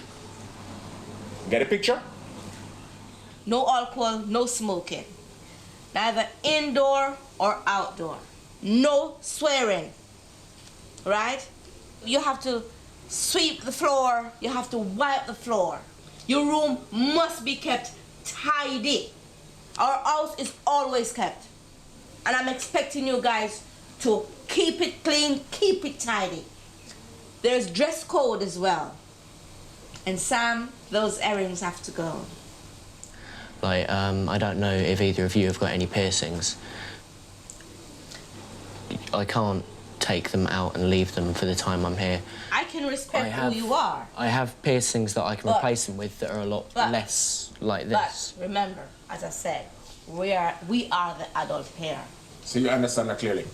Speaker 2: Get a picture?
Speaker 30: No alcohol, no smoking. Neither indoor or outdoor. No swearing. Right? You have to sweep the floor. You have to wipe the floor. Your room must be kept tidy. Our house is always kept. And I'm expecting you guys to keep it clean, keep it tidy. There's dress code as well. And Sam, those earrings have to go.
Speaker 31: Like, I don't know if either of you have got any piercings. I can't take them out and leave them for the time I'm here.
Speaker 30: I can respect who you are.
Speaker 31: I have piercings that I can replace them with that are a lot less like this.
Speaker 30: But remember, as I said, we are the adult pair.
Speaker 2: So you understand that clearly?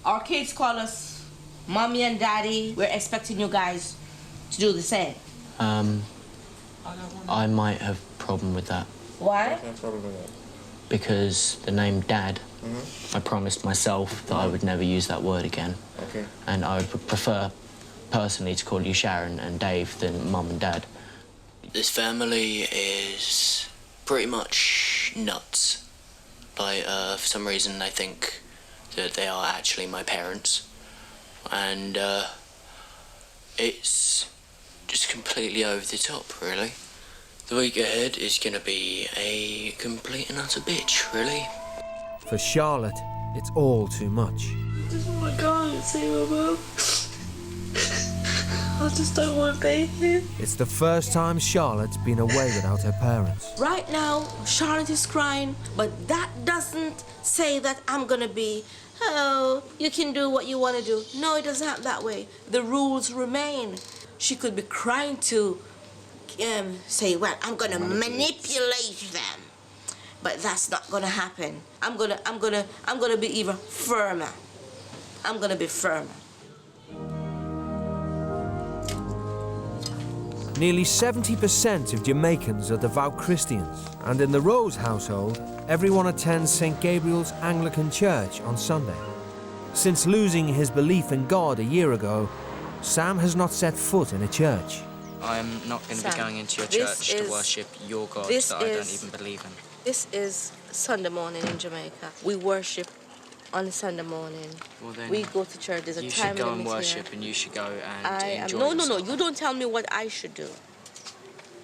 Speaker 30: Our kids call us mommy and daddy. We're expecting you guys to do the same.
Speaker 31: I might have a problem with that.
Speaker 30: Why?
Speaker 31: Because the name Dad, I promised myself that I would never use that word again.
Speaker 2: Okay.
Speaker 31: And I would prefer, personally, to call you Sharon and Dave than Mum and Dad. This family is pretty much nuts. Like, for some reason, they think that they are actually my parents. And, it's just completely over the top, really. The week ahead is gonna be a complete and utter bitch, really.
Speaker 1: For Charlotte, it's all too much.
Speaker 34: I just want to go and see my mum. I just don't want to be here.
Speaker 1: It's the first time Charlotte's been away without her parents.
Speaker 30: Right now, Charlotte is crying, but that doesn't say that I'm gonna be, oh, you can do what you want to do. No, it doesn't happen that way. The rules remain. She could be crying to say, well, I'm gonna manipulate them, but that's not gonna happen. I'm gonna be even firmer. I'm gonna be firmer.
Speaker 1: Nearly 70% of Jamaicans are devout Christians, and in the Rose household, everyone attends St. Gabriel's Anglican Church on Sunday. Since losing his belief in God a year ago, Sam has not set foot in a church.
Speaker 31: I'm not going to be going into your church to worship your God that I don't even believe in.
Speaker 30: This is Sunday morning in Jamaica. We worship on Sunday morning.
Speaker 31: Well, then
Speaker 30: we go to church. There's a time limit here.
Speaker 31: You should go and worship, and you should go and enjoy yourself.
Speaker 30: No. You don't tell me what I should do.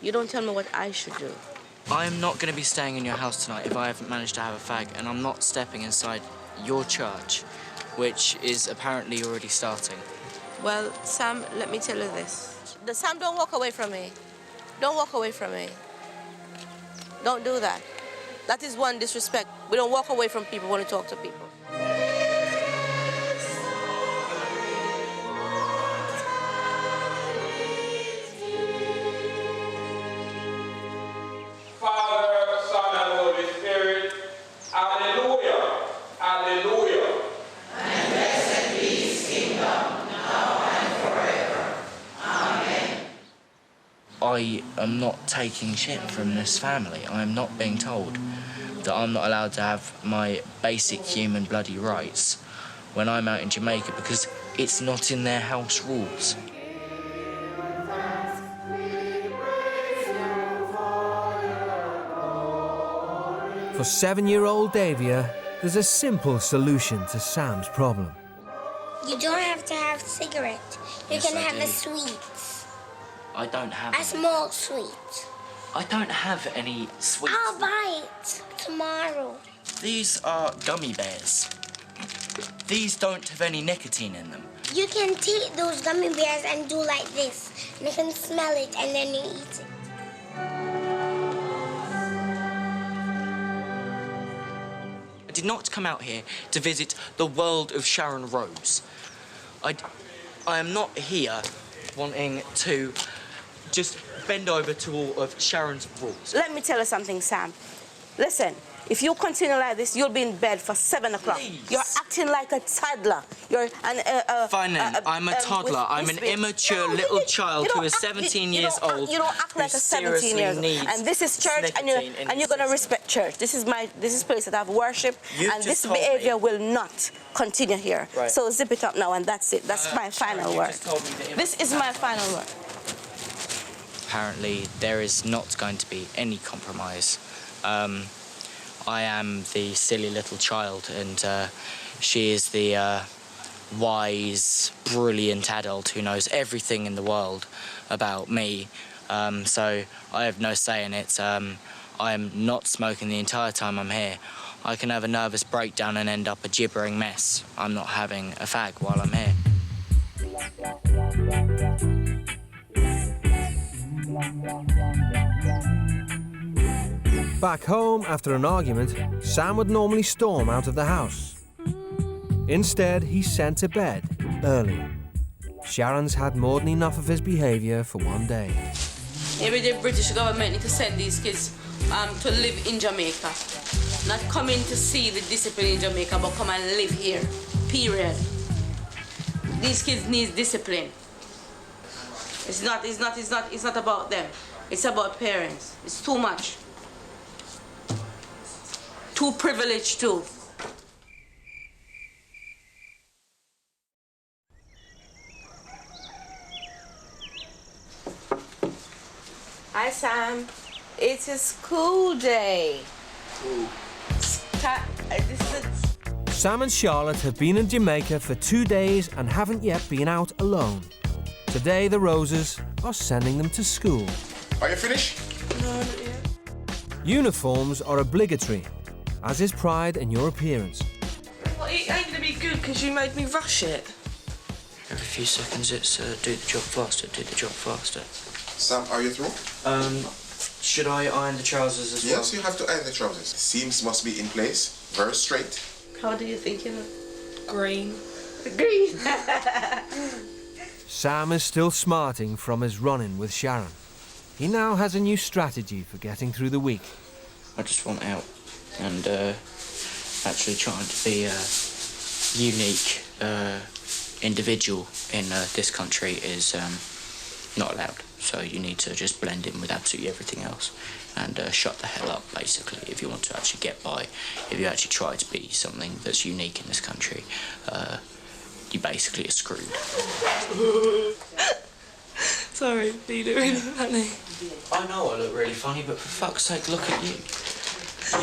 Speaker 30: You don't tell me what I should do.
Speaker 31: I am not going to be staying in your house tonight if I haven't managed to have a fag, and I'm not stepping inside your church which is apparently already starting.
Speaker 30: Well, Sam, let me tell you this. Sam, don't walk away from me. Don't walk away from me. Don't do that. That is one disrespect. We don't walk away from people when we talk to people.
Speaker 4: Father, Son, and Holy Spirit. Alleluia. Alleluia.
Speaker 5: And blessed be his kingdom, now and forever. Amen.
Speaker 31: I am not taking shit from this family. I am not being told that I'm not allowed to have my basic human bloody rights when I'm out in Jamaica because it's not in their house rules.
Speaker 1: For 7-year-old Davia, there's a simple solution to Sam's problem.
Speaker 7: You don't have to have cigarette. You
Speaker 31: Yes,
Speaker 7: can
Speaker 31: I
Speaker 7: have
Speaker 31: do.
Speaker 7: a sweet.
Speaker 31: I don't have
Speaker 7: A small sweet.
Speaker 31: I don't have any sweets.
Speaker 7: I'll buy it tomorrow.
Speaker 31: These are gummy bears. These don't have any nicotine in them.
Speaker 7: You can take those gummy bears and do like this. And you can smell it and then you eat it.
Speaker 31: I did not come out here to visit the world of Sharon Rose. I am not here wanting to just bend over to all of Sharon's rules.
Speaker 30: Let me tell you something, Sam. Listen, if you continue like this, you'll be in bed for 7 o'clock. You're acting like a toddler. You're an
Speaker 31: Fine then, I'm a toddler. I'm an immature little child who is 17 years old.
Speaker 30: You don't act like a 17-year-old. And this is church, and you're gonna respect church. This is place that I've worship, and this behavior will not continue here.
Speaker 31: Right.
Speaker 30: So zip it up now, and that's it. That's my final word. This is my final word.
Speaker 31: Apparently, there is not going to be any compromise. I am the silly little child, and she is the wise, brilliant adult who knows everything in the world about me. So I have no say in it. I am not smoking the entire time I'm here. I can have a nervous breakdown and end up a gibbering mess. I'm not having a fag while I'm here.
Speaker 1: Back home, after an argument, Sam would normally storm out of the house. Instead, he's sent to bed early. Sharon's had more than enough of his behaviour for one day.
Speaker 30: Maybe the British government need to send these kids to live in Jamaica. Not come in to see the discipline in Jamaica, but come and live here. Period. These kids need discipline. It's not about them. It's about parents. It's too much. Too privileged too. Hi, Sam. It's a school day.
Speaker 1: Sam and Charlotte have been in Jamaica for 2 days and haven't yet been out alone. Today, the Roses are sending them to school.
Speaker 2: Are you finished?
Speaker 30: No, not yet.
Speaker 1: Uniforms are obligatory, as is pride in your appearance.
Speaker 30: Well, it ain't gonna be good because you made me rush it.
Speaker 31: Every few seconds it's do the job faster, do the job faster.
Speaker 2: Sam, are you through?
Speaker 31: Should I iron the trousers as well?
Speaker 2: Yes, you have to iron the trousers. Seams must be in place, very straight.
Speaker 30: How do you think you look? Green. Green.
Speaker 1: Sam is still smarting from his run-in with Sharon. He now has a new strategy for getting through the week.
Speaker 31: I just want out, and actually trying to be a unique individual in this country is not allowed. So you need to just blend in with absolutely everything else and shut the hell up, basically, if you want to actually get by. If you actually try to be something that's unique in this country, you basically are screwed.
Speaker 30: Sorry, you look really funny.
Speaker 31: I know I look really funny, but for fuck's sake, look at you.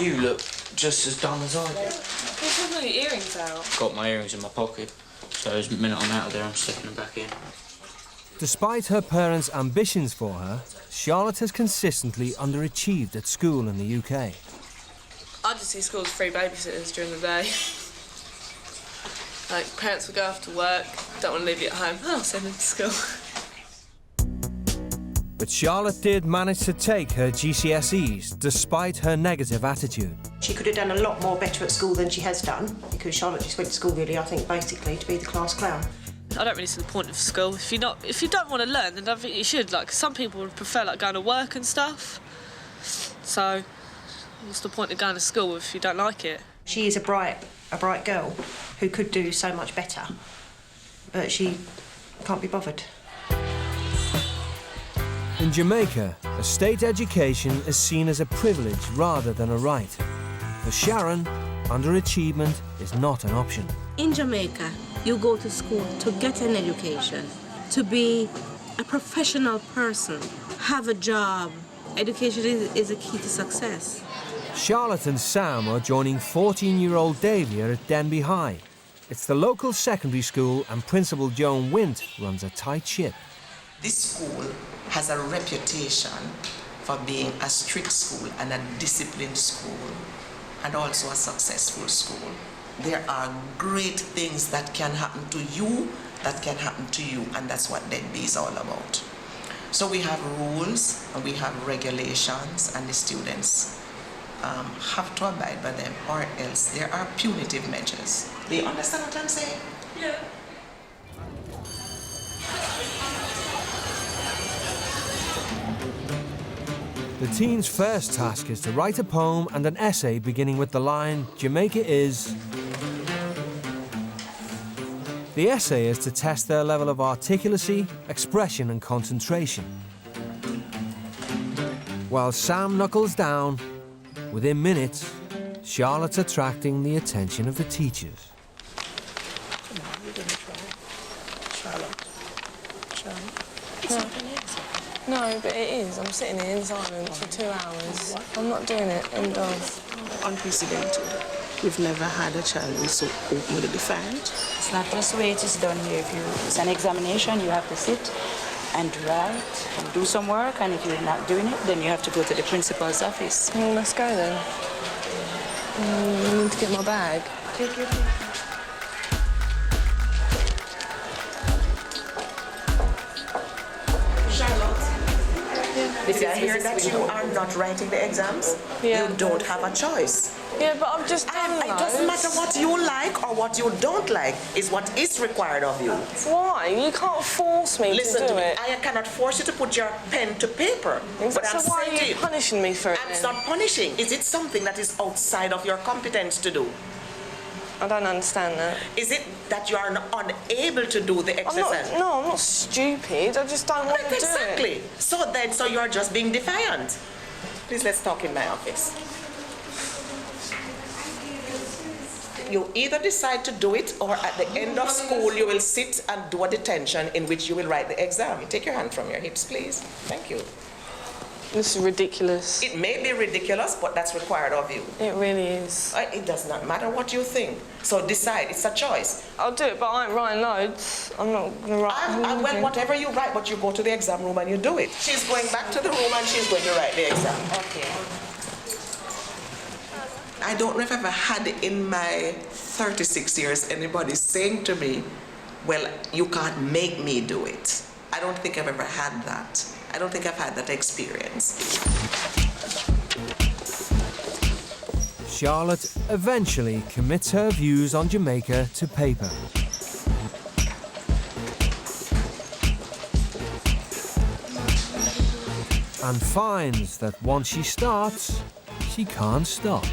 Speaker 31: You look just as dumb as I do.
Speaker 34: What's with my earrings out?
Speaker 31: Got my earrings in my pocket, so the minute I'm out of there, I'm sticking them back in.
Speaker 1: Despite her parents' ambitions for her, Charlotte has consistently underachieved at school in the UK.
Speaker 34: I just see schools free babysitters during the day. Like, parents will go off to work, don't want to leave you at home. Oh, I'll send them to school.
Speaker 1: But Charlotte did manage to take her GCSEs despite her negative attitude.
Speaker 33: She could have done a lot more better at school than she has done, because Charlotte just went to school really, I think, basically to be the class clown.
Speaker 34: I don't really see the point of school. If you don't want to learn, then I think you should. Like, some people would prefer like going to work and stuff. So, what's the point of going to school if you don't like it?
Speaker 33: She is a bright girl who could do so much better, but she can't be bothered.
Speaker 1: In Jamaica, a state education is seen as a privilege rather than a right. For Sharon, underachievement is not an option.
Speaker 37: In Jamaica, you go to school to get an education, to be a professional person, have a job. Education is a key to success.
Speaker 1: Charlotte and Sam are joining 14-year-old Davia at Denby High. It's the local secondary school and Principal Joan Wint runs a tight ship.
Speaker 3: This school has a reputation for being a strict school and a disciplined school, and also a successful school. There are great things that can happen to you, that can happen to you, and that's what Denby is all about. So we have rules and we have regulations, and the students have to abide by them, or else there are punitive measures. Do you understand what I'm saying?
Speaker 34: Yeah.
Speaker 1: The teens' first task is to write a poem and an essay beginning with the line, Jamaica is... The essay is to test their level of articulacy, expression and concentration. While Sam knuckles down, within minutes, Charlotte's attracting the attention of the teachers.
Speaker 33: Come on, you're going to try. Charlotte. It's not an exam.
Speaker 34: No, but it is. I'm sitting here in silence for 2 hours. I'm not doing it. End of.
Speaker 33: Unprecedented. We've never had a child who's so openly defiant.
Speaker 26: It's not just the way it is done here. It's an examination, you have to sit and write and do some work, and if you're not doing it, then you have to go to the principal's office.
Speaker 34: Let's go then. I need to get my bag.
Speaker 33: Take your
Speaker 3: Did I hear that you are not writing the exams?
Speaker 34: Yeah.
Speaker 3: You don't have a choice.
Speaker 34: Yeah, but I've just done
Speaker 3: It doesn't matter what you like or what you don't like. It's what is required of you.
Speaker 34: Why? You can't force me
Speaker 3: Listen
Speaker 34: to do
Speaker 3: me.
Speaker 34: it.
Speaker 3: I cannot force you to put your pen to paper. But
Speaker 34: So why are you punishing me for it?
Speaker 3: It's not punishing. Is it something that is outside of your competence to do?
Speaker 34: I don't understand that.
Speaker 3: Is it that you are unable to do the exercise?
Speaker 34: I'm not stupid. I just don't want to do it.
Speaker 3: Exactly. So you are just being defiant. Please, let's talk in my office. You either decide to do it, or at the end of school you will sit and do a detention in which you will write the exam. Take your hand from your hips, please. Thank you.
Speaker 34: This is ridiculous.
Speaker 3: It may be ridiculous, but that's required of you.
Speaker 34: It really is.
Speaker 3: It does not matter what you think. So decide. It's a choice.
Speaker 34: I'll do it, but I ain't writing loads. I'm not going to write.
Speaker 3: Well, whatever you write, but you go to the exam room and you do it. She's going back to the room and she's going to write the exam.
Speaker 33: Okay.
Speaker 3: I don't know if I've ever had in my 36 years anybody saying to me, well, you can't make me do it. I don't think I've ever had that. I don't think I've had that experience.
Speaker 1: Charlotte eventually commits her views on Jamaica to paper. And finds that once she starts, she can't stop.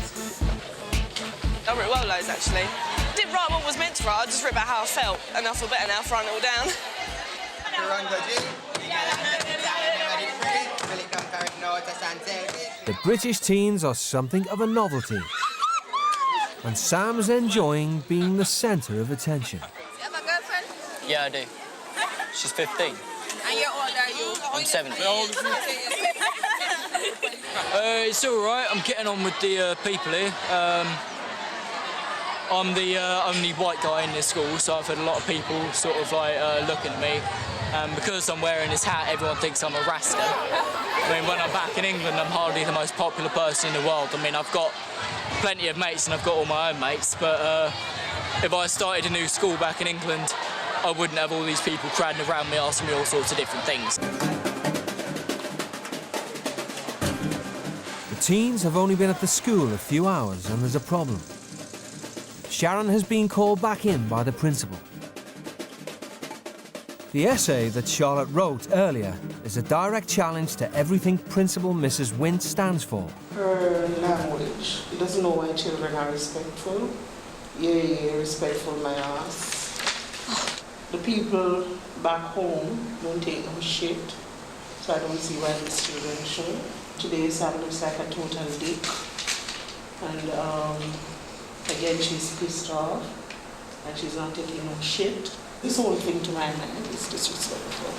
Speaker 34: I wrote well loads, actually. Didn't write what was meant to write, I just wrote about how I felt, and I feel better now for writing it all down.
Speaker 1: The British teens are something of a novelty. And Sam's enjoying being the centre of attention.
Speaker 32: You have a girlfriend?
Speaker 31: Yeah, I do. She's 15.
Speaker 32: And how old are you?
Speaker 31: I'm 17.
Speaker 32: It's
Speaker 31: all right. I'm getting on with the people here. I'm the only white guy in this school, so I've had a lot of people sort of like looking at me. Because I'm wearing this hat, everyone thinks I'm a Rasta. I mean, when I'm back in England, I'm hardly the most popular person in the world. I mean, I've got plenty of mates and I've got all my own mates, but If I started a new school back in England, I wouldn't have all these people crowding around me asking me all sorts of different things.
Speaker 1: The teens have only been at the school a few hours and there's a problem. Sharon has been called back in by the principal. The essay that Charlotte wrote earlier is a direct challenge to everything Principal Mrs. Wint stands for.
Speaker 6: Her language. She doesn't know why children are respectful. Yeah, respectful my ass. The people back home don't take no shit, so I don't see why these children should. Today Sam looks like a total dick, and again she's pissed off, and she's not taking no shit. This whole thing to my mind is disrespectful.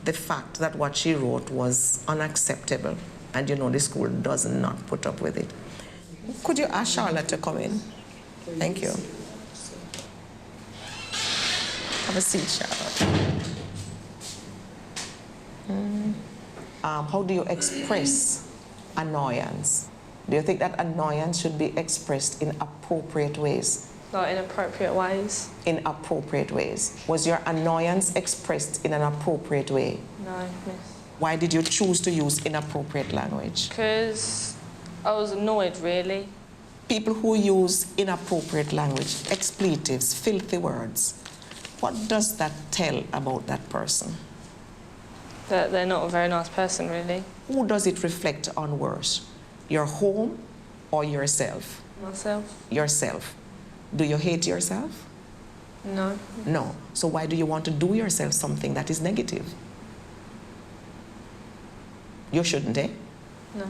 Speaker 3: The fact that what she wrote was unacceptable, and the school does not put up with it. Could you ask Charlotte to come in? Thank you. Have a seat, Charlotte. How do you express annoyance? Do you think that annoyance should be expressed in appropriate ways?
Speaker 34: Like in appropriate ways?
Speaker 3: In appropriate ways. Was your annoyance expressed in an appropriate way?
Speaker 34: No, miss.
Speaker 3: Why did you choose to use inappropriate language?
Speaker 34: Because I was annoyed, really.
Speaker 3: People who use inappropriate language, expletives, filthy words, what does that tell about that person?
Speaker 34: That they're not a very nice person, really.
Speaker 3: Who does it reflect on worse? Your home or yourself?
Speaker 34: Myself.
Speaker 3: Yourself. Do you hate yourself?
Speaker 34: No.
Speaker 3: No. So why do you want to do yourself something that is negative? You shouldn't, eh?
Speaker 34: No.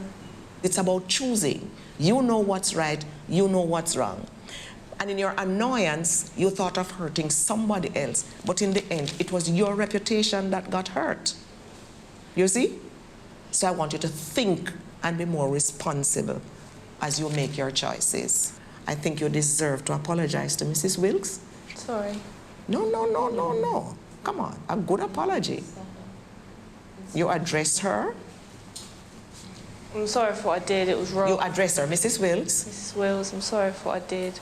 Speaker 3: It's about choosing. You know what's right, you know what's wrong. And in your annoyance, you thought of hurting somebody else, but in the end, it was your reputation that got hurt. You see? So I want you to think and be more responsible as you make your choices. I think you deserve to apologize to Mrs. Wilkes.
Speaker 34: Sorry.
Speaker 3: No. Come on, a good apology. You address her.
Speaker 34: I'm sorry for what I did, it was wrong.
Speaker 3: You address her, Mrs. Wilkes.
Speaker 34: Mrs. Wills, I'm sorry for what I did.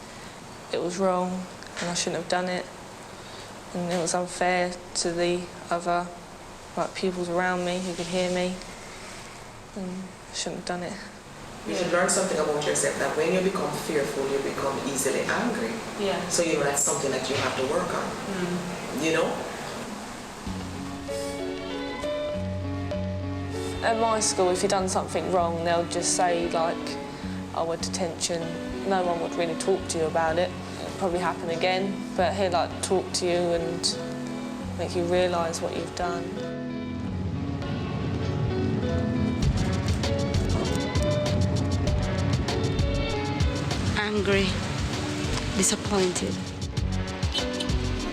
Speaker 34: It was wrong, and I shouldn't have done it. And it was unfair to the other pupils around me who could hear me. And I shouldn't have done it.
Speaker 3: You should learn something about yourself, that when you become fearful, you become easily angry.
Speaker 34: Yeah.
Speaker 3: So that's something that you have to work on. You know?
Speaker 34: At my school, if you've done something wrong, they'll just say, oh, a detention. No one would really talk to you about it. It'll probably happen again, but he'll talk to you and make you realise what you've done.
Speaker 37: Angry, disappointed.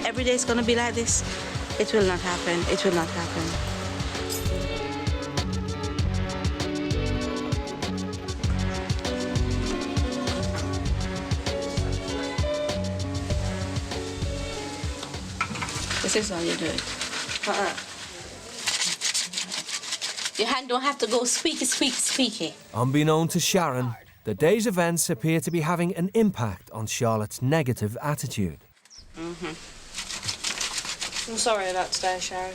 Speaker 37: Every day is going to be like this. It will not happen. It will not happen. This is how you do it. Your hand don't have to go squeaky.
Speaker 1: Unbeknown to Sharon, the day's events appear to be having an impact on Charlotte's negative attitude.
Speaker 34: I'm sorry about today, Sharon.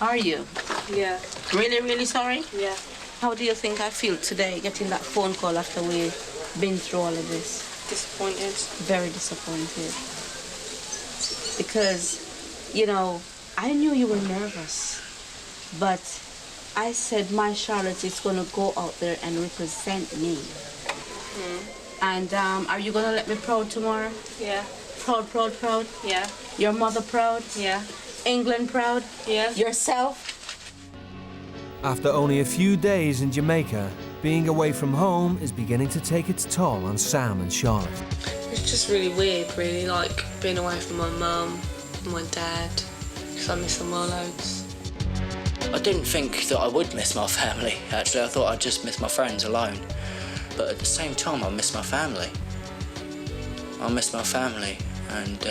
Speaker 37: Are you?
Speaker 34: Yeah.
Speaker 37: Really, really sorry?
Speaker 34: Yeah.
Speaker 37: How do you think I feel today getting that phone call after we've been through all of this?
Speaker 34: Disappointed.
Speaker 37: Very disappointed. Because, I knew you were nervous, but I said my Charlotte is going to go out there and represent me. And are you going to let me proud tomorrow?
Speaker 34: Yeah.
Speaker 37: Proud?
Speaker 34: Yeah.
Speaker 37: Your mother proud?
Speaker 34: Yeah.
Speaker 37: England proud?
Speaker 34: Yeah.
Speaker 37: Yourself?
Speaker 1: After only a few days in Jamaica, being away from home is beginning to take its toll on Sam and Charlotte.
Speaker 34: It's just really weird, really, being away from my mum and my dad, because I miss them well loads.
Speaker 31: I didn't think that I would miss my family, actually. I thought I'd just miss my friends alone. But at the same time, I miss my family. I miss my family, and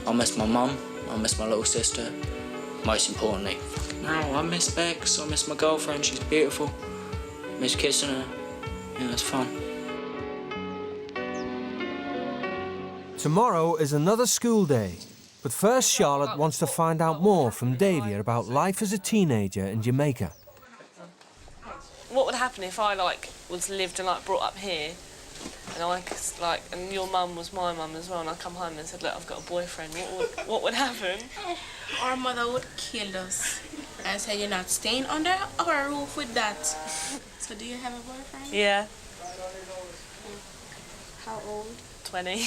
Speaker 31: I miss my mum, I miss my little sister, most importantly. No, I miss Bex, I miss my girlfriend, she's beautiful. I miss kissing her, it's fun.
Speaker 1: Tomorrow is another school day, but first Charlotte wants to find out more from Davia about life as a teenager in Jamaica.
Speaker 34: What would happen if I was lived and brought up here, and and your mum was my mum as well, and I come home and said, look, I've got a boyfriend. What would happen?
Speaker 37: Our mother would kill us and say, you're not staying under our roof with that. So do you have a boyfriend?
Speaker 34: Yeah.
Speaker 37: How old?
Speaker 34: 20.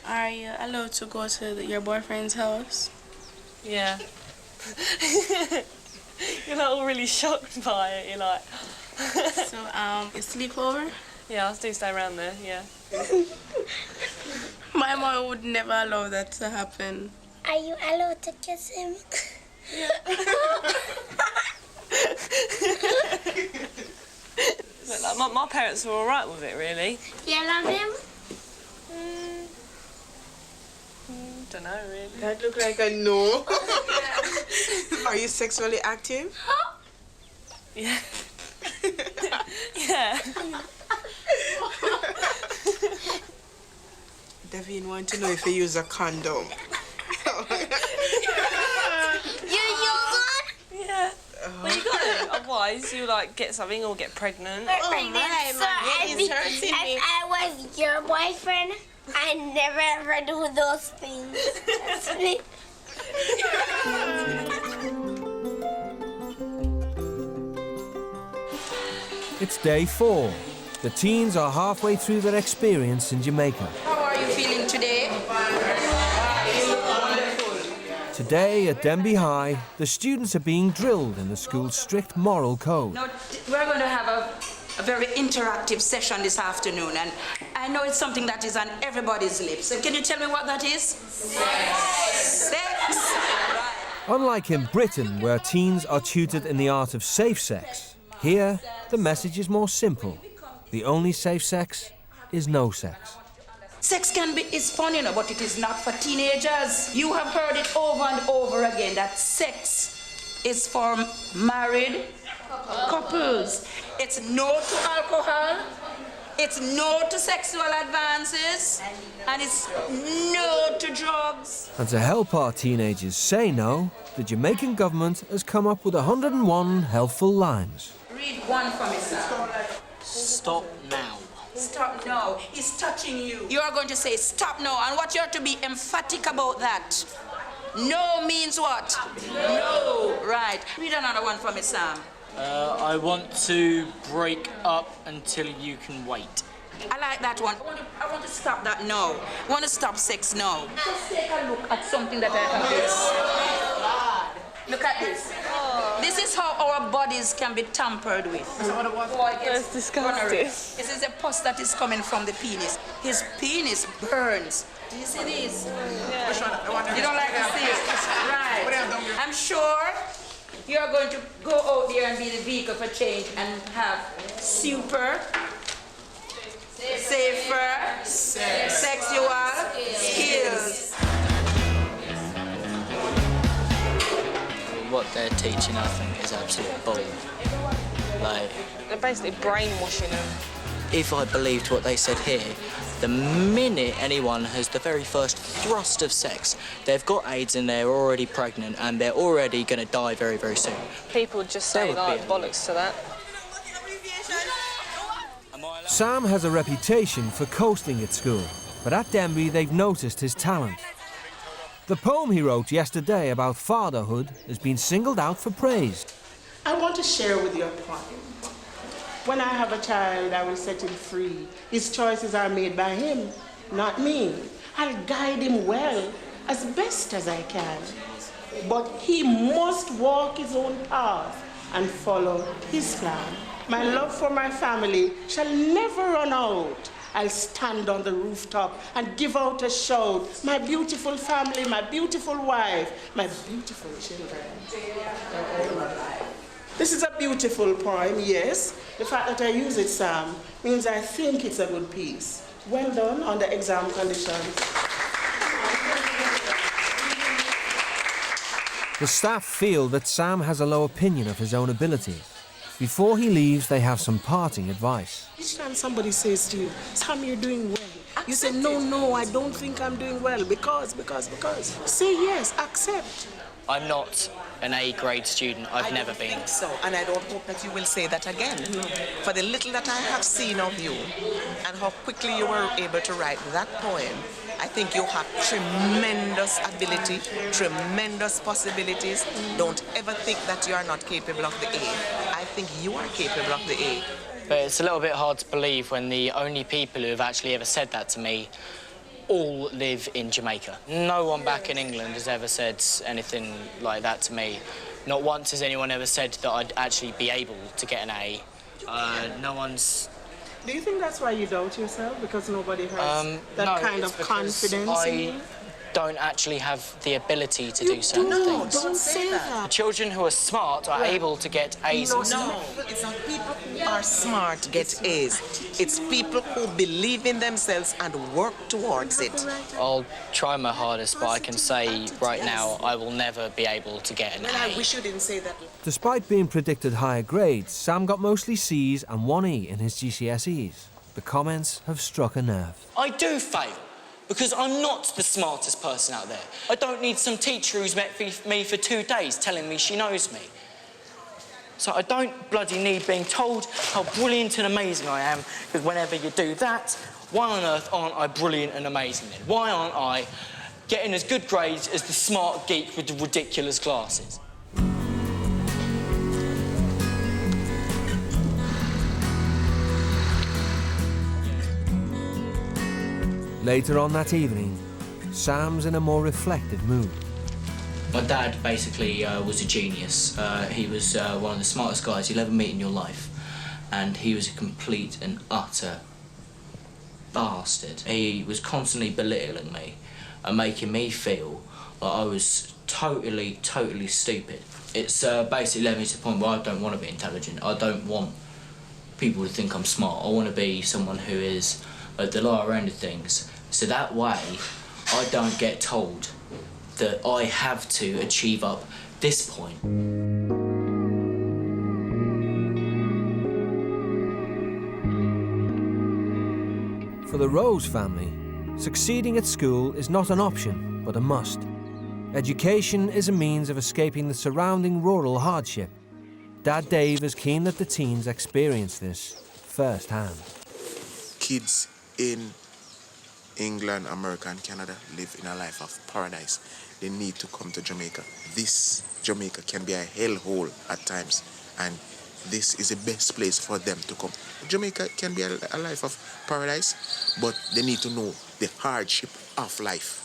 Speaker 37: Are you allowed to go to your boyfriend's house?
Speaker 34: Yeah. You're all really shocked by it. You're like.
Speaker 37: So, you sleep over?
Speaker 34: Yeah, I do stay around there. Yeah.
Speaker 37: My mom would never allow that to happen.
Speaker 7: Are you allowed to kiss him?
Speaker 34: But, my parents were all right with it, really.
Speaker 7: You love him?
Speaker 34: Don't know, really.
Speaker 6: That look like a no. Are you sexually active?
Speaker 34: Yeah. Yeah.
Speaker 6: Devin want to know if you use a condom.
Speaker 7: You use one?
Speaker 34: Yeah. Well, you got it. Otherwise, you get something or get pregnant.
Speaker 7: So if I was your boyfriend, I never ever do those things.
Speaker 1: It's day 4. The teens are halfway through their experience in Jamaica.
Speaker 26: How are you feeling today?
Speaker 1: Today at Denby High, the students are being drilled in the school's strict moral code.
Speaker 26: No, we're going to have a very interactive session this afternoon, and I know it's something that is on everybody's lips. And can you tell me what that is? Sex.
Speaker 1: Unlike in Britain, where teens are tutored in the art of safe sex, here the message is more simple. The only safe sex is no sex.
Speaker 26: Sex is fun, but it is not for teenagers. You have heard it over and over again that sex is for married couples. It's no to alcohol, it's no to sexual advances, and it's no to drugs.
Speaker 1: And to help our teenagers say no, the Jamaican government has come up with 101 helpful lines.
Speaker 26: Read one for me, sir.
Speaker 31: Stop now.
Speaker 26: Stop now. He's touching you. You are going to say stop now, and what you have to be emphatic about that. No means what? No. Right. Read another one for me, Sam.
Speaker 31: I want to break up until you can wait.
Speaker 26: I like that one. I want to stop that now. I want to stop sex now. Just take a look at something that I have this. Look at this. This is how our bodies can be tampered with.
Speaker 34: That's disgusting.
Speaker 26: This is a pus that is coming from the penis. His penis burns. Do you see this?
Speaker 34: Yeah.
Speaker 26: You don't like to see it? Right. I'm sure you are going to go out there and be the vehicle for change and have super, safer, sexual skills.
Speaker 31: What they're teaching, I think, is absolute bull.
Speaker 34: They're basically brainwashing them.
Speaker 31: If I believed what they said here, the minute anyone has the very first thrust of sex, they've got AIDS and they're already pregnant and they're already going to die very, very soon.
Speaker 34: People just say bollocks to that.
Speaker 1: Sam has a reputation for coasting at school, but at Denby they've noticed his talent. The poem he wrote yesterday about fatherhood has been singled out for praise.
Speaker 6: I want to share with you a poem. When I have a child, I will set him free. His choices are made by him, not me. I'll guide him well, as best as I can. But he must walk his own path and follow his plan. My love for my family shall never run out. I'll stand on the rooftop and give out a shout. My beautiful family, my beautiful wife, my beautiful children. This is a beautiful poem, yes. The fact that I use it, Sam, means I think it's a good piece. Well done on the exam conditions.
Speaker 1: The staff feel that Sam has a low opinion of his own abilities. Before he leaves, they have some parting advice.
Speaker 6: Each time somebody says to you, Sam, you're doing well. You say, no, I don't think I'm doing well because. Say yes, accept.
Speaker 31: I'm not an A-grade student. I've never been.
Speaker 3: I don't think so, and I don't hope that you will say that again. For the little that I have seen of you and how quickly you were able to write that poem, I think you have tremendous ability, tremendous possibilities. Don't ever think that you are not capable of the A. I think you are capable of the A.
Speaker 31: But it's a little bit hard to believe when the only people who have actually ever said that to me all live in Jamaica. No one back in England has ever said anything like that to me. Not once has anyone ever said that I'd actually be able to get an A. No one's...
Speaker 6: Do you think that's why you doubt yourself? Because nobody has that kind of confidence in you?
Speaker 31: I don't actually have the ability to do certain things.
Speaker 6: No, don't say that.
Speaker 31: The children who are smart are able to get A's.
Speaker 3: No, it's not people who are smart get A's. It's people who believe in themselves and work towards it.
Speaker 31: I'll try my hardest, but I can say right now I will never be able to get an A.
Speaker 3: I wish you didn't say that.
Speaker 1: Despite being predicted higher grades, Sam got mostly C's and 1 E in his GCSEs. The comments have struck a nerve.
Speaker 31: I do fail, because I'm not the smartest person out there. I don't need some teacher who's met me for 2 days telling me she knows me. So I don't bloody need being told how brilliant and amazing I am, because whenever you do that, why on earth aren't I brilliant and amazing then? Why aren't I getting as good grades as the smart geek with the ridiculous glasses?
Speaker 1: Later on that evening, Sam's in a more reflective mood.
Speaker 31: My dad basically was a genius. He was one of the smartest guys you'll ever meet in your life. And he was a complete and utter bastard. He was constantly belittling me and making me feel like I was totally stupid. It's basically led me to the point where I don't want to be intelligent. I don't want people to think I'm smart. I want to be someone who is at the lower end of things. So that way, I don't get told that I have to achieve up this point.
Speaker 1: For the Rose family, succeeding at school is not an option, but a must. Education is a means of escaping the surrounding rural hardship. Dad Dave is keen that the teens experience this firsthand.
Speaker 2: Kids in England, America and Canada live in a life of paradise. They need to come to Jamaica. This Jamaica can be a hellhole at times, and this is the best place for them to come. Jamaica can be a life of paradise, but they need to know the hardship of life.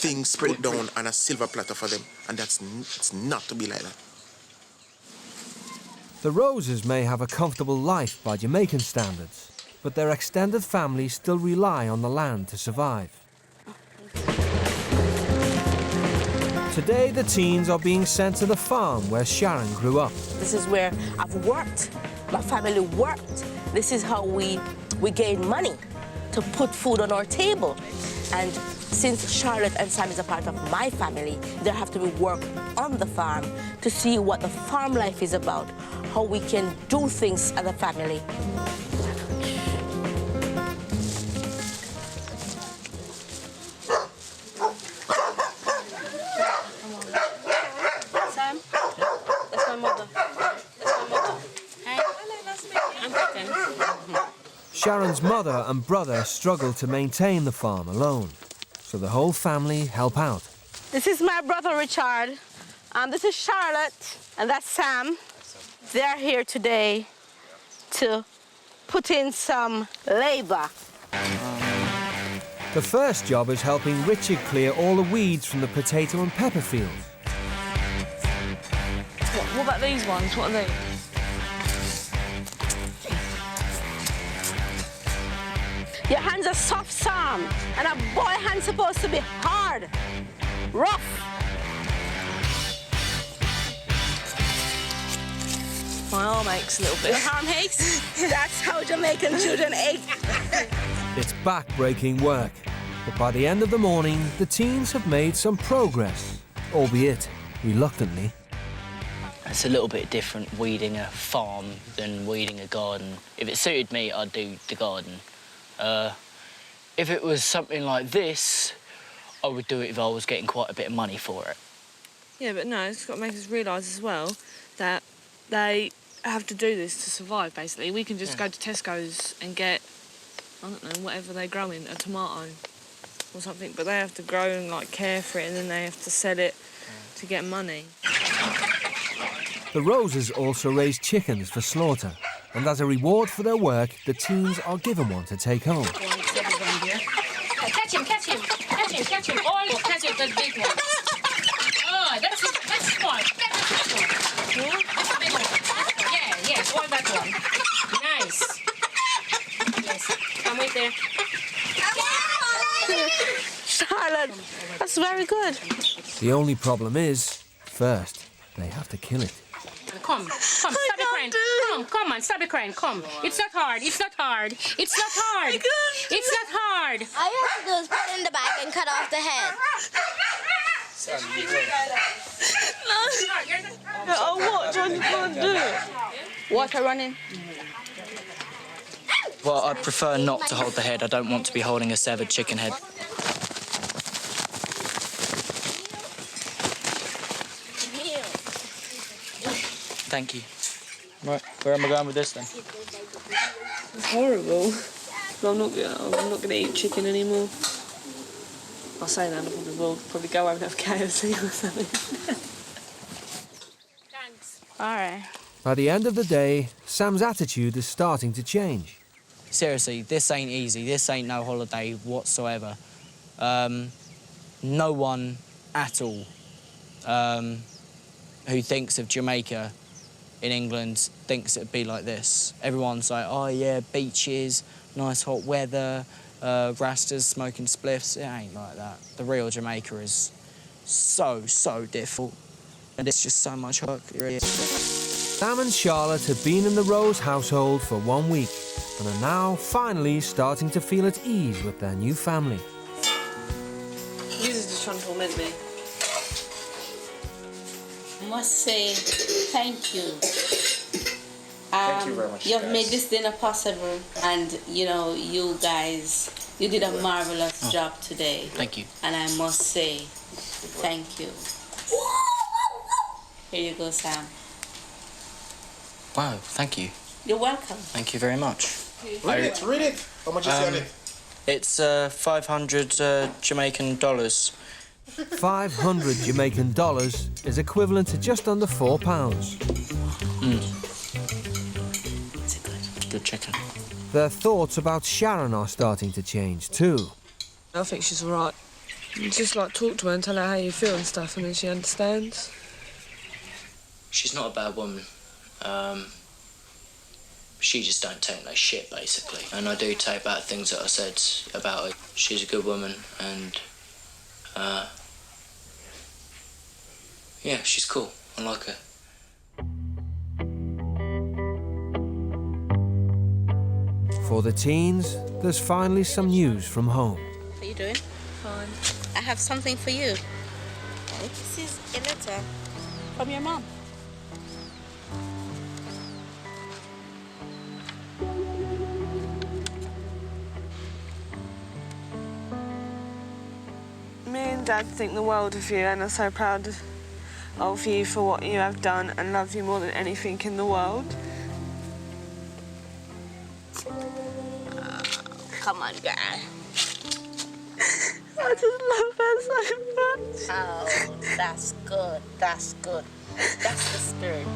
Speaker 2: Things put down on a silver platter for them, and it's not to be like that.
Speaker 1: The Roses may have a comfortable life by Jamaican standards, but their extended families still rely on the land to survive. Today, the teens are being sent to the farm where Sharon grew up.
Speaker 30: This is where I've worked, my family worked. This is how we gain money to put food on our table. And since Charlotte and Sam is a part of my family, there have to be work on the farm to see what the farm life is about, how we can do things as a family.
Speaker 34: Sam, that's my mother. That's my mother. Hey, that's me. I'm cooking.
Speaker 1: Sharon's mother and brother struggle to maintain the farm alone, so the whole family help out.
Speaker 30: This is my brother Richard, this is Charlotte, and that's Sam. They're here today to put in some labor.
Speaker 1: The first job is helping Richard clear all the weeds from the potato and pepper fields.
Speaker 34: What about these ones? What are they?
Speaker 30: Your hands are soft, Sam, and a boy hand's supposed to be hard, rough.
Speaker 34: My arm aches a little bit.
Speaker 30: Your arm aches? That's how Jamaican children ache.
Speaker 1: It's back-breaking work, but by the end of the morning, the teens have made some progress, albeit reluctantly.
Speaker 31: It's a little bit different weeding a farm than weeding a garden. If it suited me, I'd do the garden. If it was something like this, I would do it if I was getting quite a bit of money for it.
Speaker 34: Yeah, but no, it's got to make us realise as well that they have to do this to survive, basically. We can just go to Tesco's and get, I don't know, whatever they grow in, a tomato or something, but they have to grow and, like, care for it, and then they have to sell it to get money.
Speaker 1: The Roses also raise chickens for slaughter, and as a reward for their work, the teens are given one to take home.
Speaker 8: Catch him, catch him, catch him, catch him. All catch him, the big one. Oh, that's it, that's one. That's one. That's a big one. Yeah, yes, all that one. Nice. Yes, come with there.
Speaker 34: Charlotte, that's very good.
Speaker 1: The only problem is, first, they have to kill it.
Speaker 8: Come, stop your crying. Come on, stop your crying, come. It's not hard, it's not hard. It's not hard. It's not hard.
Speaker 7: All you have to do is put it in the bag and cut off the head.
Speaker 34: I'll watch, I can't do it.
Speaker 8: Water running.
Speaker 31: Well, I prefer not to hold the head. I don't want to be holding a severed chicken head. Thank you. Right, where am I going with this then?
Speaker 34: It's horrible. I'm not gonna eat chicken anymore. I'll say that, I probably will. Probably go home and have KFC or something.
Speaker 8: Thanks. All right.
Speaker 1: By the end of the day, Sam's attitude is starting to change.
Speaker 31: Seriously, this ain't easy. This ain't no holiday whatsoever. No one at all who thinks of Jamaica in England thinks it'd be like this. Everyone's like, oh yeah, beaches, nice hot weather, rastas smoking spliffs. It ain't like that. The real Jamaica is so difficult, and it's just so much work. It really is.
Speaker 1: Sam and Charlotte have been in the Rose household for 1 week and are now finally starting to feel at ease with their new family.
Speaker 34: You're just trying to torment me.
Speaker 37: I must say thank you.
Speaker 29: Thank you very much,
Speaker 37: You've
Speaker 29: guys.
Speaker 37: made this dinner possible, and you know, you guys, you did a marvelous job today.
Speaker 31: Thank you.
Speaker 37: And I must say thank you. Here you go, Sam.
Speaker 31: Wow, thank you.
Speaker 37: You're welcome.
Speaker 31: Thank you very much.
Speaker 29: Read it. How much is on it?
Speaker 31: It's 500 Jamaican dollars.
Speaker 1: 500 Jamaican dollars is equivalent to just under £4.
Speaker 31: It's good chicken.
Speaker 1: Their thoughts about Sharon are starting to change too.
Speaker 34: I think she's all right. You just like talk to her and tell her how you feel and stuff, and then she understands.
Speaker 31: She's not a bad woman. She just don't take no shit, basically. And I do take back things that I said about her. She's a good woman, and yeah, she's cool. I like her.
Speaker 1: For the teens, there's finally some news from home.
Speaker 37: How you doing?
Speaker 34: Fine.
Speaker 37: I have something for you. This is a letter from your mom.
Speaker 34: Me and Dad think the world of you, and are so proud of you for what you have done, and love you more than anything in the world.
Speaker 37: Come on, girl.
Speaker 34: I just love her so much.
Speaker 37: Oh, that's good. That's good. That's the spirit.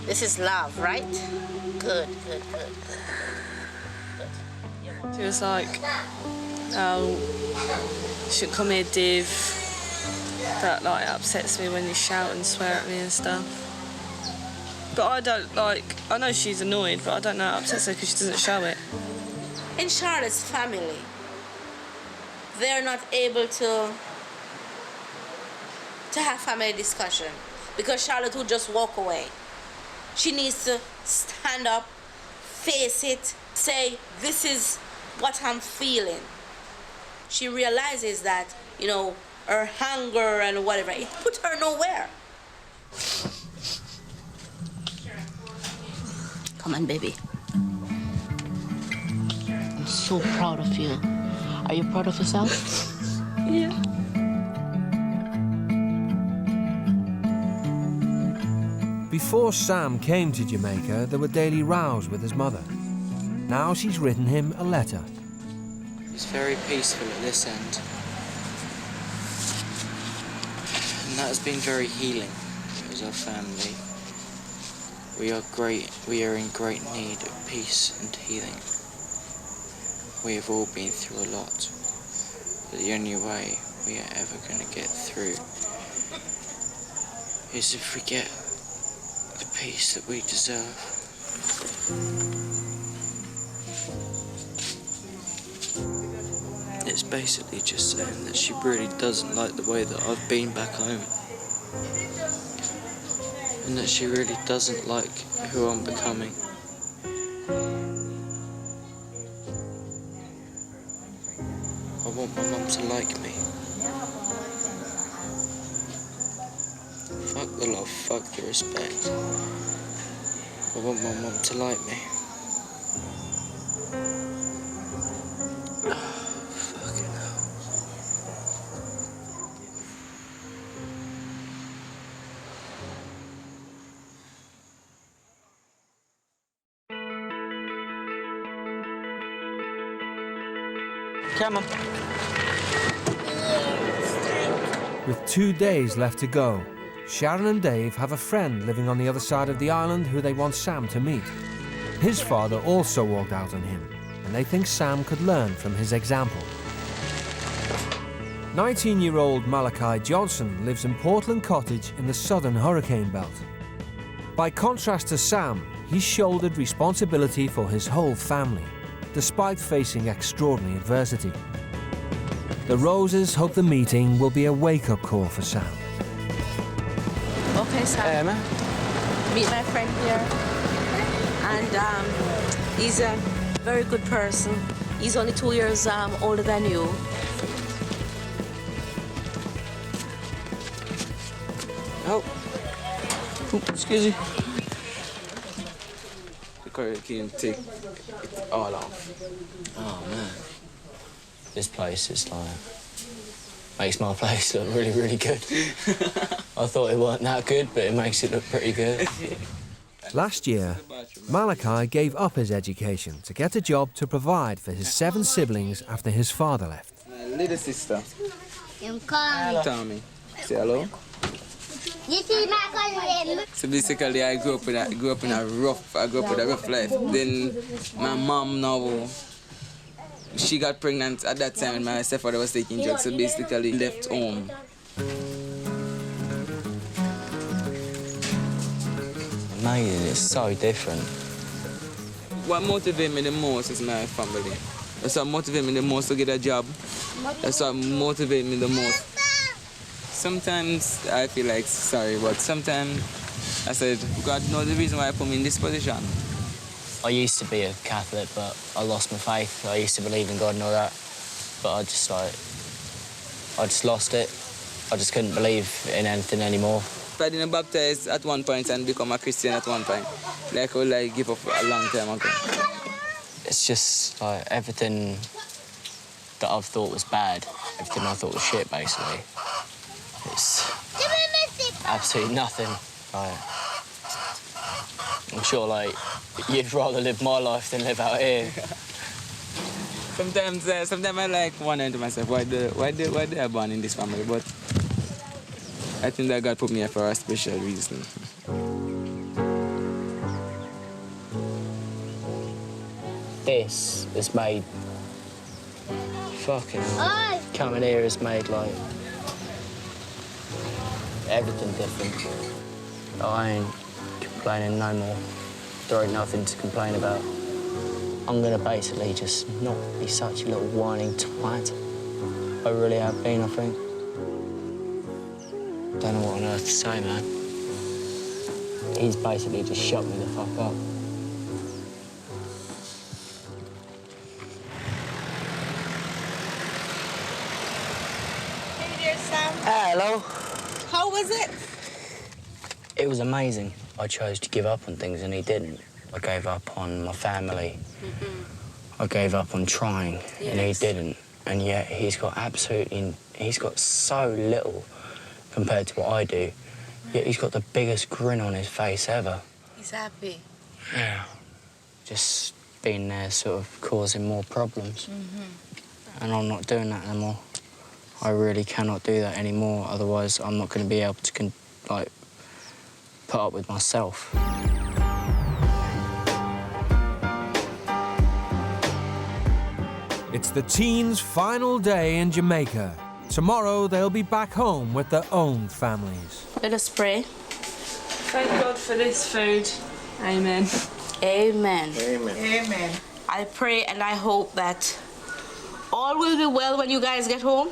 Speaker 37: This is love, right? Good.
Speaker 34: She was like, oh, you shouldn't come here, Div. That like upsets me when you shout and swear at me and stuff. But I don't like, I know she's annoyed, but I don't know it upsets her because she doesn't show it.
Speaker 37: In Charlotte's family, they're not able to have family discussion because Charlotte would just walk away. She needs to stand up, face it, say, this is what I'm feeling. She realizes that, you know, her hunger and whatever, it put her nowhere. Come on, baby. I'm so proud of you. Are you proud of yourself?
Speaker 34: Yeah.
Speaker 1: Before Sam came to Jamaica, there were daily rows with his mother. Now she's written him a letter.
Speaker 9: It's very peaceful at this end. And that has been very healing as our family. We are in great need of peace and healing. We have all been through a lot, but the only way we are ever going to get through is if we get the peace that we deserve. It's basically just saying that she really doesn't like the way that I've been back home. And that she really doesn't like who I'm becoming. I want my mum to like me. Fuck the love, fuck the respect. I want my mum to like me. Fucking hell. Come on.
Speaker 1: With 2 days left to go, Sharon and Dave have a friend living on the other side of the island who they want Sam to meet. His father also walked out on him, and they think Sam could learn from his example. 19-year-old Malachi Johnson lives in Portland Cottage in the southern hurricane belt. By contrast to Sam, he's shouldered responsibility for his whole family, despite facing extraordinary adversity. The Roses hope the meeting will be a wake-up call for Sam.
Speaker 37: Okay, Sam. Meet my friend here. And he's a very good person. He's only 2 years older than you.
Speaker 9: Oh. Oops, excuse me. The hurricane take it all off. Oh, man. This place is like... makes my place look really, really good. I thought it wasn't that good, but it makes it look pretty good.
Speaker 1: Last year, Malachi gave up his education to get a job to provide for his 7 siblings after his father left.
Speaker 9: My little sister.
Speaker 7: Hello.
Speaker 9: Tommy. Say hello.
Speaker 7: This is my cousin.
Speaker 9: So basically, I grew up with a rough life. Then my mom now, she got pregnant at that time, and my stepfather was taking drugs. So basically, left home. Amazing, it's so different. What motivates me the most is my family. That's what motivates me the most to get a job. That's what motivates me the most. Sometimes I feel like sorry, but sometimes I said, God knows the reason why I put me in this position.
Speaker 31: I used to be a Catholic, but I lost my faith. I used to believe in God and all that, but I just lost it. I just couldn't believe in anything anymore.
Speaker 9: I didn't baptize at one point and become a Christian at one point. Like I would give up a long time ago.
Speaker 31: It's just like everything that I've thought was bad, everything I thought was shit, basically. It's absolutely nothing. Like, I'm sure, like, you'd rather live my life than live out here.
Speaker 9: Sometimes I like wondering to myself, why did I born in this family? But I think that God put me here for a special reason.
Speaker 31: This is made... Fucking hell. Coming here is made, like... everything different. I ain't complaining no more. There ain't nothing to complain about. I'm gonna basically just not be such a little whining twat. I really have been, I think. Don't know what on earth to say, man. He's basically just shut me the fuck up.
Speaker 37: Hey there, Sam.
Speaker 31: Hello.
Speaker 37: How was it?
Speaker 31: It was amazing. I chose to give up on things and he didn't. I gave up on my family. I gave up on trying, and he didn't. And yet he's got so little compared to what I do. Yet he's got the biggest grin on his face ever.
Speaker 30: He's happy.
Speaker 31: Yeah. Just being there sort of causing more problems. And I'm not doing that anymore. I really cannot do that anymore, otherwise I'm not going to be able to, like, put up with myself.
Speaker 1: It's the teens' final day in Jamaica. Tomorrow they'll be back home with their own families.
Speaker 30: Let us pray.
Speaker 34: Thank God for this food. Amen.
Speaker 30: Amen.
Speaker 29: Amen.
Speaker 30: Amen. I pray and I hope that all will be well when you guys get home.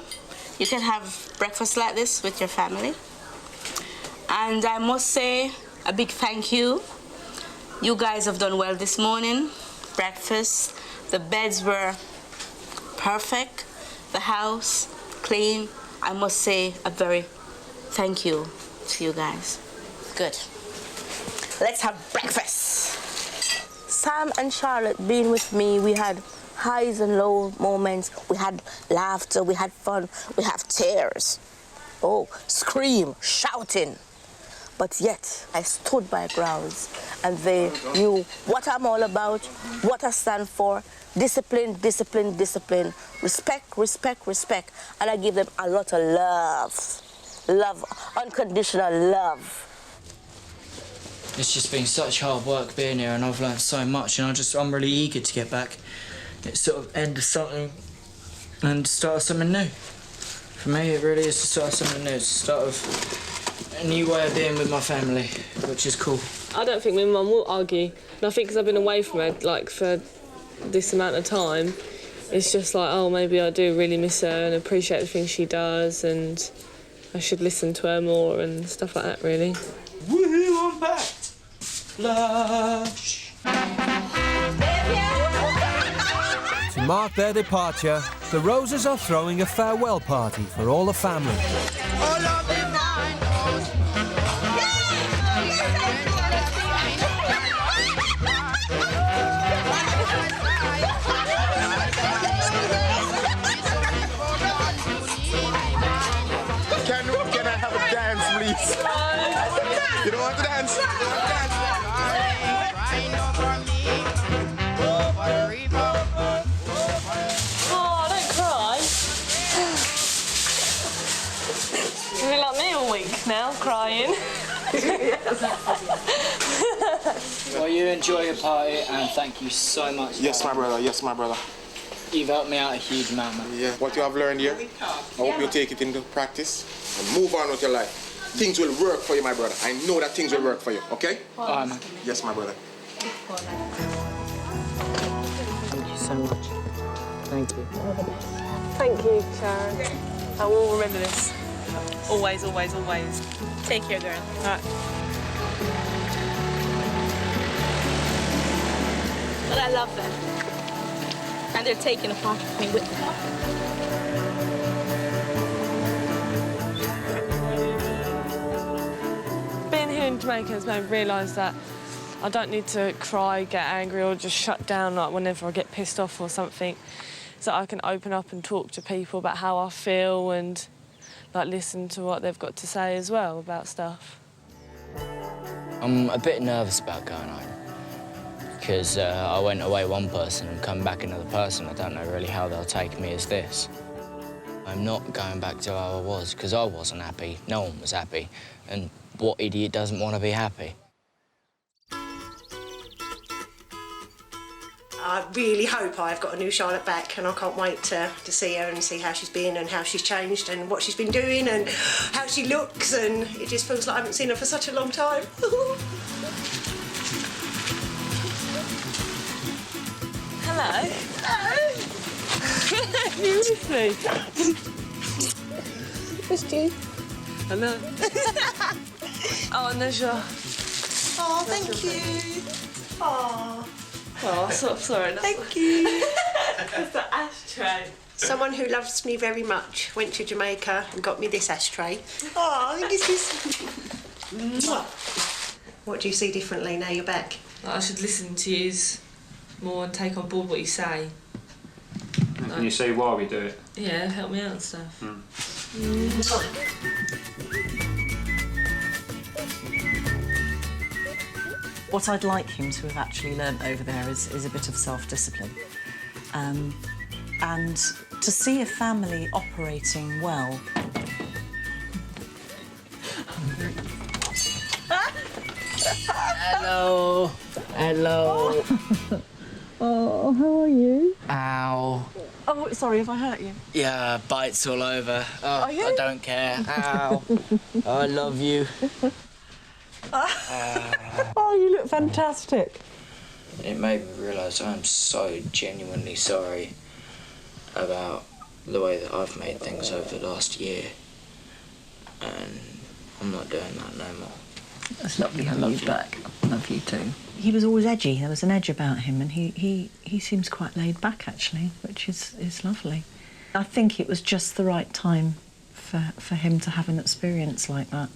Speaker 30: You can have breakfast like this with your family. And I must say a big thank you. You guys have done well this morning. Breakfast, the beds were perfect, the house clean. I must say a very thank you to you guys. Good. Let's have breakfast. Sam and Charlotte being with me, we had highs and low moments. We had laughter, we had fun, we have tears. Oh, scream, shouting. But yet, I stood my grounds and they knew what I'm all about, what I stand for. Discipline, discipline, discipline. Respect, respect, respect. And I give them a lot of love. Love, unconditional love.
Speaker 31: It's just been such hard work being here, and I've learned so much, and I'm really eager to get back. It's sort of end of something and start something new. For me, it really is to start something new. It's the start of a new way of being with my family, which is cool.
Speaker 34: I don't think me and Mum will argue. And I think because I've been away from her, like, for this amount of time, it's just like, oh, maybe I do really miss her and appreciate the things she does, and I should listen to her more and stuff like that, really.
Speaker 31: Woohoo, I'm back! Lush!
Speaker 1: To mark their departure, the Roses are throwing a farewell party for all the family.
Speaker 29: Can I have a dance, please? You don't want to dance?
Speaker 34: Oh, don't cry. You've been like me all week now, crying.
Speaker 31: Well, you enjoy your party, and thank you so much.
Speaker 29: Yes, my brother. Yes, my brother.
Speaker 31: You've helped me out a huge amount, man.
Speaker 29: Yeah. What you have learned here, I hope you take it into practice and move on with your life. Things will work for you, my brother. I know that things will work for you, okay?
Speaker 31: All right, man.
Speaker 29: Yes, my brother.
Speaker 31: Thank you so much. Thank you.
Speaker 34: Thank you, Sharon. I will remember this. Always, always, always.
Speaker 30: Take care, girl.
Speaker 34: All right.
Speaker 30: But I love them. And they're taking a part of me with them.
Speaker 34: Being here in Jamaica has made me realise that I don't need to cry, get angry, or just shut down like whenever I get pissed off or something. So I can open up and talk to people about how I feel and like listen to what they've got to say as well about stuff.
Speaker 31: I'm a bit nervous about going home because I went away one person and come back another person. I don't know really how they'll take me as this. I'm not going back to how I was because I wasn't happy. No one was happy. And what idiot doesn't want to be happy?
Speaker 33: I really hope I've got a new Charlotte back, and I can't wait to see her and see how she's been and how she's changed and what she's been doing and how she looks, and it just feels like I haven't seen her for such a long time.
Speaker 34: Hello. You with me?
Speaker 30: Missed you.
Speaker 34: Hello. Oh, and there's your...
Speaker 33: Oh, thank you. Oh.
Speaker 34: Oh, sorry.
Speaker 33: Thank you.
Speaker 34: It's the ashtray.
Speaker 33: Someone who loves me very much went to Jamaica and got me this ashtray. Oh, I think it's just... What do you see differently now you're back?
Speaker 34: Like, I should listen to you more and take on board what you say.
Speaker 35: Can you see why we do it?
Speaker 34: Yeah, help me out and stuff.
Speaker 36: What I'd like him to have actually learnt over there is a bit of self-discipline. And to see a family operating well.
Speaker 31: Hello. Hello.
Speaker 36: Oh, how are you?
Speaker 31: Ow.
Speaker 36: Oh, sorry if I hurt you.
Speaker 31: Yeah, bites all over. Oh,
Speaker 36: Are you?
Speaker 31: I don't care. Ow. I love you.
Speaker 36: Oh, you look fantastic.
Speaker 31: It made me realise I'm so genuinely sorry about the way that I've made things over the last year. And I'm not doing that no more.
Speaker 36: It's lovely having you back. Love you too. He was always edgy. There was an edge about him, and he seems quite laid back actually, which is lovely. I think it was just the right time for him to have an experience like that.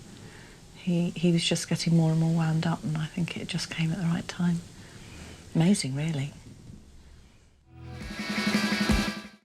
Speaker 36: He was just getting more and more wound up, and I think it just came at the right time. Amazing, really.